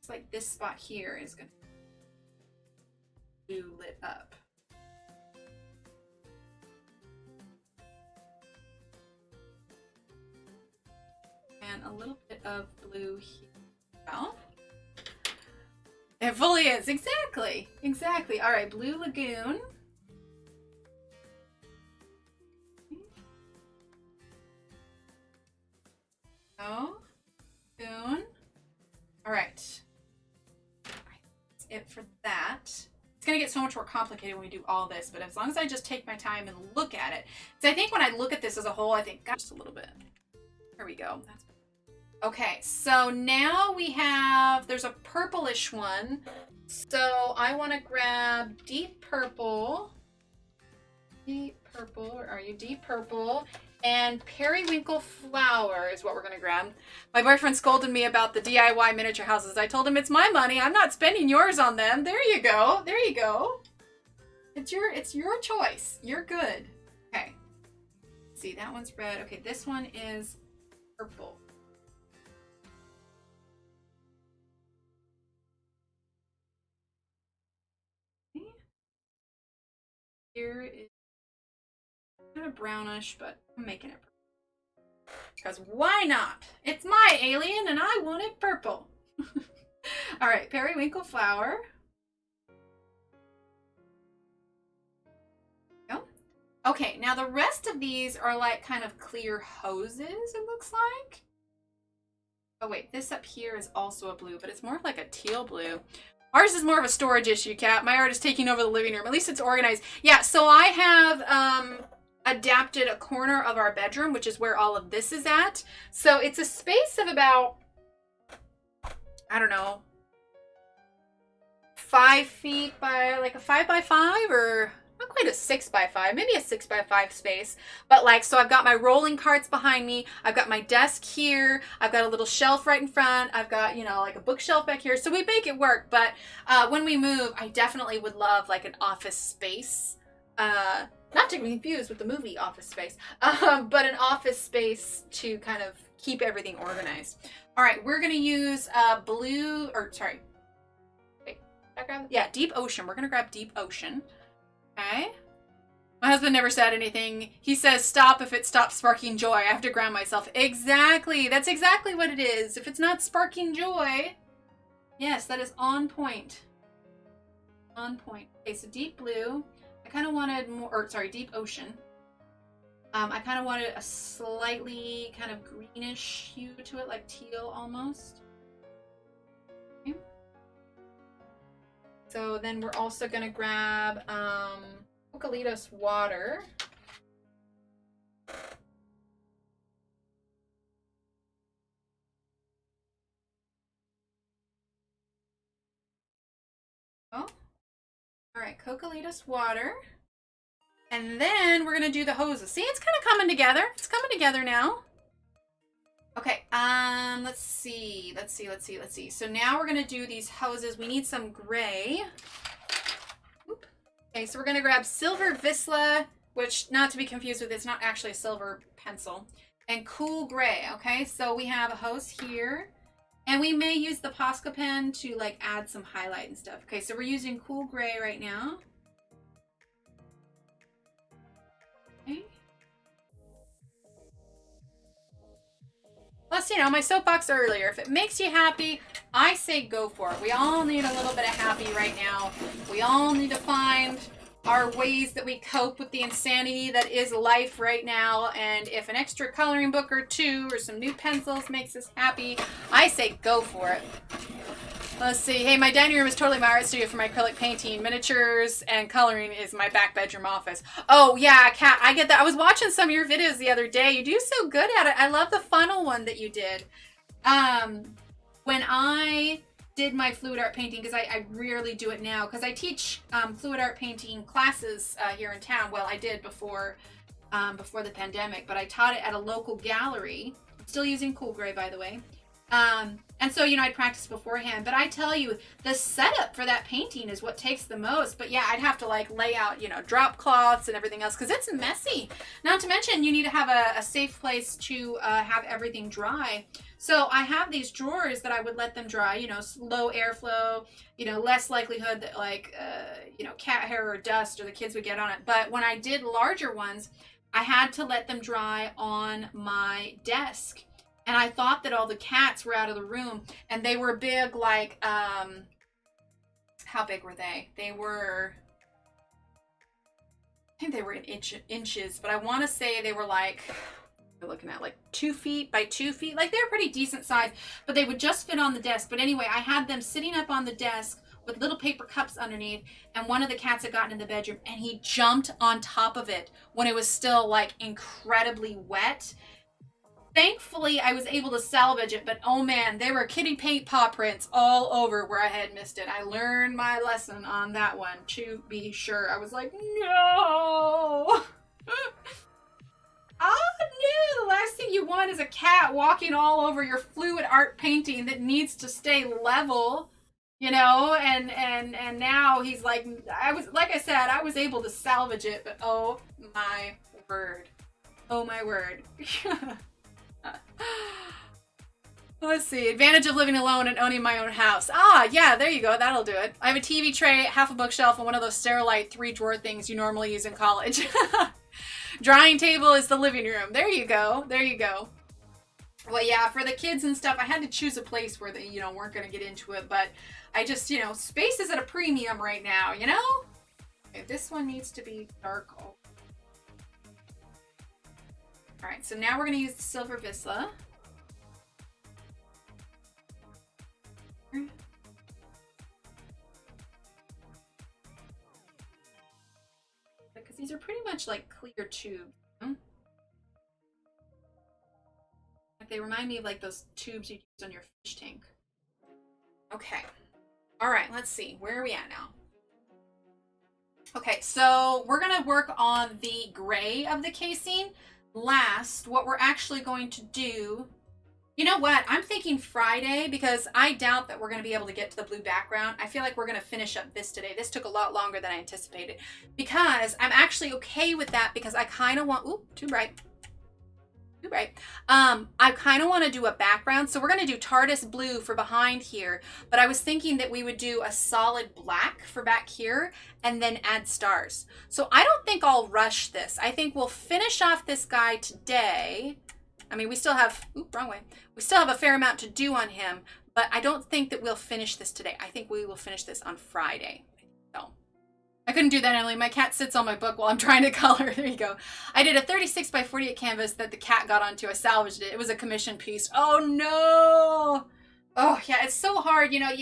It's like this spot here is going to be blue lit up. And a little bit of blue here. Well, it fully is. Exactly. Exactly. All right, Blue Lagoon. Oh, Lagoon. All right. That's it for that. It's going to get so much more complicated when we do all this, but as long as I just take my time and look at it. So I think when I look at this as a whole, I think, gosh, just a little bit. There we go. That's okay, so now we have, there's a purplish one. So I want to grab deep purple. Deep purple, where are you? Deep purple. And periwinkle flower is what we're going to grab. My boyfriend scolded me about the DIY miniature houses. I told him it's my money. I'm not spending yours on them. There you go. There you go. It's your choice. You're good. Okay. Let's see, that one's red. Okay, this one is purple. Here is kind of brownish, but I'm making it purple. Because why not? It's my alien and I want it purple. All right, periwinkle flower. Go. Okay, now the rest of these are like kind of clear hoses, it looks like. Oh wait, this up here is also a blue, but it's more like a teal blue. Ours is more of a storage issue, Kat. My art is taking over the living room. At least it's organized. Yeah, so I have adapted a corner of our bedroom, which is where all of this is at. So it's a space of about, I don't know, 5 feet by like a 5 by 5, or not quite a 6 by 5, maybe a 6 by 5 space. But like, so I've got my rolling carts behind me. I've got my desk here. I've got a little shelf right in front. I've got, you know, like a bookshelf back here. So we make it work. But when we move, I definitely would love like an office space Not to be confused with the movie Office Space, but an office space to kind of keep everything organized. All right, we're gonna use blue, or sorry, wait, did I grab? Yeah, Deep Ocean. We're gonna grab Deep Ocean. Okay. My husband never said anything. He says, stop if it stops sparking joy. I have to ground myself. Exactly. That's exactly what it is. If it's not sparking joy, yes, that is on point. On point. Okay, so deep blue. I kind of wanted more, or sorry, deep ocean. I kind of wanted a slightly kind of greenish hue to it, like teal almost. Okay. So then we're also going to grab Eucalyptus water. Oh. All right, Eucalyptus water. And then we're going to do the hoses. See, it's kind of coming together. It's coming together now. Okay, let's see. So now we're going to do these hoses. We need some gray. Oop. Okay, so we're going to grab Silver Visla, which, not to be confused with, it's not actually a silver pencil, and Cool Gray. Okay, so we have a hose here, and we may use the Posca pen to like add some highlight and stuff. Okay, so we're using Cool Gray right now. Okay. Plus, you know, my soapbox earlier, if it makes you happy, I say go for it. We all need a little bit of happy right now. We all need to find our ways that we cope with the insanity that is life right now. And if an extra coloring book or two or some new pencils makes us happy, I say go for it. Let's see. Hey, my dining room is totally my art studio for my acrylic painting. Miniatures and coloring is my back bedroom office. Oh, yeah, Kat, I get that. I was watching some of your videos the other day. You do so good at it. I love the funnel one that you did. When I did my fluid art painting, because I rarely do it now, because I teach fluid art painting classes here in town. Well, I did before the pandemic, but I taught it at a local gallery. I'm still using Cool Gray, by the way. And so, you know, I'd practice beforehand, but I tell you, the setup for that painting is what takes the most. But yeah, I'd have to like lay out, you know, drop cloths and everything else, because it's messy. Not to mention, you need to have a safe place to have everything dry. So I have these drawers that I would let them dry, you know, low airflow, you know, less likelihood that like, you know, cat hair or dust or the kids would get on it. But when I did larger ones, I had to let them dry on my desk. And I thought that all the cats were out of the room, and they were big, like, how big were they? They were, I think they were in inches, but I want to say they were like, we're looking at like 2 feet by 2 feet. Like, they were pretty decent size, but they would just fit on the desk. But anyway, I had them sitting up on the desk with little paper cups underneath, and one of the cats had gotten in the bedroom, and he jumped on top of it when it was still like incredibly wet. Thankfully, I was able to salvage it, but oh man, there were kitty paint paw prints all over where I had missed it. I learned my lesson on that one, to be sure. I was like, no! Oh no! The last thing you want is a cat walking all over your fluid art painting that needs to stay level, you know? And now he's like, like I said, I was able to salvage it, but oh my word. Oh my word. Let's see. Advantage of living alone and owning my own house. Ah, yeah, there you go. That'll do it. I have a TV tray, half a bookshelf, and one of those Sterilite 3-drawer things you normally use in college. Drying table is the living room. There you go. There you go. Well, yeah, for the kids and stuff, I had to choose a place where they, you know, weren't going to get into it, but I just, you know, space is at a premium right now, you know? Okay, this one needs to be dark. All right, so now we're going to use the Silver Visla. Because these are pretty much like clear tubes. Like they remind me of like those tubes you use on your fish tank. Okay. All right, let's see. Where are we at now? Okay, so we're going to work on the gray of the casing. Last, what we're actually going to do You know what? I'm thinking Friday because I doubt that we're going to be able to get to the blue background. I feel like we're going to finish up this today. This took a lot longer than I anticipated because I'm actually okay with that because I kind of want, ooh, too bright. Too bright. I kind of want to do a background. So we're going to do TARDIS blue for behind here, but I was thinking that we would do a solid black for back here and then add stars. So I don't think I'll rush this. I think we'll finish off this guy today. I mean, we still have, oop, wrong way. We still have a fair amount to do on him, but I don't think that we'll finish this today. I think we will finish this on Friday. So I couldn't do that, Emily. My cat sits on my book while I'm trying to color. There you go. I did a 36 by 48 canvas that the cat got onto. I salvaged it. It was a commission piece. Oh no. Oh yeah, it's so hard. You know,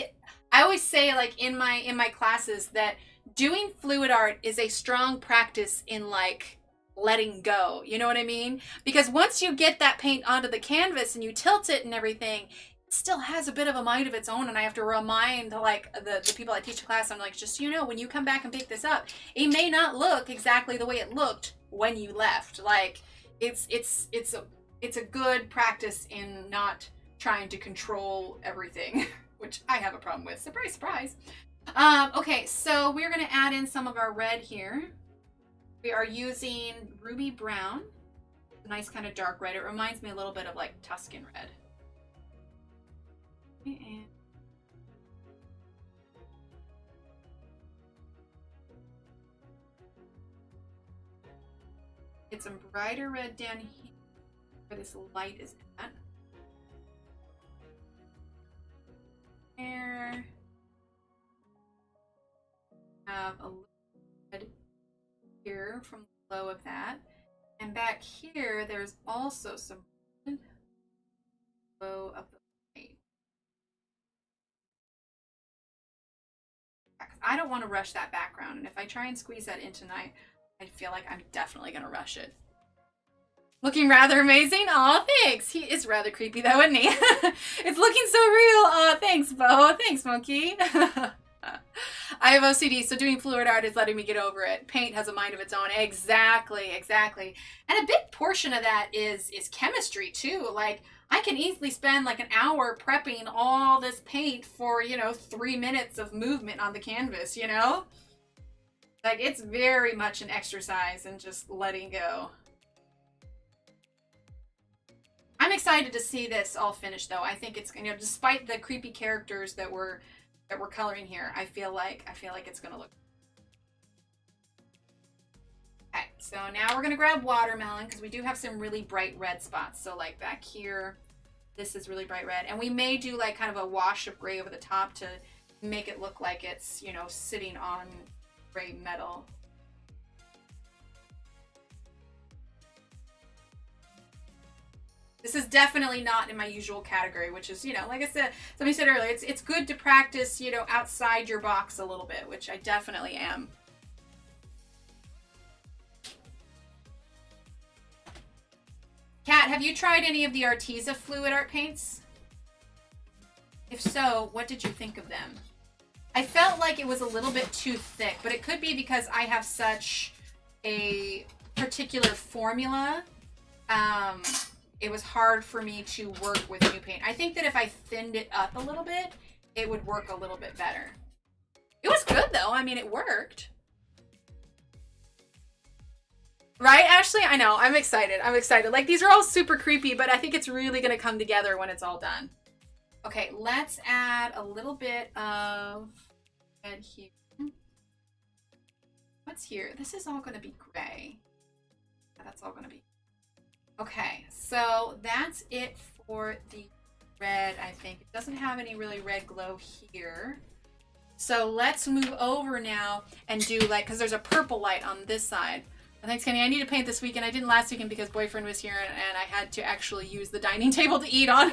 I always say like in my classes that doing fluid art is a strong practice in like letting go. You know what I mean? Because once you get that paint onto the canvas and you tilt it and everything, it still has a bit of a mind of its own. And I have to remind like the people I teach class, I'm like, just so you know, when you come back and pick this up, it may not look exactly the way it looked when you left. Like it's a good practice in not trying to control everything, which I have a problem with. Surprise, surprise. Okay, so we're gonna add in some of our red here. We are using ruby brown, a nice kind of dark red. It reminds me a little bit of like Tuscan red. And get some brighter red down here where this light is at. There. Have a little red here from the low of that, and back here there's also some low of the light. I don't want to rush that background, and if I try and squeeze that in tonight, I feel like I'm definitely gonna rush it. Looking rather amazing. Aw, thanks. He is rather creepy though, isn't he? It's looking so real. Aw, thanks, Bo. Thanks, Monkey. I have OCD, so doing fluid art is letting me get over it. Paint has a mind of its own. Exactly, exactly. And a big portion of that is chemistry too. Like I can easily spend like an hour prepping all this paint for, you know, 3 minutes of movement on the canvas, you know? Like it's very much an exercise in just letting go. I'm excited to see this all finished though. I think it's, you know, despite the creepy characters that we're coloring here, I feel like it's gonna look. Okay, so now we're gonna grab watermelon because we do have some really bright red spots. So like back here, this is really bright red, and we may do like kind of a wash of gray over the top to make it look like it's, you know, sitting on gray metal. This is definitely not in my usual category, which is, you know, like I said, somebody said earlier, it's good to practice, you know, outside your box a little bit, which I definitely am. Kat, have you tried any of the Arteza fluid art paints? If so, what did you think of them? I felt like it was a little bit too thick, but it could be because I have such a particular formula. It was hard for me to work with new paint. I think that if I thinned it up a little bit, it would work a little bit better. It was good though. I mean, it worked. Right, Ashley? I know. I'm excited. I'm excited. Like, these are all super creepy, but I think it's really going to come together when it's all done. Okay, let's add a little bit of red here. What's here? This is all going to be gray. Yeah, that's all going to be. Okay, so that's it for the red, I think. It doesn't have any really red glow here. So let's move over now and do like, because there's a purple light on this side. Thanks, Kenny. I need to paint this weekend. I didn't last weekend because boyfriend was here and I had to actually use the dining table to eat on.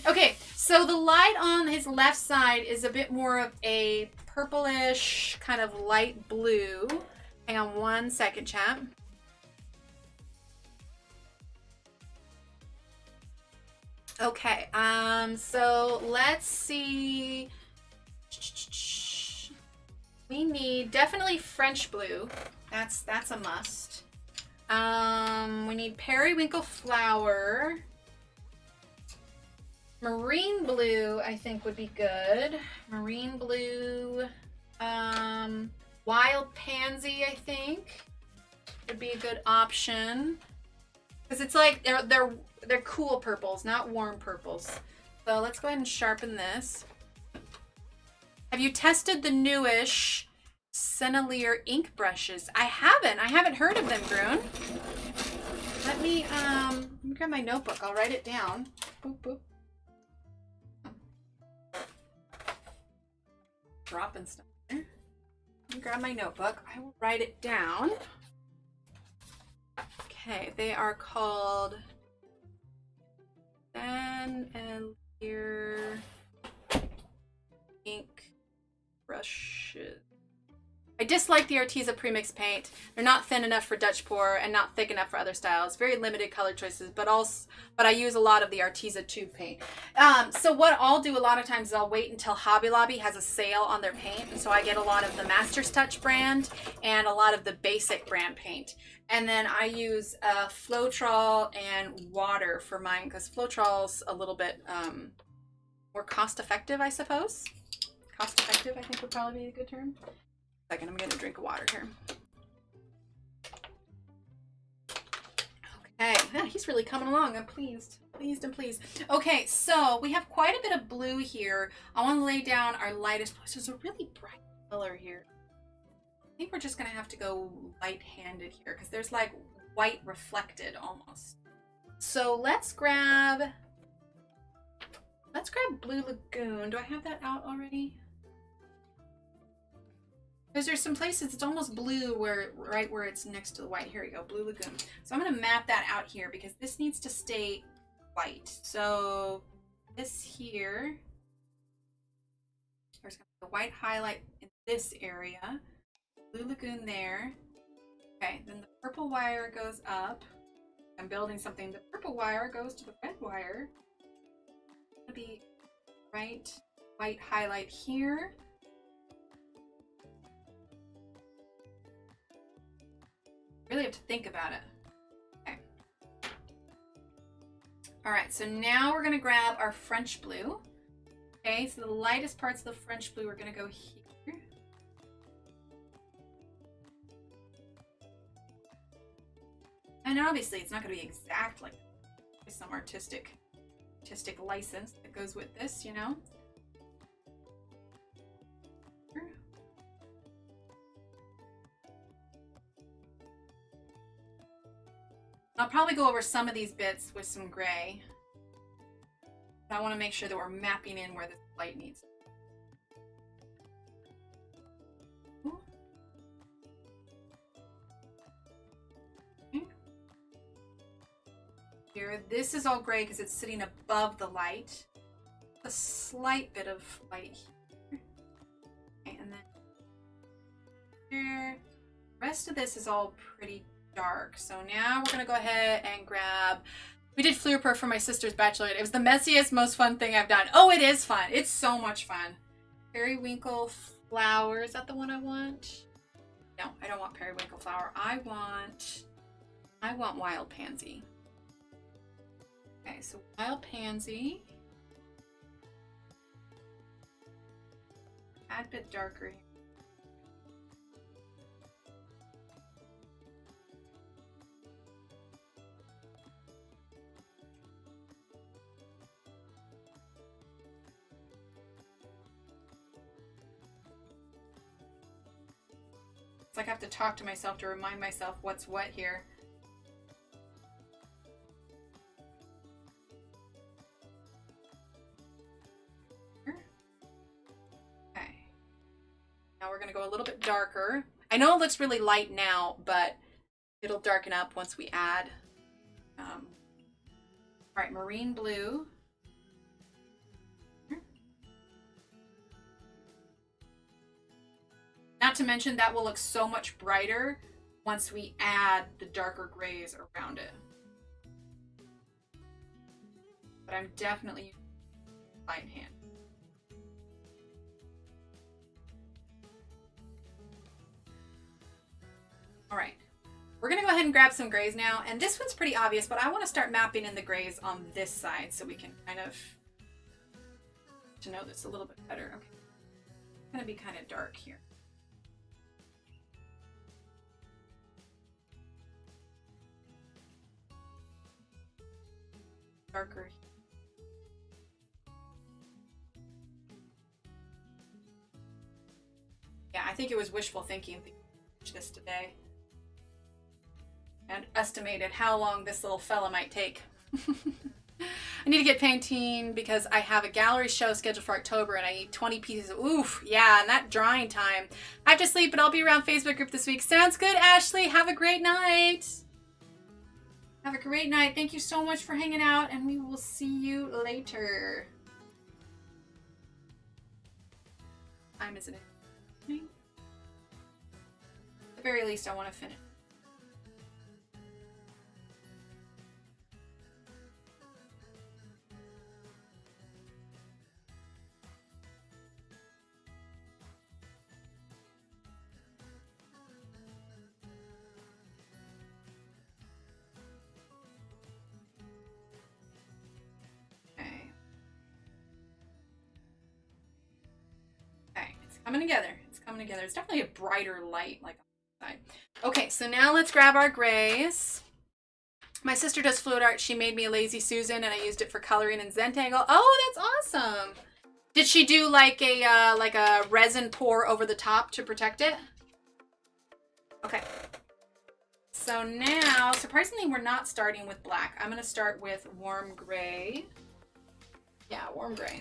Okay, so the light on his left side is a bit more of a purplish, kind of light blue. Hang on one second, chat. Okay, so let's see. We need definitely French blue. That's a must. We need periwinkle flower. Marine blue, I think, would be good. Marine blue. Wild pansy, I think, would be a good option. Because it's like they're cool purples, not warm purples. So let's go ahead and sharpen this. Have you tested the newish Finalizing ink brushes? I haven't heard of them, Grun. Let me grab my notebook. I'll write it down. Boop, boop. Dropping stuff there. Let me grab my notebook. I will write it down. Okay, they are called Finalizing ink brushes. I dislike the Arteza premix paint. They're not thin enough for Dutch pour and not thick enough for other styles. Very limited color choices, but I use a lot of the Arteza tube paint. So what I'll do a lot of times is I'll wait until Hobby Lobby has a sale on their paint, and so I get a lot of the Master's Touch brand and a lot of the basic brand paint. And then I use Floetrol and water for mine because Floetrol's a little bit more cost effective, I suppose. Cost effective, I think would probably be a good term. Second, I'm gonna drink of water here. Okay, he's really coming along. I'm pleased and pleased. Okay, so we have quite a bit of blue here. I want to lay down our lightest blue. So it's a really bright color here. I think we're just gonna have to go light-handed here because there's like white reflected almost. So let's grab Blue Lagoon. Do I have that out already? Because there's some places it's almost blue right where it's next to the white. Here we go, Blue Lagoon. So I'm going to map that out here because this needs to stay white. So this here, there's going to be a white highlight in this area. Blue Lagoon there. Okay, then the purple wire goes up. I'm building something. The purple wire goes to the red wire. It's going to be white highlight here. Really have to think about it. Okay. All right, so now we're gonna grab our French blue. Okay, so the lightest parts of the French blue are gonna go here. And obviously it's not gonna be exact, like there's some artistic license that goes with this, you know? I'll probably go over some of these bits with some gray. But I want to make sure that we're mapping in where the light needs. Okay. Here, this is all gray because it's sitting above the light. A slight bit of light here. Okay, and then here. The rest of this is all pretty dark. So now we're gonna go ahead and grab. We did Schpirerr for my sister's bachelorette. It was the messiest, most fun thing I've done. Oh, it is fun. It's so much fun. Periwinkle flower. Is that the one I want? No, I don't want periwinkle flower. I want wild pansy. Okay, so wild pansy. Add a bit darker here. It's like I have to talk to myself to remind myself what's what here. Okay. Now we're going to go a little bit darker. I know it looks really light now, but it'll darken up once we add. All right, marine blue. Not to mention that will look so much brighter once we add the darker grays around it. But I'm definitely using light hand. All right, we're gonna go ahead and grab some grays now. And this one's pretty obvious, but I wanna start mapping in the grays on this side so we can kind of to know this a little bit better. Okay. It's gonna be kind of dark here. Darker. Yeah, I think it was wishful thinking this today. And estimated how long this little fella might take. I need to get painting because I have a gallery show scheduled for October and I need 20 pieces. Oof, yeah, and that drying time. I have to sleep, but I'll be around Facebook group this week. Sounds good, Ashley. Have a great night. Have a great night. Thank you so much for hanging out, and we will see you later. Time isn't it? At the very least, I want to finish. Coming together. It's coming together. It's definitely a brighter light, like on the side. Okay, so now let's grab our grays. My sister does fluid art. She made me a Lazy Susan, and I used it for coloring in Zentangle. Oh, that's awesome. Did she do like a resin pour over the top to protect it? Okay. So now, surprisingly, we're not starting with black. I'm going to start with warm gray. Yeah, warm gray.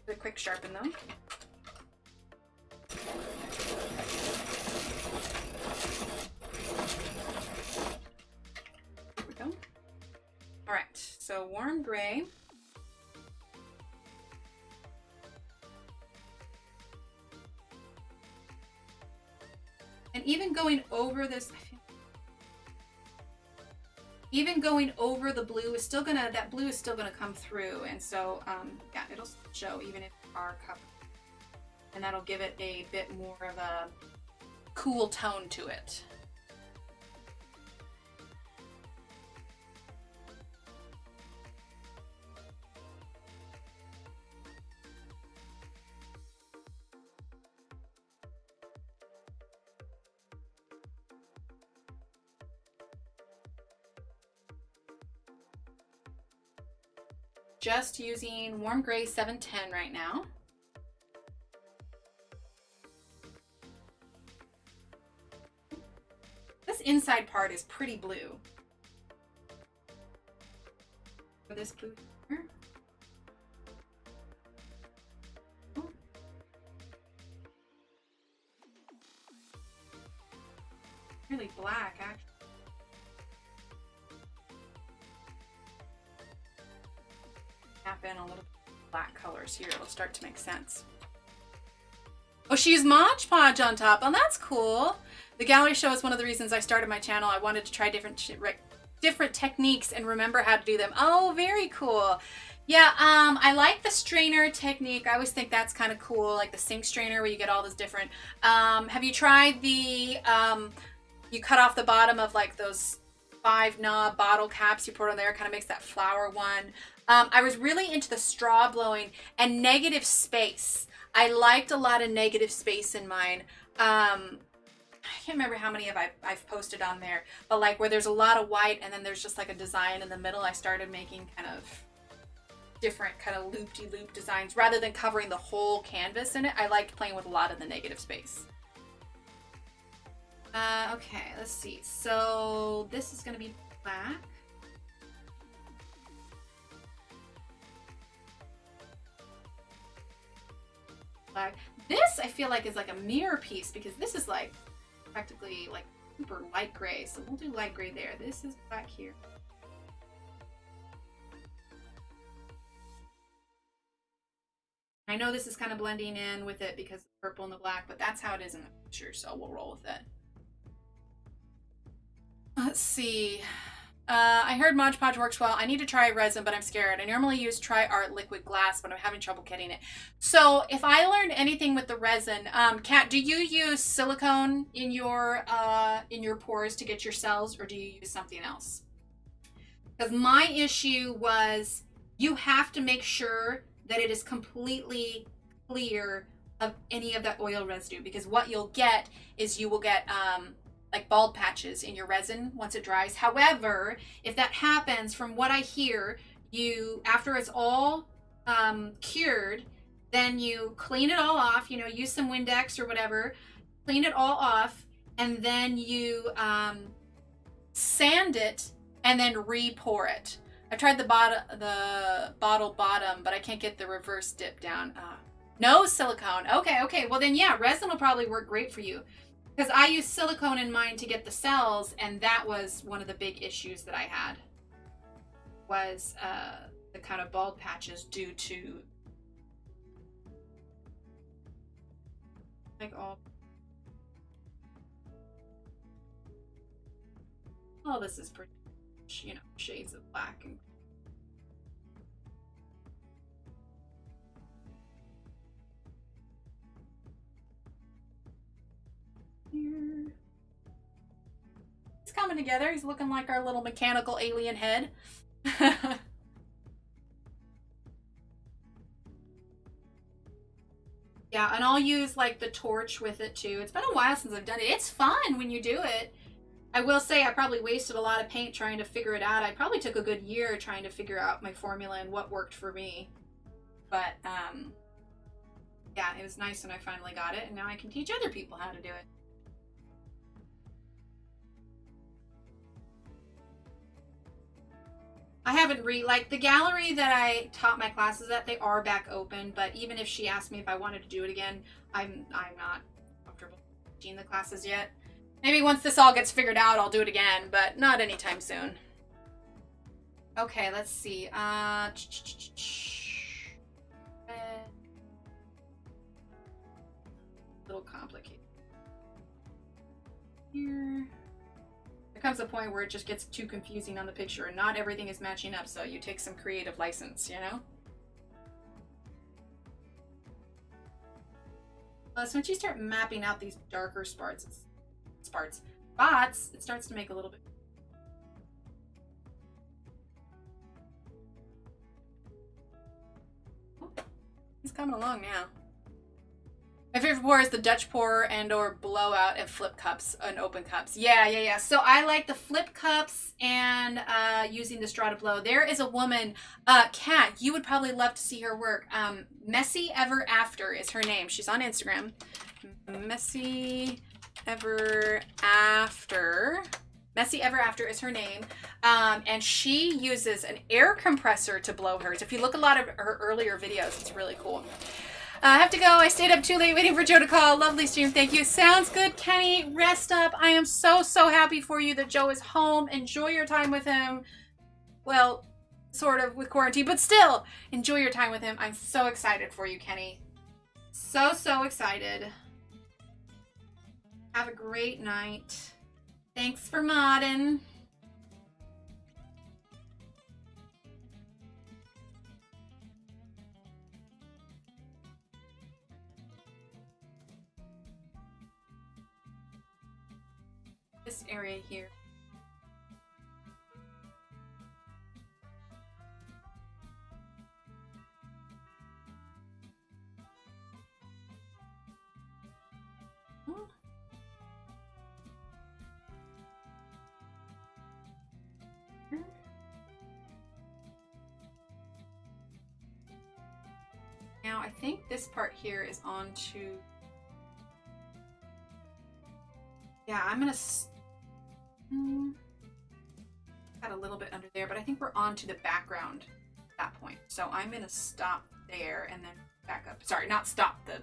Make a quick sharpen them. There we go. All right, so warm gray. And even going over this, even going over the blue is still gonna, that blue is still gonna come through. And so, yeah, it'll show even if our covered. And that'll give it a bit more of a cool tone to it. Just using warm gray 710 right now. This inside part is pretty blue. For this blue here. Oh. Really black, actually. Tap in a little black colors here. It'll start to make sense. Oh, she used Mod Podge on top. Oh, that's cool. The gallery show is one of the reasons I started my channel. I wanted to try different techniques and remember how to do them. Oh, very cool. Yeah, I like the strainer technique. I always think that's kind of cool, like the sink strainer where you get all those different. Have you tried the, you cut off the bottom of like those 5-knob bottle caps you put on there, kind of makes that flower one. I was really into the straw blowing and negative space. I liked a lot of negative space in mine. I can't remember how many I've posted on there, but like where there's a lot of white and then there's just like a design in the middle, I started making kind of different kind of loop-de-loop designs rather than covering the whole canvas in it. I liked playing with a lot of the negative space. Okay, let's see. So this is going to be black. Black. This I feel like is like a mirror piece because this is like practically like super light gray. So we'll do light gray there. This is black here. I know this is kind of blending in with it because of the purple and the black, but that's how it is in the picture, so we'll roll with it. Let's see. I heard Mod Podge works well. I need to try resin, but I'm scared. I normally use Tri-Art liquid glass, but I'm having trouble getting it. So if I learned anything with the resin, Kat, do you use silicone in your pores to get your cells, or do you use something else? Because my issue was you have to make sure that it is completely clear of any of that oil residue, because what you'll get is you will get like bald patches in your resin once it dries. However, if that happens, from what I hear, you, after it's all cured, then you clean it all off, you know, use some Windex or whatever, clean it all off, and then you sand it and then re-pour it. I tried the bottle bottom, but I can't get the reverse dip down. No silicone. Okay. Well then, yeah, resin will probably work great for you, because I used silicone in mine to get the cells, and that was one of the big issues that I had, was the kind of bald patches due to like all. Oh, this is pretty, you know, shades of black and here. It's coming together. He's looking like our little mechanical alien head. Yeah, and I'll use like the torch with it too. It's been a while since I've done it. It's fun when you do it. I will say I probably wasted a lot of paint trying to figure it out. I probably took a good year trying to figure out my formula and what worked for me. But yeah, it was nice when I finally got it, and now I can teach other people how to do it. I haven't like the gallery that I taught my classes at, they are back open, but even if she asked me if I wanted to do it again, I'm not comfortable teaching the classes yet. Maybe once this all gets figured out, I'll do it again, but not anytime soon. Okay, let's see. A little complicated. Here. There comes a point where it just gets too confusing on the picture and not everything is matching up, so you take some creative license, you know? So once you start mapping out these darker spots, it starts to make a little bit. Oh, he's coming along now. My favorite pour is the Dutch pour and or blowout and flip cups and open cups. Yeah. So I like the flip cups and using the straw to blow. There is a woman, Kat, you would probably love to see her work. Messy Ever After is her name. She's on Instagram. Messy Ever After. Messy Ever After is her name. And she uses an air compressor to blow hers. If you look at a lot of her earlier videos, it's really cool. I have to go. I stayed up too late waiting for Joe to call. Lovely stream. Thank you. Sounds good, Kenny. Rest up. I am so happy for you that Joe is home. Enjoy your time with him. Well, sort of with quarantine, but still enjoy your time with him. I'm so excited for you, Kenny. So excited. Have a great night. Thanks for modding. This area here. Now I think this part here is on to, yeah, I'm gonna got a little bit under there, but I think we're on to the background at that point. So I'm gonna stop there and then back up. Sorry, not stop the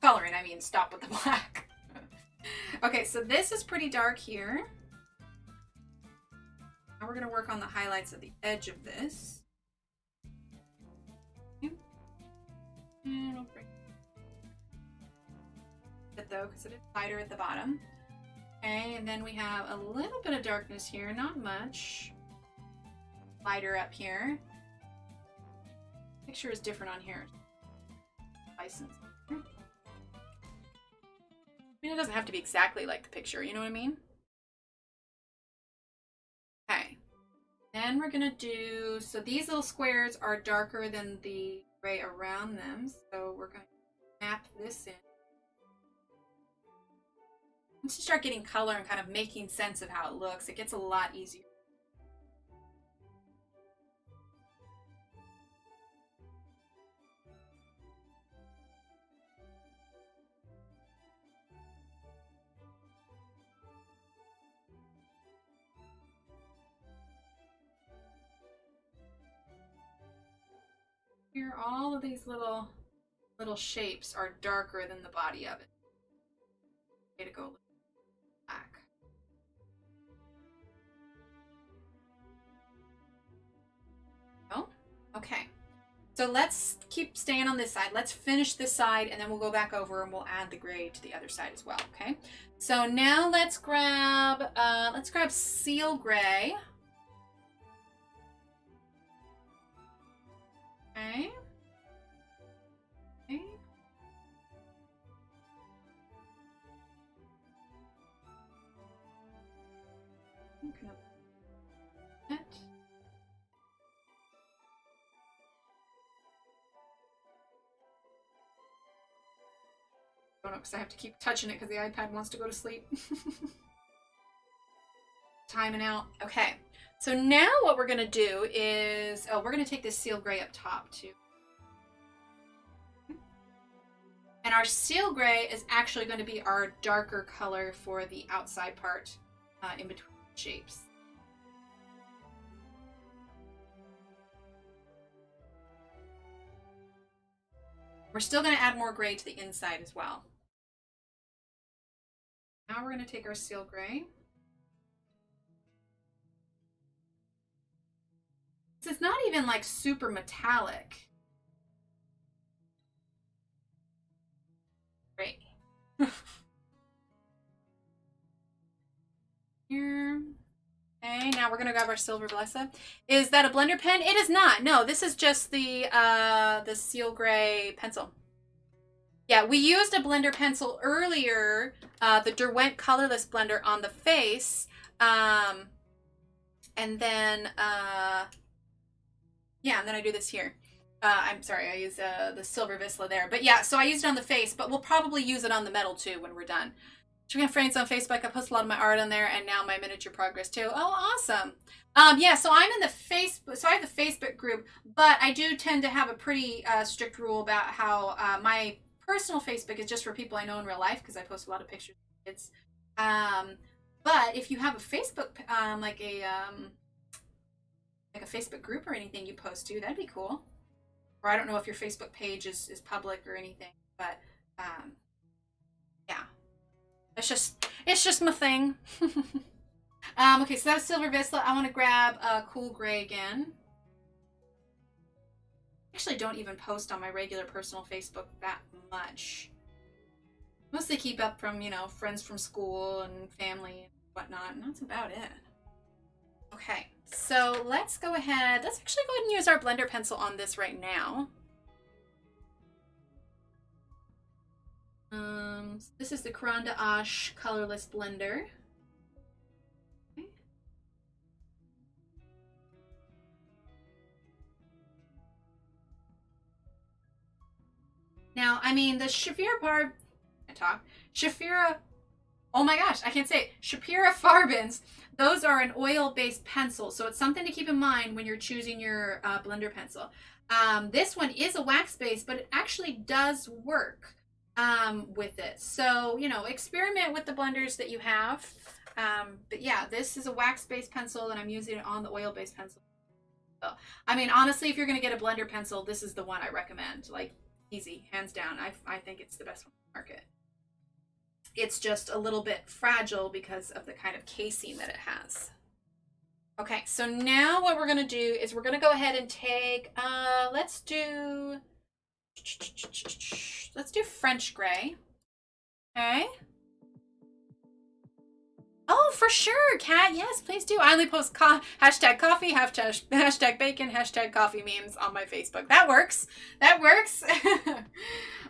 coloring, I mean stop with the black. Okay, so this is pretty dark here. Now we're gonna work on the highlights at the edge of this. And I'll break it though, because it is lighter at the bottom. Okay, and then we have a little bit of darkness here, not much. Lighter up here. Picture is different on here. License. I mean, it doesn't have to be exactly like the picture, you know what I mean? Okay. Then then we're gonna do, so these little squares are darker than the gray around them. So we're gonna map this in. Once you start getting color and kind of making sense of how it looks, it gets a lot easier. Here, all of these little shapes are darker than the body of it. Okay, to go back. Oh, okay. So let's keep staying on this side. Let's finish this side, and then we'll go back over and we'll add the gray to the other side as well. Okay. So now let's grab seal gray. Okay. Okay. Oh no, because I have to keep touching it because the iPad wants to go to sleep. Timing out. Okay. So now what we're going to do is, we're going to take this seal gray up top too. And our seal gray is actually going to be our darker color for the outside part in between the shapes. We're still going to add more gray to the inside as well. Now we're going to take our seal gray. It's not even like super metallic. Great. Here. Okay, now we're gonna grab our silver blessa. Is that a blender pen? It is not. No, this is just the seal gray pencil. Yeah, we used a blender pencil earlier, the Derwent colorless blender on the face, and then yeah, and then I do this here. I'm sorry, I use the silver Visla there. But yeah, so I used it on the face, but we'll probably use it on the metal too when we're done. Schpirerr Frames on Facebook. I post a lot of my art on there, and now my miniature progress too. Oh, awesome. Yeah, so I'm in the Facebook, so I have the Facebook group, but I do tend to have a pretty strict rule about how my personal Facebook is just for people I know in real life, because I post a lot of pictures of kids. But if you have a Facebook, like a Facebook group or anything you post to, that'd be cool. Or I don't know if your Facebook page is public or anything, but yeah, it's just my thing. Okay, so that was silver Visla. I want to grab cool gray again. I actually don't even post on my regular personal Facebook that much. Mostly keep up from, you know, friends from school and family and whatnot, and that's about it. Okay, so let's go ahead. Let's actually go ahead and use our blender pencil on this right now. This is the Caran d'Ache colorless blender. Okay. Now, I mean, the Schpirerr oh my gosh, I can't say it. Schpirerr Farbens, those are an oil-based pencil, so it's something to keep in mind when you're choosing your blender pencil. This one is a wax-based, but it actually does work with it. So, you know, experiment with the blenders that you have. But yeah, this is a wax-based pencil, and I'm using it on the oil-based pencil. So, I mean, honestly, if you're going to get a blender pencil, this is the one I recommend. Like, easy, hands down. I think it's the best one on the market. It's just a little bit fragile because of the kind of casing that it has. Okay, so now what we're going to do is we're going to go ahead and take, let's do French gray. Okay. Oh, for sure, Kat. Yes, please do. I only post hashtag coffee, hashtag bacon, hashtag coffee memes on my Facebook. That works. That works.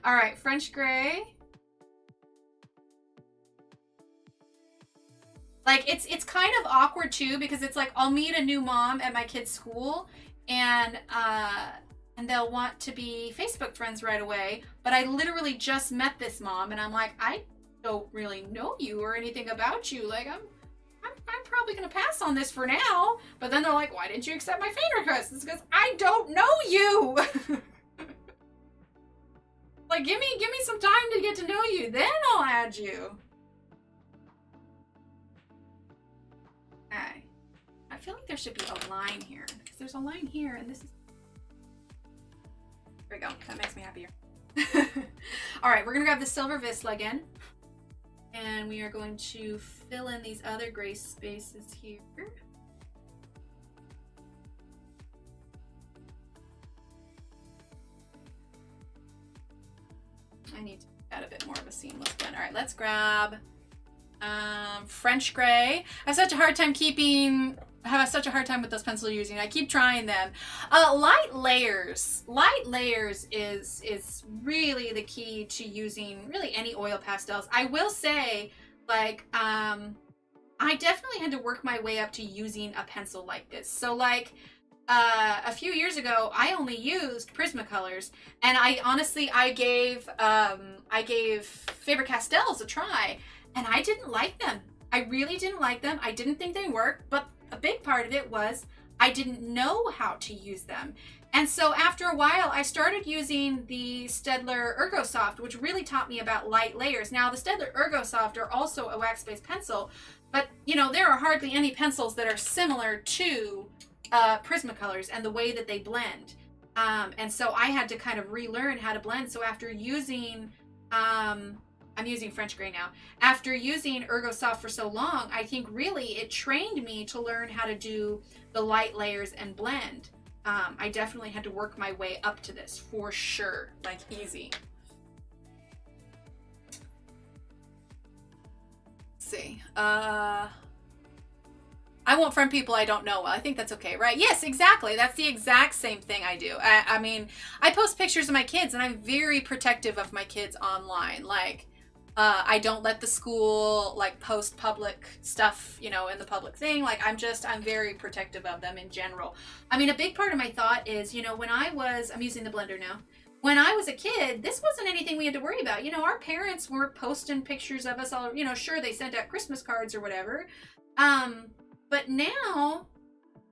All right, French gray. Like, it's kind of awkward too, because it's like I'll meet a new mom at my kid's school, and they'll want to be Facebook friends right away, but I literally just met this mom, and I'm like, I don't really know you or anything about you. Like, I'm probably gonna pass on this for now. But then they're like, why didn't you accept my friend request? It's because I don't know you. Like, give me some time to get to know you, then I'll add you. Okay. I feel like there should be a line here, because there's a line here, and this is... There we go. That makes me happier. All right, we're gonna grab the silver Vissla again, and we are going to fill in these other gray spaces here. I need to add a bit more of a seamless blend. All right, let's grab French gray. I have such a hard time with those pencils you're using. I keep trying them. Light layers. Light layers is really the key to using really any oil pastels. I will say, like, I definitely had to work my way up to using a pencil like this. So, like, a few years ago, I only used Prismacolors, and I gave Faber-Castells a try, and I didn't like them. I really didn't like them. I didn't think they worked, but a big part of it was I didn't know how to use them. And so after a while, I started using the Staedtler Ergosoft, which really taught me about light layers. Now, the Staedtler Ergosoft are also a wax-based pencil, but, you know, there are hardly any pencils that are similar to Prismacolors and the way that they blend. And so I had to kind of relearn how to blend. So after using, I'm using French gray now. After using Ergosoft for so long, I think really it trained me to learn how to do the light layers and blend. I definitely had to work my way up to this for sure, like easy. Let's see. I won't friend people I don't know well. I think that's okay, right? Yes, exactly. That's the exact same thing I do. I mean, I post pictures of my kids, and I'm very protective of my kids online. Like, I don't let the school, like, post public stuff, you know, in the public thing. Like, I'm very protective of them in general. I mean, a big part of my thought is, you know, I'm using the blender now. When I was a kid, this wasn't anything we had to worry about. You know, our parents weren't posting pictures of us all, you know, sure, they sent out Christmas cards or whatever. But now,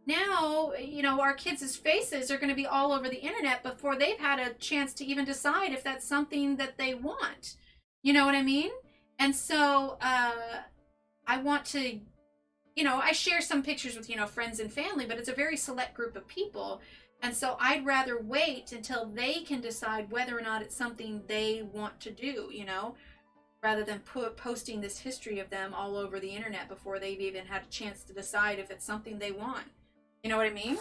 you know, our kids' faces are going to be all over the internet before they've had a chance to even decide if that's something that they want. You know what I mean? And so, I want to, you know, I share some pictures with, you know, friends and family, but it's a very select group of people. And so I'd rather wait until they can decide whether or not it's something they want to do, you know, rather than posting this history of them all over the internet before they've even had a chance to decide if it's something they want. You know what I mean?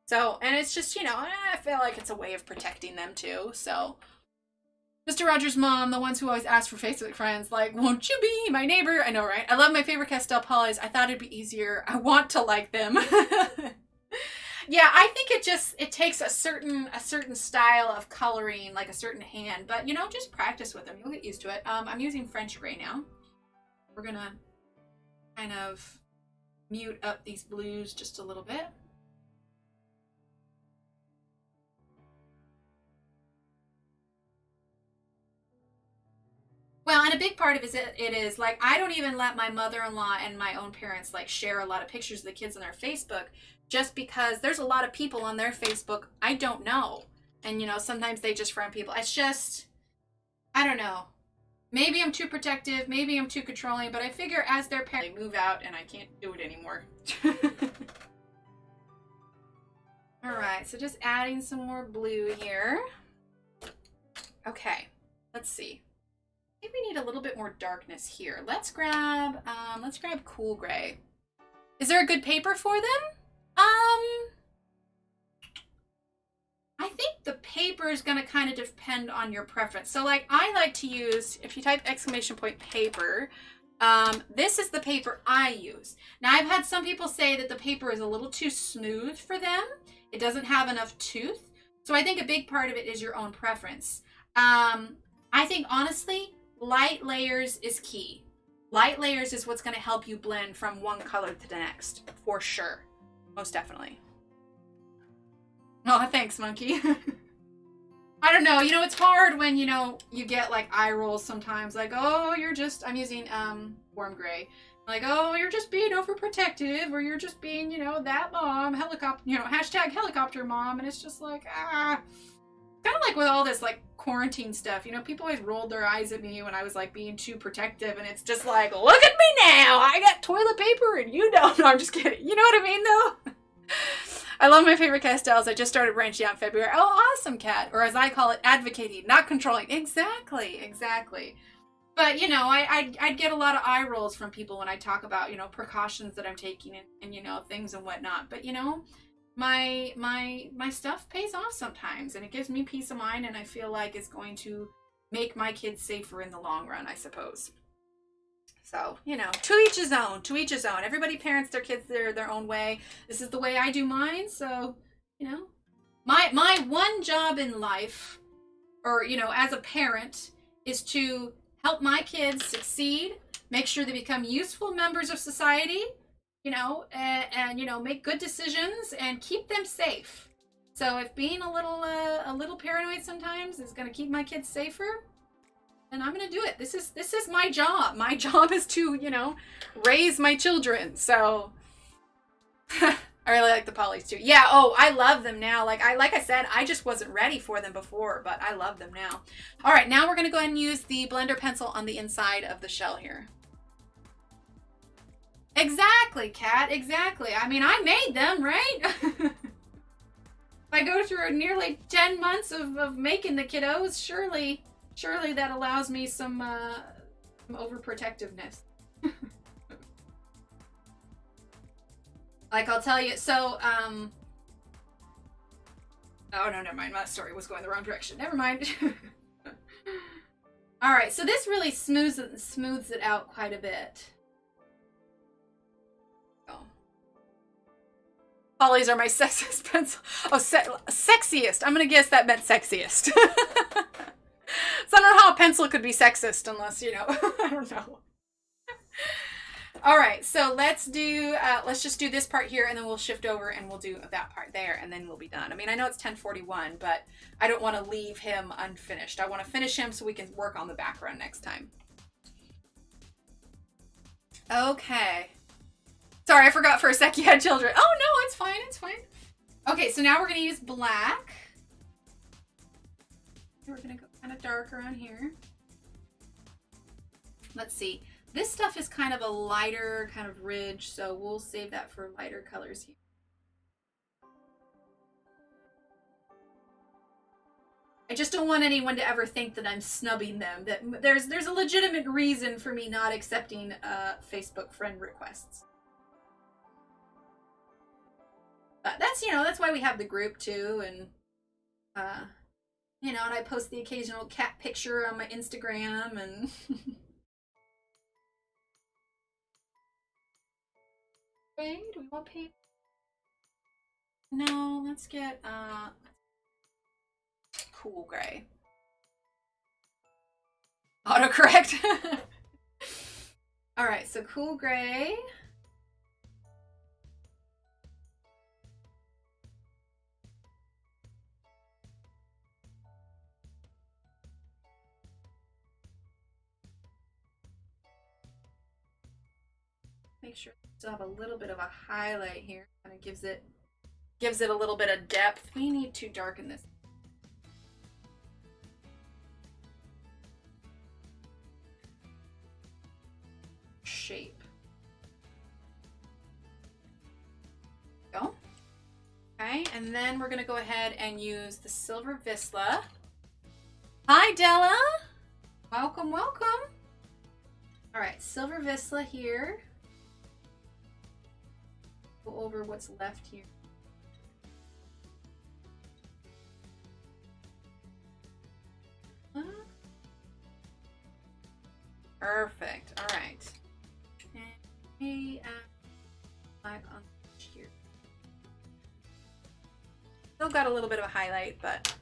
So, and it's just, you know, I feel like it's a way of protecting them too. So, Mr. Rogers' mom, the ones who always ask for Facebook friends, like, won't you be my neighbor? I know, right? I love my Faber-Castell polys. I thought it'd be easier. I want to like them. Yeah, I think it takes a certain style of coloring, like a certain hand, but, you know, just practice with them. You'll get used to it. I'm using French gray now. We're gonna kind of mute up these blues just a little bit. Well, and a big part of it is, like, I don't even let my mother-in-law and my own parents, like, share a lot of pictures of the kids on their Facebook, just because there's a lot of people on their Facebook I don't know. And, you know, sometimes they just friend people. It's just, I don't know. Maybe I'm too protective, maybe I'm too controlling, but I figure as their parents, they move out and I can't do it anymore. All right, so just adding some more blue here. Okay, let's see. I think we need a little bit more darkness here. Let's grab cool gray. Is there a good paper for them? I think the paper is going to kind of depend on your preference. So, like, I like to use, if you type !paper, this is the paper I use. Now, I've had some people say that the paper is a little too smooth for them. It doesn't have enough tooth. So I think a big part of it is your own preference. I think, honestly, light layers is key. Light layers is what's going to help you blend from one color to the next, for sure. Most definitely. Oh, thanks, monkey. I don't know, you know, it's hard when, you know, you get like eye rolls sometimes, like, oh, you're just, I'm using warm gray, like, oh, you're just being overprotective, or you're just being, you know, that mom, helicopter, you know, hashtag helicopter mom, and it's just like, kind of like with all this like quarantine stuff, you know, people always rolled their eyes at me when I was like being too protective, and it's just like, look at me now, I got toilet paper and you don't. No, I'm just kidding. You know what I mean though? I love my favorite castles. I just started branching out in February. Oh, awesome, Kat. Or as I call it, advocating, not controlling. Exactly, exactly. But, you know, I'd get a lot of eye rolls from people when I talk about, you know, precautions that I'm taking and you know, things and whatnot. But, you know, my stuff pays off sometimes, and it gives me peace of mind, and I feel like it's going to make my kids safer in the long run, I suppose. So, you know, to each his own, to each his own. Everybody parents their kids their own way. This is the way I do mine. So, you know, my one job in life, or, you know, as a parent, is to help my kids succeed, make sure they become useful members of society, you know, and you know, make good decisions and keep them safe. So if being a little paranoid sometimes is going to keep my kids safer, and I'm gonna do it. This is my job. My job is to, you know, raise my children. So I really like the polys too. Yeah, oh, I love them now. Like I said, I just wasn't ready for them before, but I love them now. All right, now we're gonna go ahead and use the blender pencil on the inside of the shell here. Exactly, Kat, exactly. I mean, I made them, right? If I go through nearly 10 months of making the kiddos, surely that allows me some overprotectiveness. Like, I'll tell you, so, oh no, never mind, my story was going the wrong direction. Never mind. All right, so this really smooths it out quite a bit. Oh. Polys are my sexiest pencil. Oh, sexiest. I'm gonna guess that meant sexiest. So I don't know how a pencil could be sexist unless, you know, I don't know. All right, so let's just do this part here, and then we'll shift over and we'll do that part there, and then we'll be done. I mean, I know it's 10:41, but I don't want to leave him unfinished. I want to finish him so we can work on the background next time. Okay. Sorry, I forgot for a sec you had children. Oh, no, it's fine, it's fine. Okay, so now we're going to use black. We're going to go kind of dark around here. Let's see. This stuff is kind of a lighter kind of ridge, so we'll save that for lighter colors here. I just don't want anyone to ever think that I'm snubbing them. That there's a legitimate reason for me not accepting Facebook friend requests. But that's, you know, that's why we have the group too, and you know, and I post the occasional cat picture on my Instagram, and okay, do we want paint? No, let's get cool gray. Autocorrect. All right, so cool gray. Make sure we still have a little bit of a highlight here. Kind of gives it a little bit of depth. We need to darken this. Shape. Go. Okay, and then we're gonna go ahead and use the Silver Vizsla. Hi, Della. Welcome, welcome. All right, Silver Vizsla here. Go over what's left here. Perfect. All right. And we add black on here. Still got a little bit of a highlight, but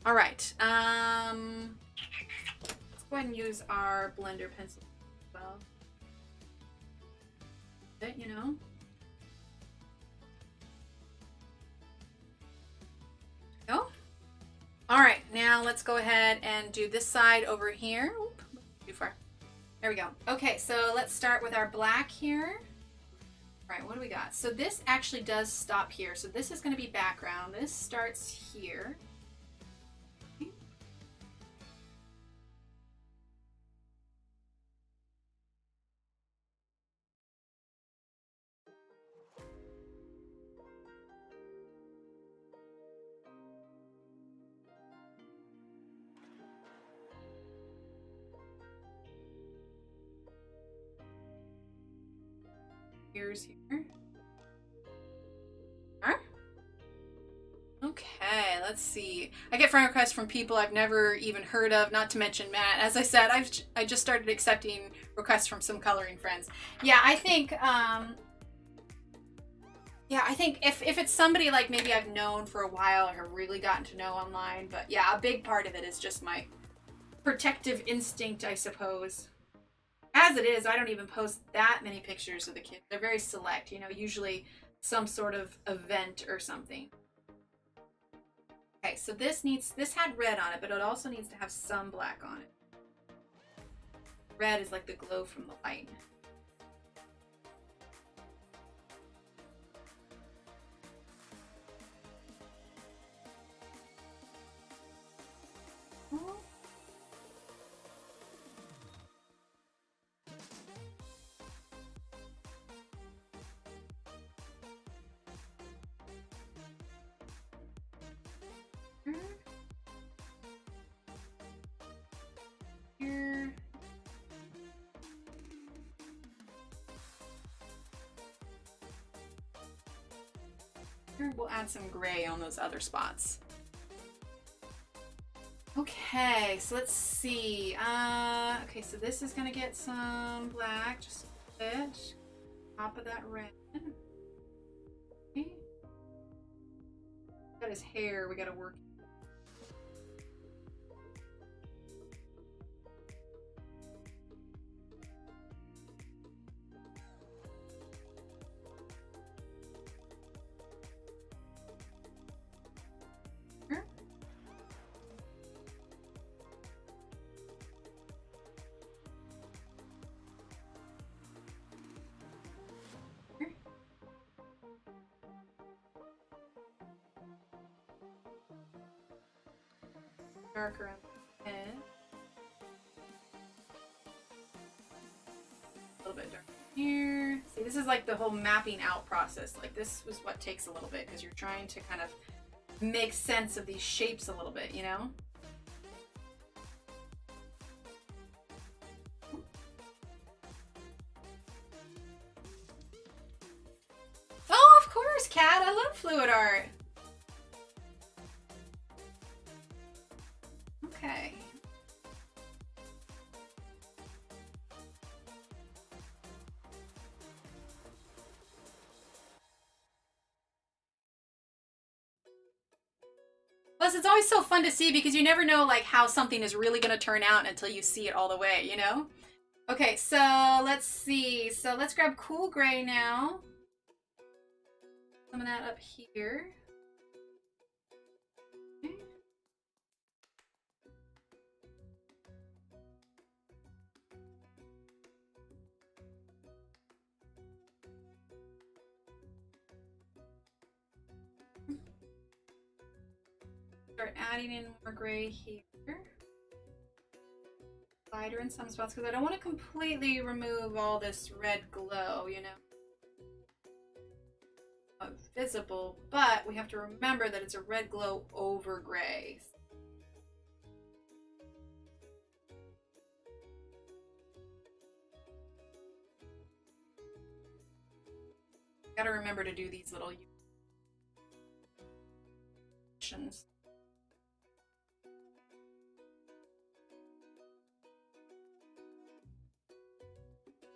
all right. Let's go ahead and use our blender pencil as well. bit, you know. Go. All right, now let's go ahead and do this side over here. Oop, too far. There we go. Okay, so let's start with our black here. All right, what do we got? So this actually does stop here. So this is going to be background. This starts here. Okay. Here's here. All right. Okay, let's see. I get friend requests from people I've never even heard of, not to mention Matt. As I said, I just started accepting requests from some coloring friends. Yeah, I think if it's somebody like maybe I've known for a while or have really gotten to know online, but yeah, a big part of it is just my protective instinct, I suppose. As it is, I don't even post that many pictures of the kids. They're very select, you know, usually some sort of event or something. Okay, so this had red on it, but it also needs to have some black on it. Red is like the glow from the light. Here. Here we'll add some gray on those other spots. Okay, so let's see. Okay, so this is gonna get some black, just a bit. Top of that red. Okay. Got his hair, we gotta work. Darker on the head. A little bit darker here. See, this is like the whole mapping out process. Like this was what takes a little bit because you're trying to kind of make sense of these shapes a little bit, you know? Oh, of course, Kat. I love fluid art. Okay. Plus, it's always so fun to see because you never know like how something is really going to turn out until you see it all the way, you know? Okay, so let's see. So let's grab cool gray now. Some of that up here. Okay. Start adding in more gray here. Lighter in some spots because I don't want to completely remove all this red glow, you know. Not visible, but we have to remember that it's a red glow over gray. Gotta remember to do these little actions.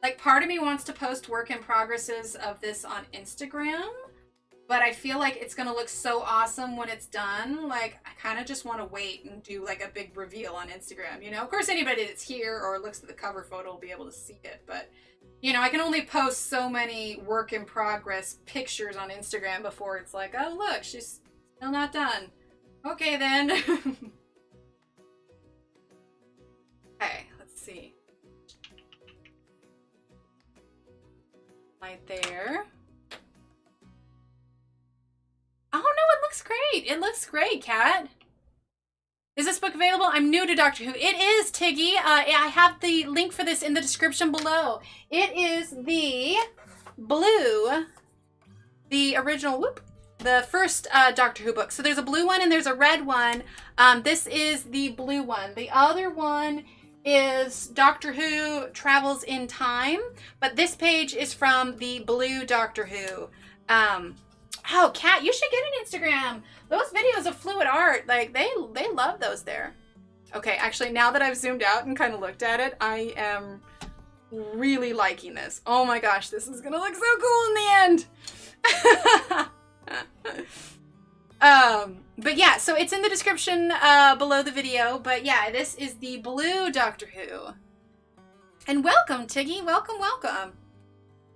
Like part of me wants to post work in progresses of this on Instagram, but I feel like it's gonna look so awesome when it's done. Like I kind of just want to wait and do like a big reveal on Instagram, you know? Of course, anybody that's here or looks at the cover photo will be able to see it, but You know, I can only post so many work in progress pictures on Instagram before it's like, oh, look, she's still not done. Okay, then. Okay, let's see. Right there. Oh, no, it looks great. It looks great, Kat. Is this book available? I'm new to Doctor Who. It is, Tiggy. I have the link for this in the description below. It is the blue, the original, the first Doctor Who book. So there's a blue one and there's a red one. This is the blue one. The other one is Doctor Who Travels in Time, but this page is from the blue Doctor Who. Oh, Kat, you should get an Instagram. Those videos of fluid art, like they love those there. Okay, actually, now that I've zoomed out and kind of looked at it, I am really liking this. Oh my gosh, this is gonna look so cool in the end. But yeah, so it's in the description below the video. But yeah, this is the blue Doctor Who. And welcome, Tiggy. Welcome, welcome.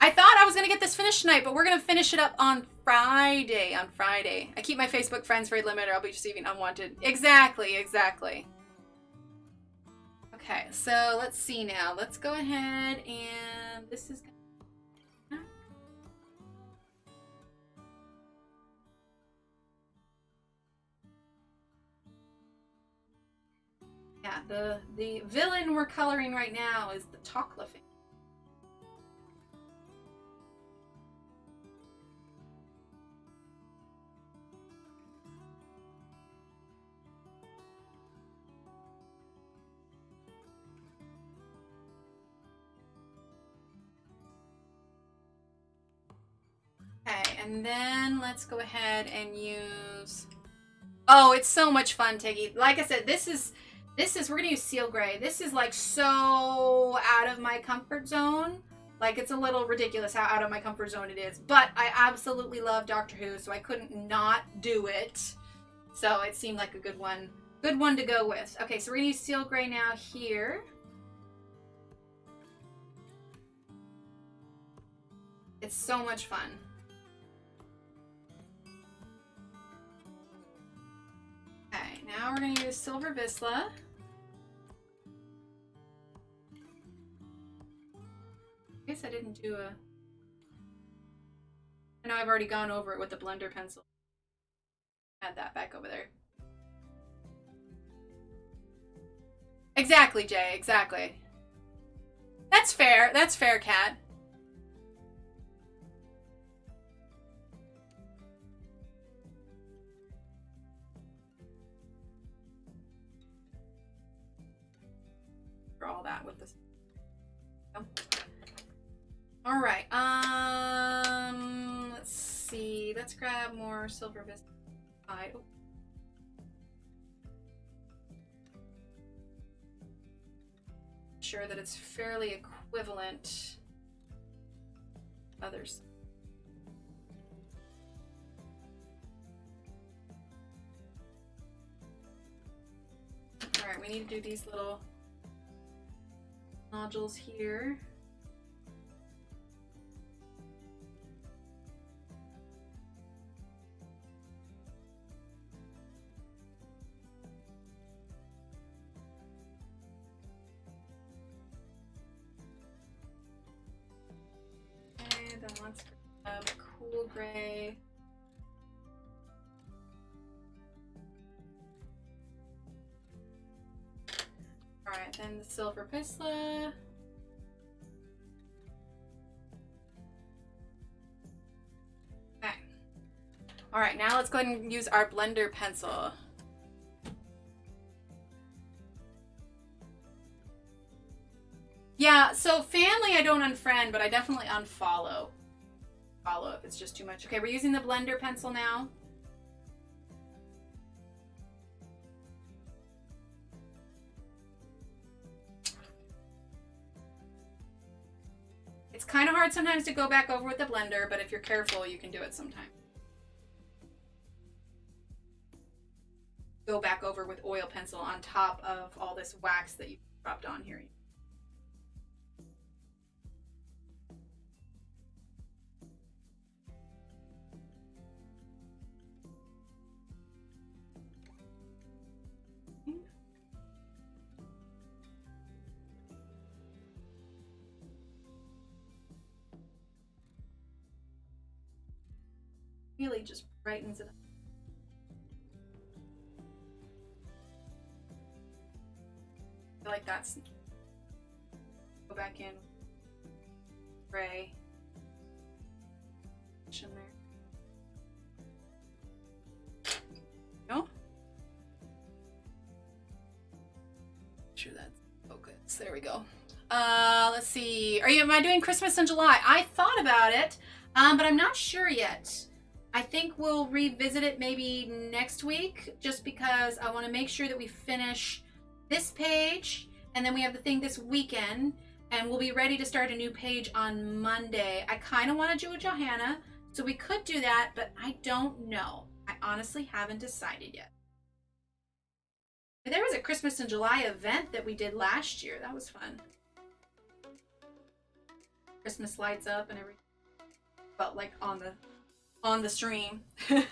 I thought I was going to get this finished tonight, but we're going to finish it up on Friday. On Friday. I keep my Facebook friends very limited, or I'll be receiving unwanted. Exactly, exactly. Okay, so let's see now. Let's go ahead and this is... Yeah, the villain we're coloring right now is the Tokla family. Okay, and then let's go ahead and use... Oh, it's so much fun, Tiggy. Like I said, this is we're gonna use Seal Gray. This is like so out of my comfort zone. Like it's a little ridiculous how out of my comfort zone it is. But I absolutely love Doctor Who, so I couldn't not do it. So it seemed like a good one to go with. Okay, so we're gonna use Seal Gray now here. It's so much fun. Okay, now we're going to use Silver Visla. I guess I didn't do a... I know I've already gone over it with the blender pencil. Add that back over there. Exactly, Jay, exactly. That's fair, Kat. All that with this. All right. Let's see. Let's grab more Silver Visla. Oh. Sure that it's fairly equivalent. Others. All right. We need to do these little nodules here. Okay, then let's grab Cool Gray. Alright, then the Silver Visla. Okay. Alright, now let's go ahead and use our blender pencil. Yeah, so family I don't unfriend, but I definitely unfollow. Follow if it's just too much. Okay, we're using the blender pencil now. It's kind of hard sometimes to go back over with the blender, but if you're careful, you can do it sometime. Go back over with oil pencil on top of all this wax that you dropped on here. really just brightens it up. I feel like that's, go back in, gray, in there. No? Sure that's focus. There we go. Let's see. Am I doing Christmas in July? I thought about it, but I'm not sure yet. I think we'll revisit it maybe next week, just because I want to make sure that we finish this page, and then we have the thing this weekend, and we'll be ready to start a new page on Monday. I kind of want to do a Johanna, so we could do that, but I don't know. I honestly haven't decided yet. There was a Christmas in July event that we did last year. That was fun. Christmas lights up and everything. Felt like on the stream. Okay.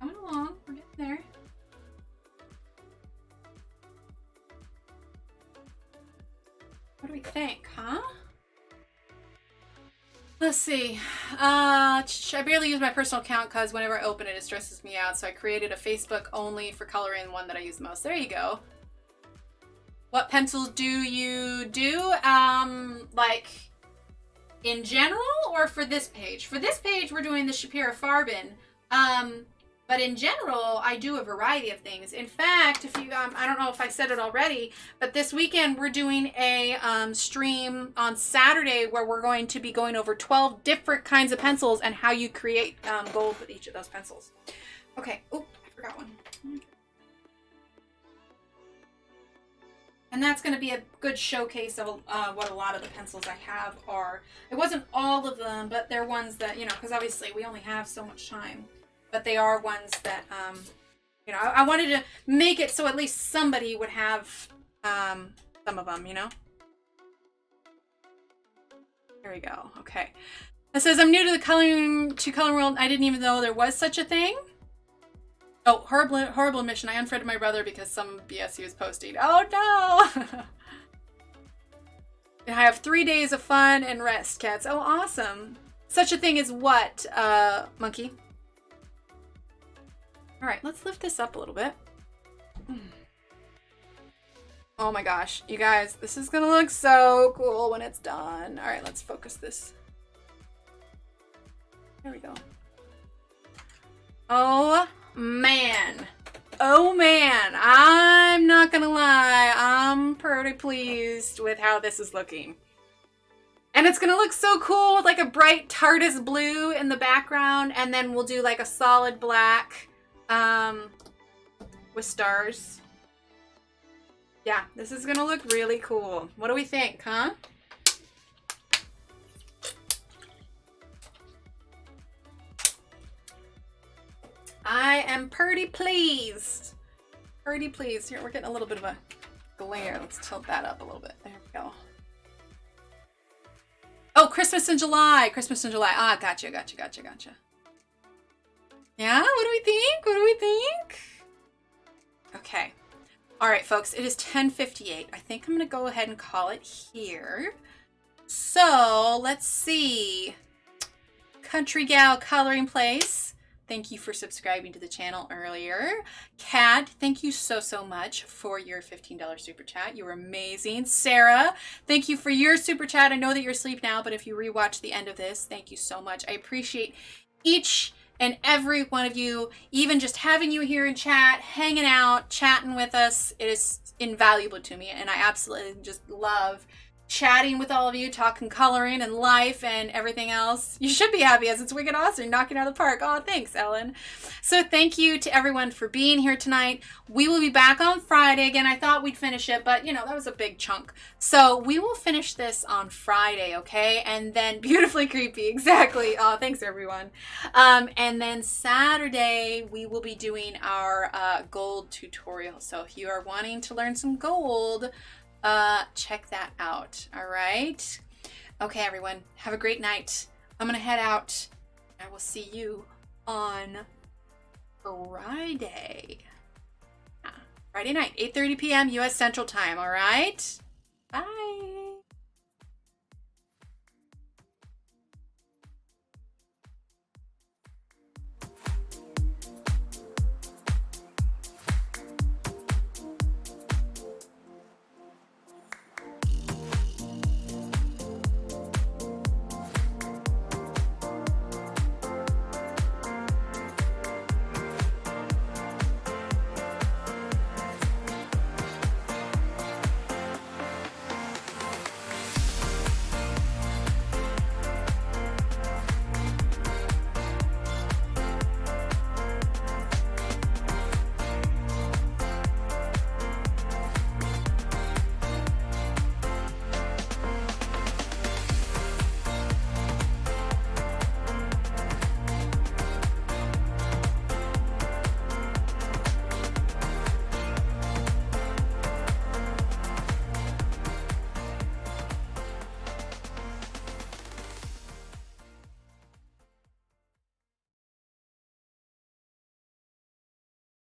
Coming along. We're getting there. What do we think, huh? Let's see. I barely use my personal account because whenever I open it, it stresses me out. So I created a Facebook only for coloring, one that I use the most. There you go. What pencils do you do? Like in general or for this page? For this page, we're doing the Schpirerr Farben. But in general, I do a variety of things. In fact, if you, I don't know if I said it already, but this weekend we're doing a stream on Saturday where we're going to be going over 12 different kinds of pencils and how you create gold with each of those pencils. Okay. Oh, I forgot one. And that's going to be a good showcase of what a lot of the pencils I have are. It wasn't all of them, but they're ones that, you know, because obviously we only have so much time. But they are ones that, you know, I wanted to make it so at least somebody would have some of them, you know? Here we go. Okay. It says, I'm new to the coloring world. I didn't even know there was such a thing. Oh, horrible admission. I unfriended my brother because some BS he was posting. Oh, no. I have 3 days of fun and rest, cats. Oh, awesome. Such a thing as what, Monkey? All right, let's lift this up a little bit. Oh my gosh, you guys, this is gonna look so cool when it's done. All right, let's focus this. There we go. Oh man. Oh man, I'm not gonna lie. I'm pretty pleased with how this is looking. And it's gonna look so cool with like a bright TARDIS blue in the background, and then we'll do like a solid black with stars. Yeah, this is gonna look really cool. What do we think, huh? I am pretty pleased. Pretty pleased. Here, we're getting a little bit of a glare. Let's tilt that up a little bit. There we go. Oh, Christmas in July. Christmas in July. Ah, gotcha. Yeah, what do we think? What do we think? Okay. All right, folks, it is 10:58. I think I'm going to go ahead and call it here. So let's see. Country Gal Coloring Place. Thank you for subscribing to the channel earlier. Kat, thank you so much for your $15 super chat. You were amazing. Sarah, thank you for your super chat. I know that you're asleep now, but if you rewatch the end of this, thank you so much. I appreciate each and every one of you, even just having you here in chat, hanging out, chatting with us. It is invaluable to me, and I absolutely just love chatting with all of you, talking coloring and life and everything else. You should be happy as it's wicked awesome, knocking out of the park. Oh, thanks, Ellen. So thank you to everyone for being here tonight. We will be back on Friday. Again, I thought we'd finish it, but you know, that was a big chunk. So we will finish this on Friday, okay? And then beautifully creepy, exactly. Oh, thanks everyone. And then Saturday, we will be doing our gold tutorial. So if you are wanting to learn some gold, check that out. All right. Okay, everyone, have a great night. I'm gonna head out. I will see you on Friday. Yeah. Friday night, 8:30 p.m. U.S. Central Time. All right. Bye.